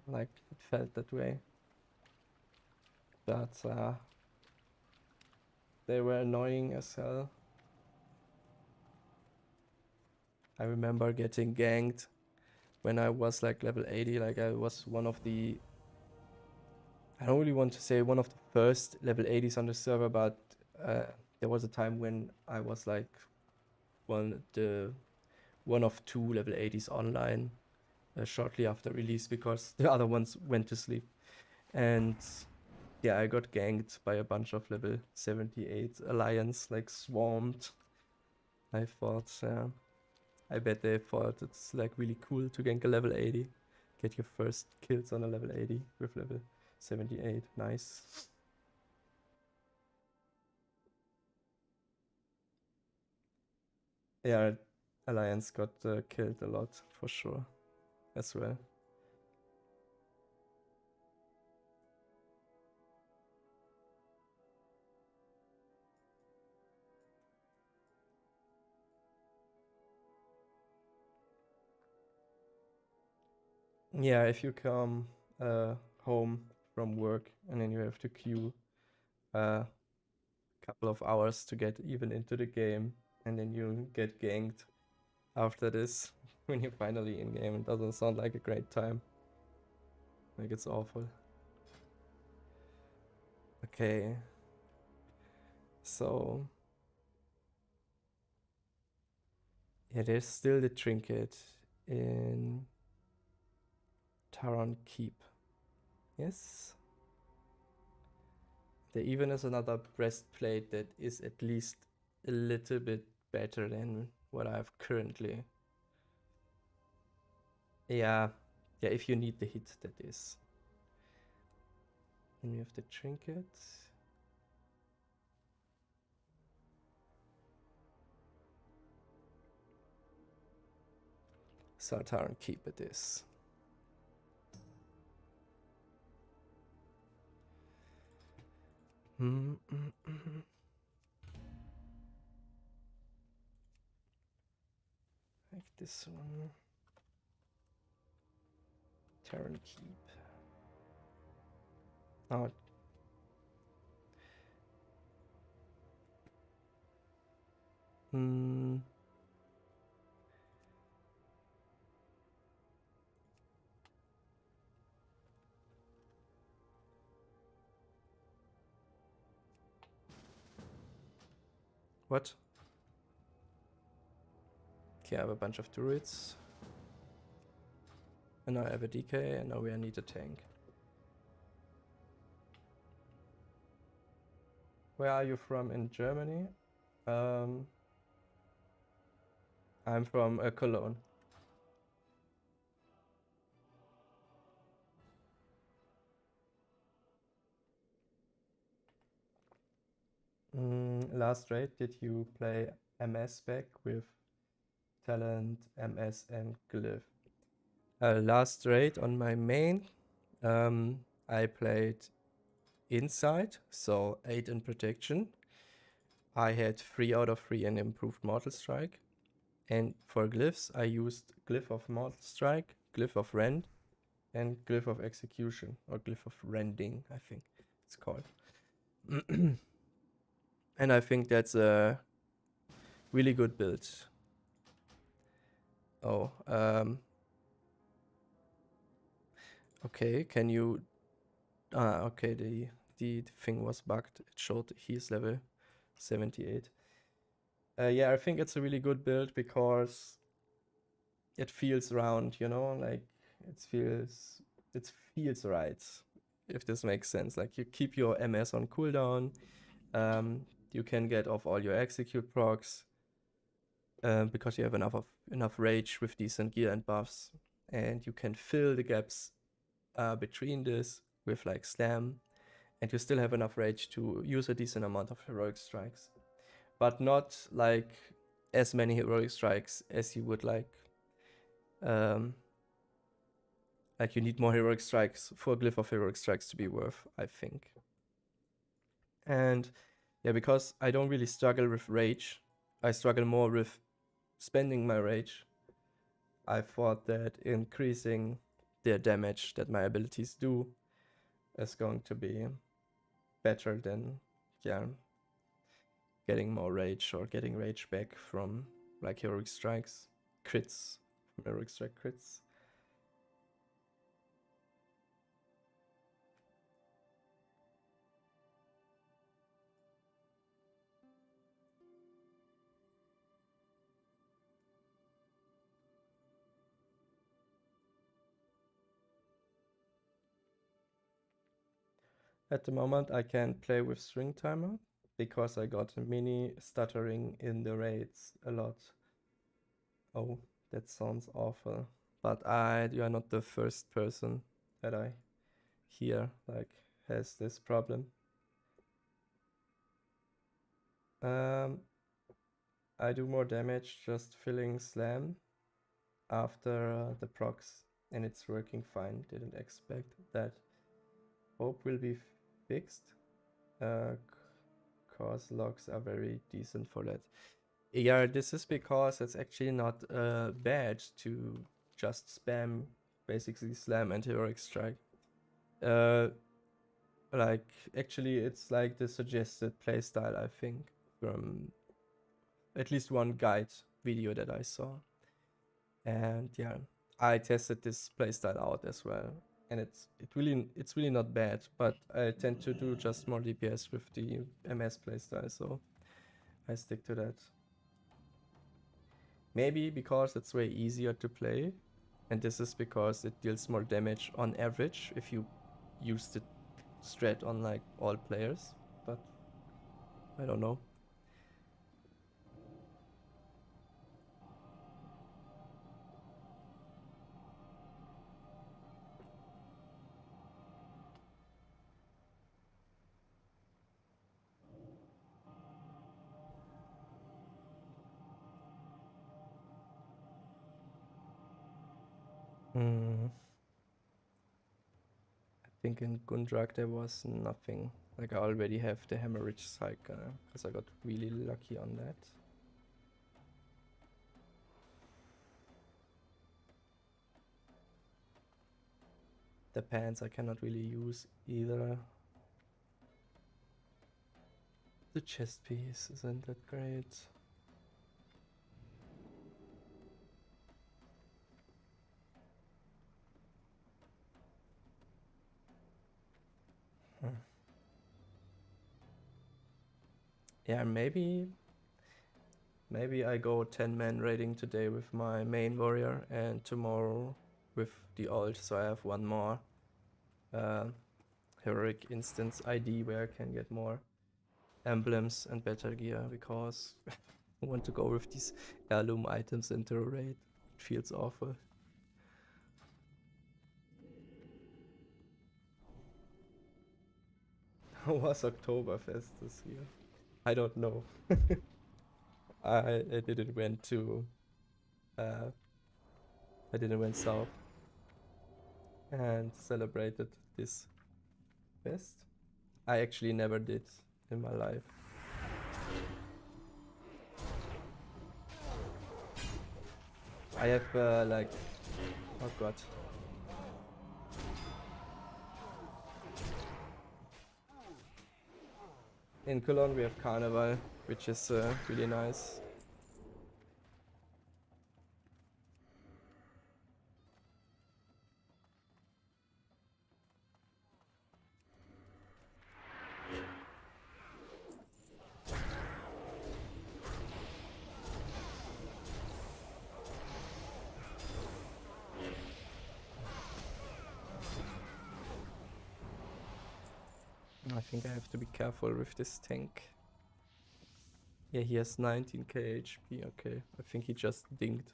like it felt that way. But they were annoying as hell. I remember getting ganked when I was like level 80, like I was one of the, I don't really want to say one of the first level 80s on the server, but there was a time when I was like one of two level 80s online shortly after release, because the other ones went to sleep. And yeah, I got ganked by a bunch of level 78 alliance, like swarmed. I thought, I bet they thought it's like really cool to gank a level 80. Get your first kills on a level 80 with level 78. Nice. Yeah, Alliance got killed a lot for sure as well. Yeah, if you come home from work and then you have to queue a couple of hours to get even into the game, and then you get ganked after this when you're finally in game, it doesn't sound like a great time. Like, it's awful. Okay. So yeah, there's still the trinket in Taron Keep. Yes. There even is another breastplate that is at least a little bit better than what I have currently. Yeah, if you need the hit, that is. Then we have the trinket. So Taron Keep it is. Like this one. Taron Keep. Oh. What? Okay, I have a bunch of turrets. And now I have a DK, and now we need a tank. Where are you from in Germany? I'm from Cologne. Last raid, did you play MS back with Talent, MS, and Glyph? Last raid on my main, I played Inside, so 8 in protection. I had 3 out of 3 in improved Mortal Strike. And for glyphs, I used Glyph of Mortal Strike, Glyph of Rend, and Glyph of Execution, or Glyph of Rending, I think it's called. And I think that's a really good build. Oh, okay, can you... okay, the thing was bugged. It showed he's level 78. Yeah, I think it's a really good build because it feels round, you know, like it feels right, if this makes sense. Like you keep your MS on cooldown, you can get off all your execute procs because you have enough rage with decent gear and buffs, and you can fill the gaps between this with like slam, and you still have enough rage to use a decent amount of heroic strikes, but not like as many heroic strikes as you would like. Like you need more heroic strikes for a Glyph of heroic strikes to be worth, I think. And yeah, because I don't really struggle with rage, I struggle more with spending my rage. I thought that increasing the damage that my abilities do is going to be better than, yeah, getting more rage or getting rage back from like heroic strikes, crits, from heroic strike crits. At the moment, I can't play with string timer because I got a mini stuttering in the raids a lot. Oh, that sounds awful. But you are not the first person that I hear like has this problem. I do more damage just filling slam after the procs, and it's working fine. Didn't expect that. Hope will be fixed. Cause logs are very decent for that. Yeah, this is because it's actually not bad to just spam basically slam and heroic strike. Like actually it's like the suggested playstyle, I think, from at least one guide video that I saw. And yeah, I tested this playstyle out as well, and it's really not bad, but I tend to do just more DPS with the MS playstyle, so I stick to that. Maybe because it's way easier to play, and this is because it deals more damage on average if you use the strat on like all players, but I don't know. I think in Gundrak there was nothing. Like I already have the hemorrhage cycle because I got really lucky on that. The pants I cannot really use either. The chest piece isn't that great. Yeah, maybe Maybe I go 10-man raiding today with my main warrior and tomorrow with the alt, so I have one more heroic instance ID where I can get more emblems and better gear, because I want to go with these heirloom items into a raid. It feels awful. How was Oktoberfest this year? I don't know. I didn't went to I didn't went south and celebrated this fest. I actually never did in my life. I have like, oh god. In Cologne we have Carnival, which is really nice. I think I have to be careful with this tank. Yeah, he has 19k HP, okay. I think he just dinged.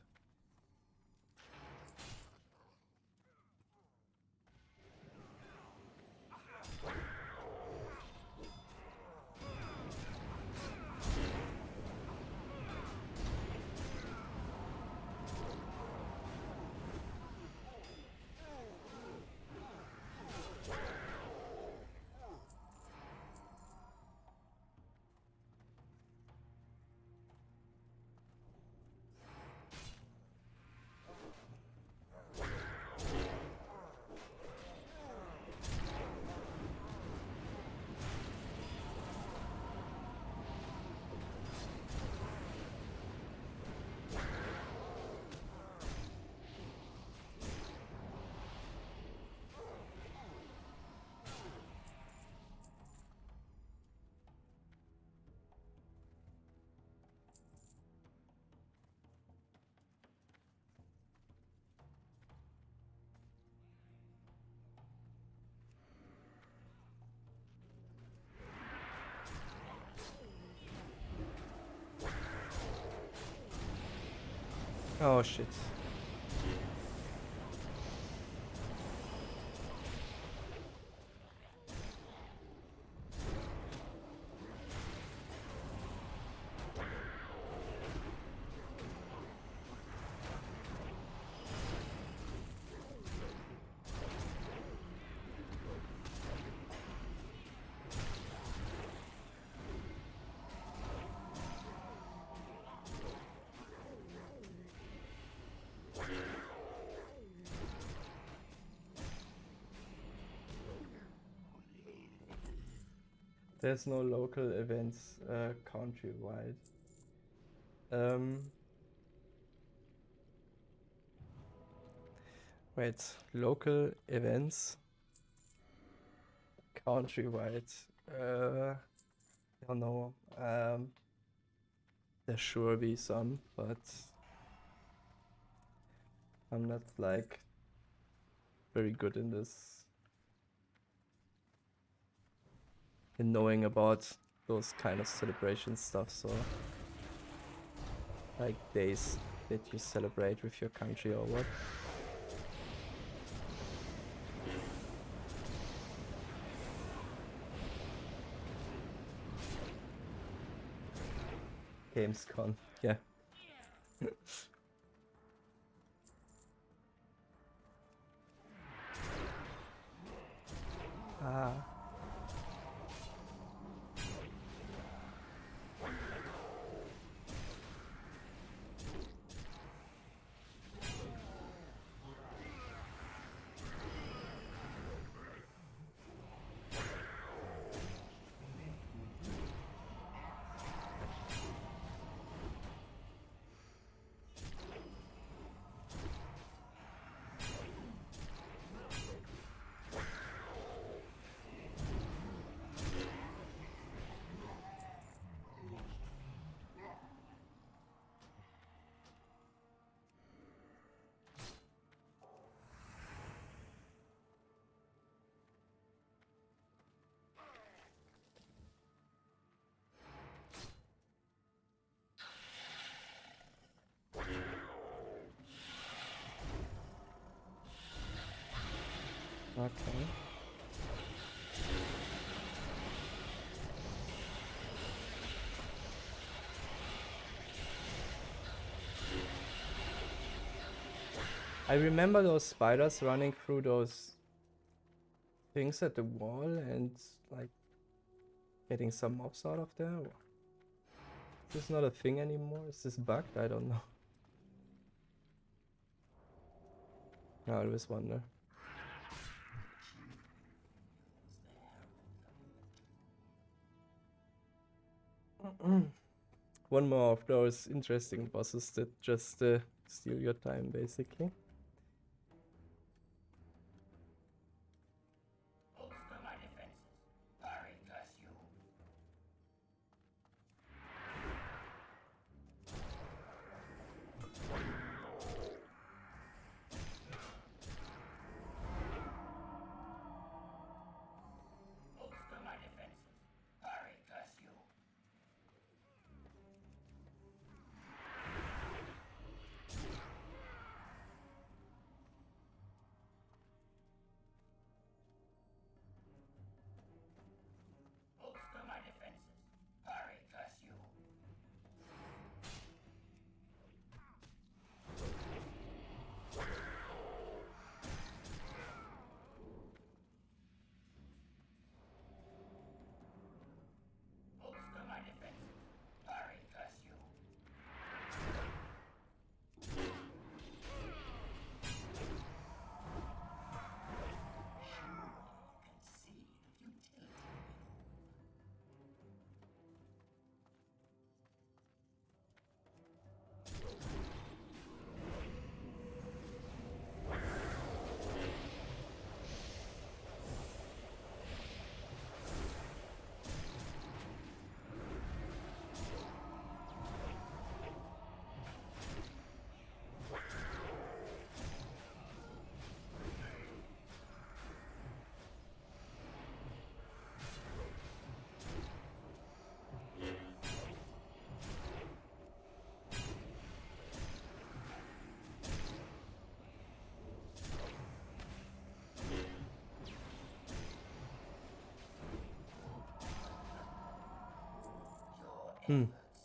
Oh shit. There's no local events countrywide. Wait, local events countrywide. I don't know. There sure be some, but I'm not like very good in this. In knowing about those kind of celebration stuff, so like days that you celebrate with your country or what. Gamescom, yeah. Ah. Okay. I remember those spiders running through those things at the wall and like getting some mobs out of there. Is this not a thing anymore? Is this bugged? I don't know. I always wonder. One more of those interesting bosses that just steal your time, basically.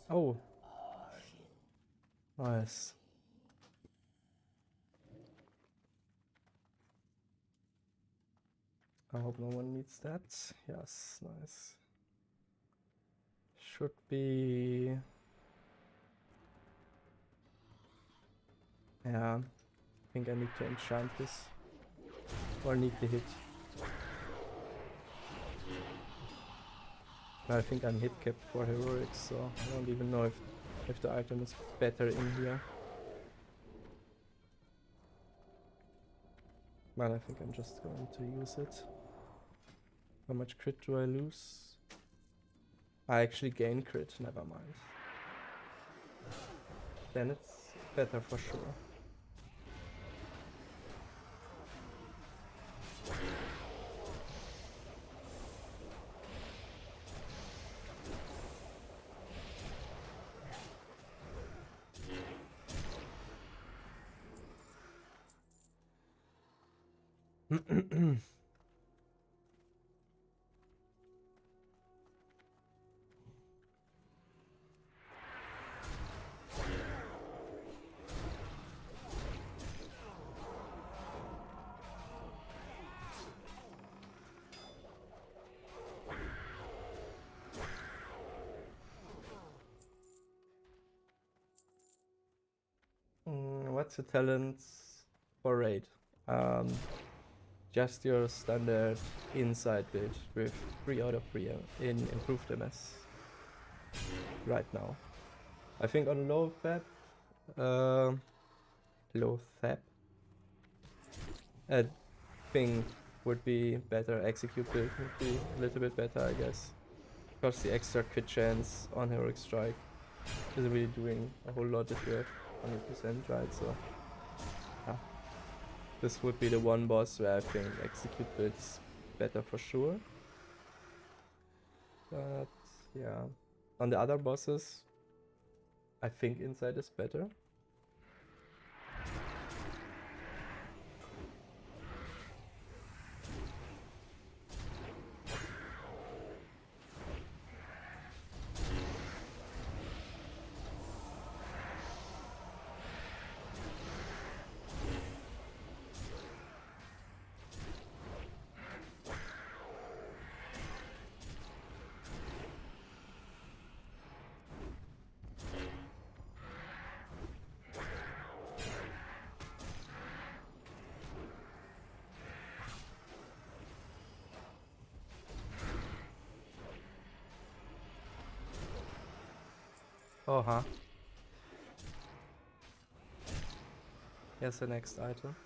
Oh. Nice. I hope no one needs that. Yes, nice. Should be... Yeah, I think I need to enchant this. Or need the hit. I think I'm hit capped for heroics, so I don't even know if the item is better in here. Well, I think I'm just going to use it. How much crit do I lose? I actually gain crit, never mind. Then it's better for sure. What's the talents for raid? Just your standard inside build with 3 out of 3 in improved MS right now. I think on low thap, I think would be better. Execute build would be a little bit better, I guess, because the extra crit chance on heroic strike isn't really doing a whole lot if you have 100% right. So yeah. This would be the one boss where I think execute build is better for sure. But yeah, on the other bosses, I think inside is better. Oh, huh. Here's the next item.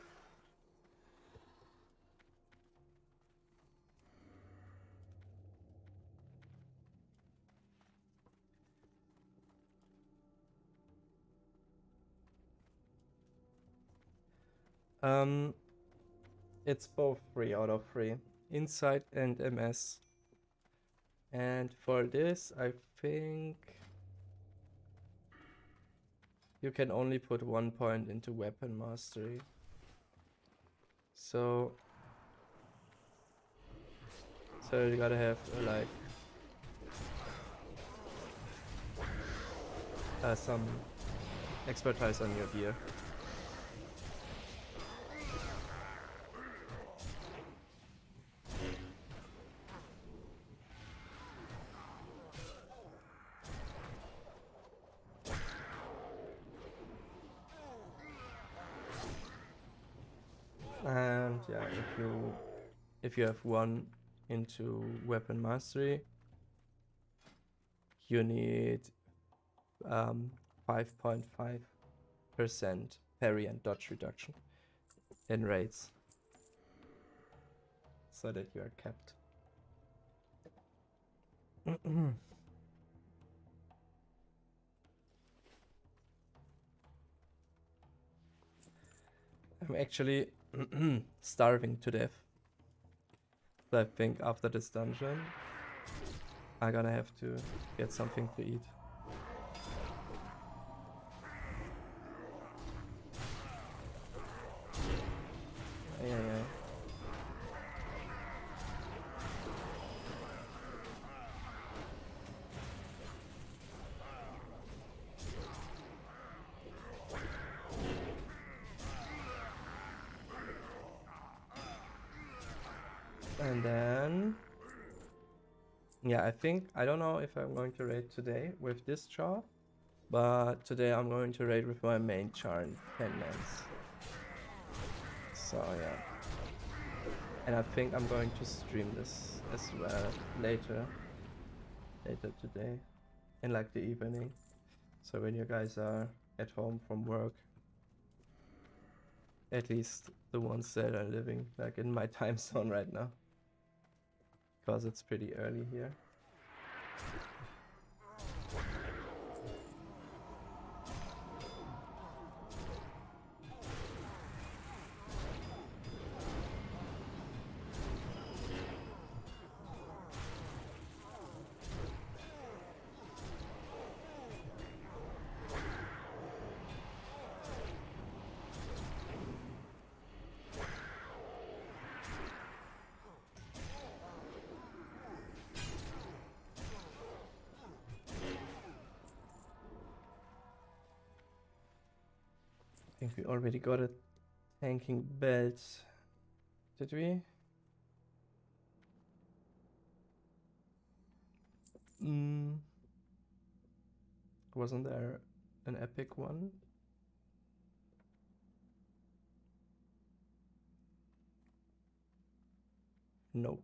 It's both 3 out of 3. Insight and MS. And for this, I think you can only put 1 point into weapon mastery. So you gotta have like some expertise on your gear. And yeah, if you have 1 into weapon mastery, you need 5.5% parry and dodge reduction in raids, so that you are kept. I'm actually starving to death. So I think after this dungeon, I'm gonna have to get something to eat. Yeah. And then, yeah, I don't know if I'm going to raid today with this char, but today I'm going to raid with my main char in 10 lands. So yeah. And I think I'm going to stream this as well later today, in like the evening. So when you guys are at home from work, at least the ones that are living like in my time zone right now, because it's pretty early here. I think we already got a tanking belt. Did we? Wasn't there an epic one? Nope.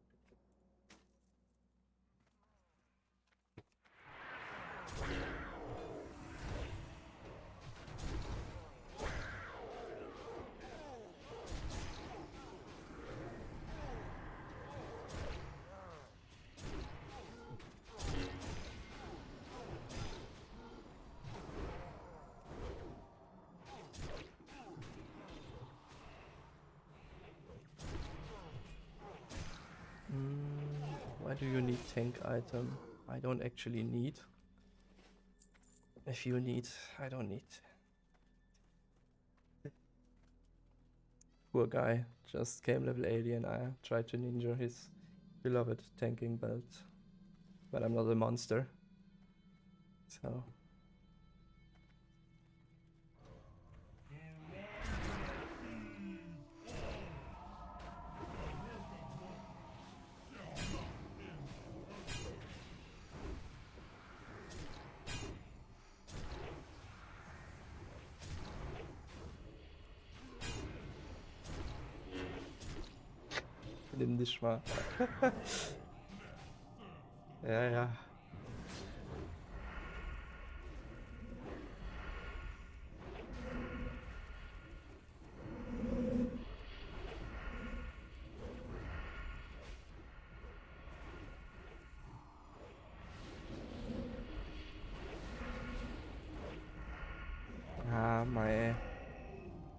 Why do you need tank item? I don't actually need. If you need, I don't need. Poor guy, just came level 80 and I tried to ninja his beloved tanking belt. But I'm not a monster. So. Nimm dich mal. Ja.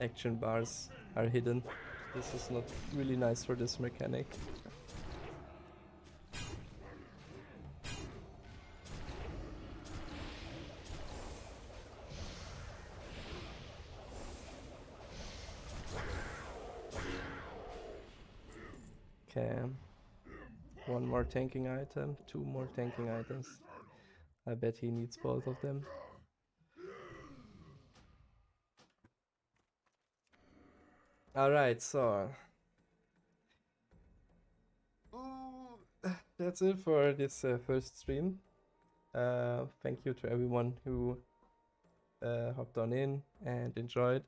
action bars are hidden. This is not really nice for this mechanic. Okay. One more tanking item, 2 more tanking items. I bet he needs both of them. Alright, so that's it for this first stream. Thank you to everyone who hopped on in and enjoyed.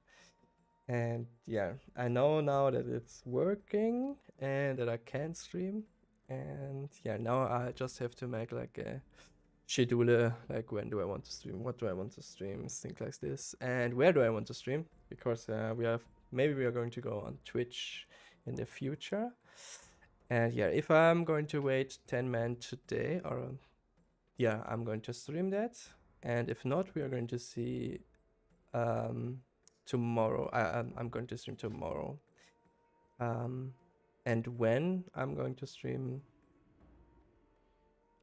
And yeah, I know now that it's working and that I can stream. And yeah, now I just have to make like a schedule, like when do I want to stream, what do I want to stream, things like this, and where do I want to stream, because maybe we are going to go on Twitch in the future. And yeah, if I'm going to wait 10 man today, or yeah, I'm going to stream that. And if not, we are going to see tomorrow. I'm going to stream tomorrow. And when I'm going to stream,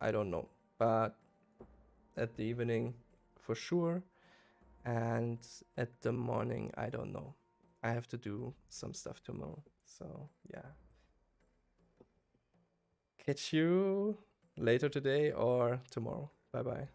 I don't know, but at the evening for sure, and at the morning I don't know. I have to do some stuff tomorrow, so yeah. Catch you later today or tomorrow. Bye bye.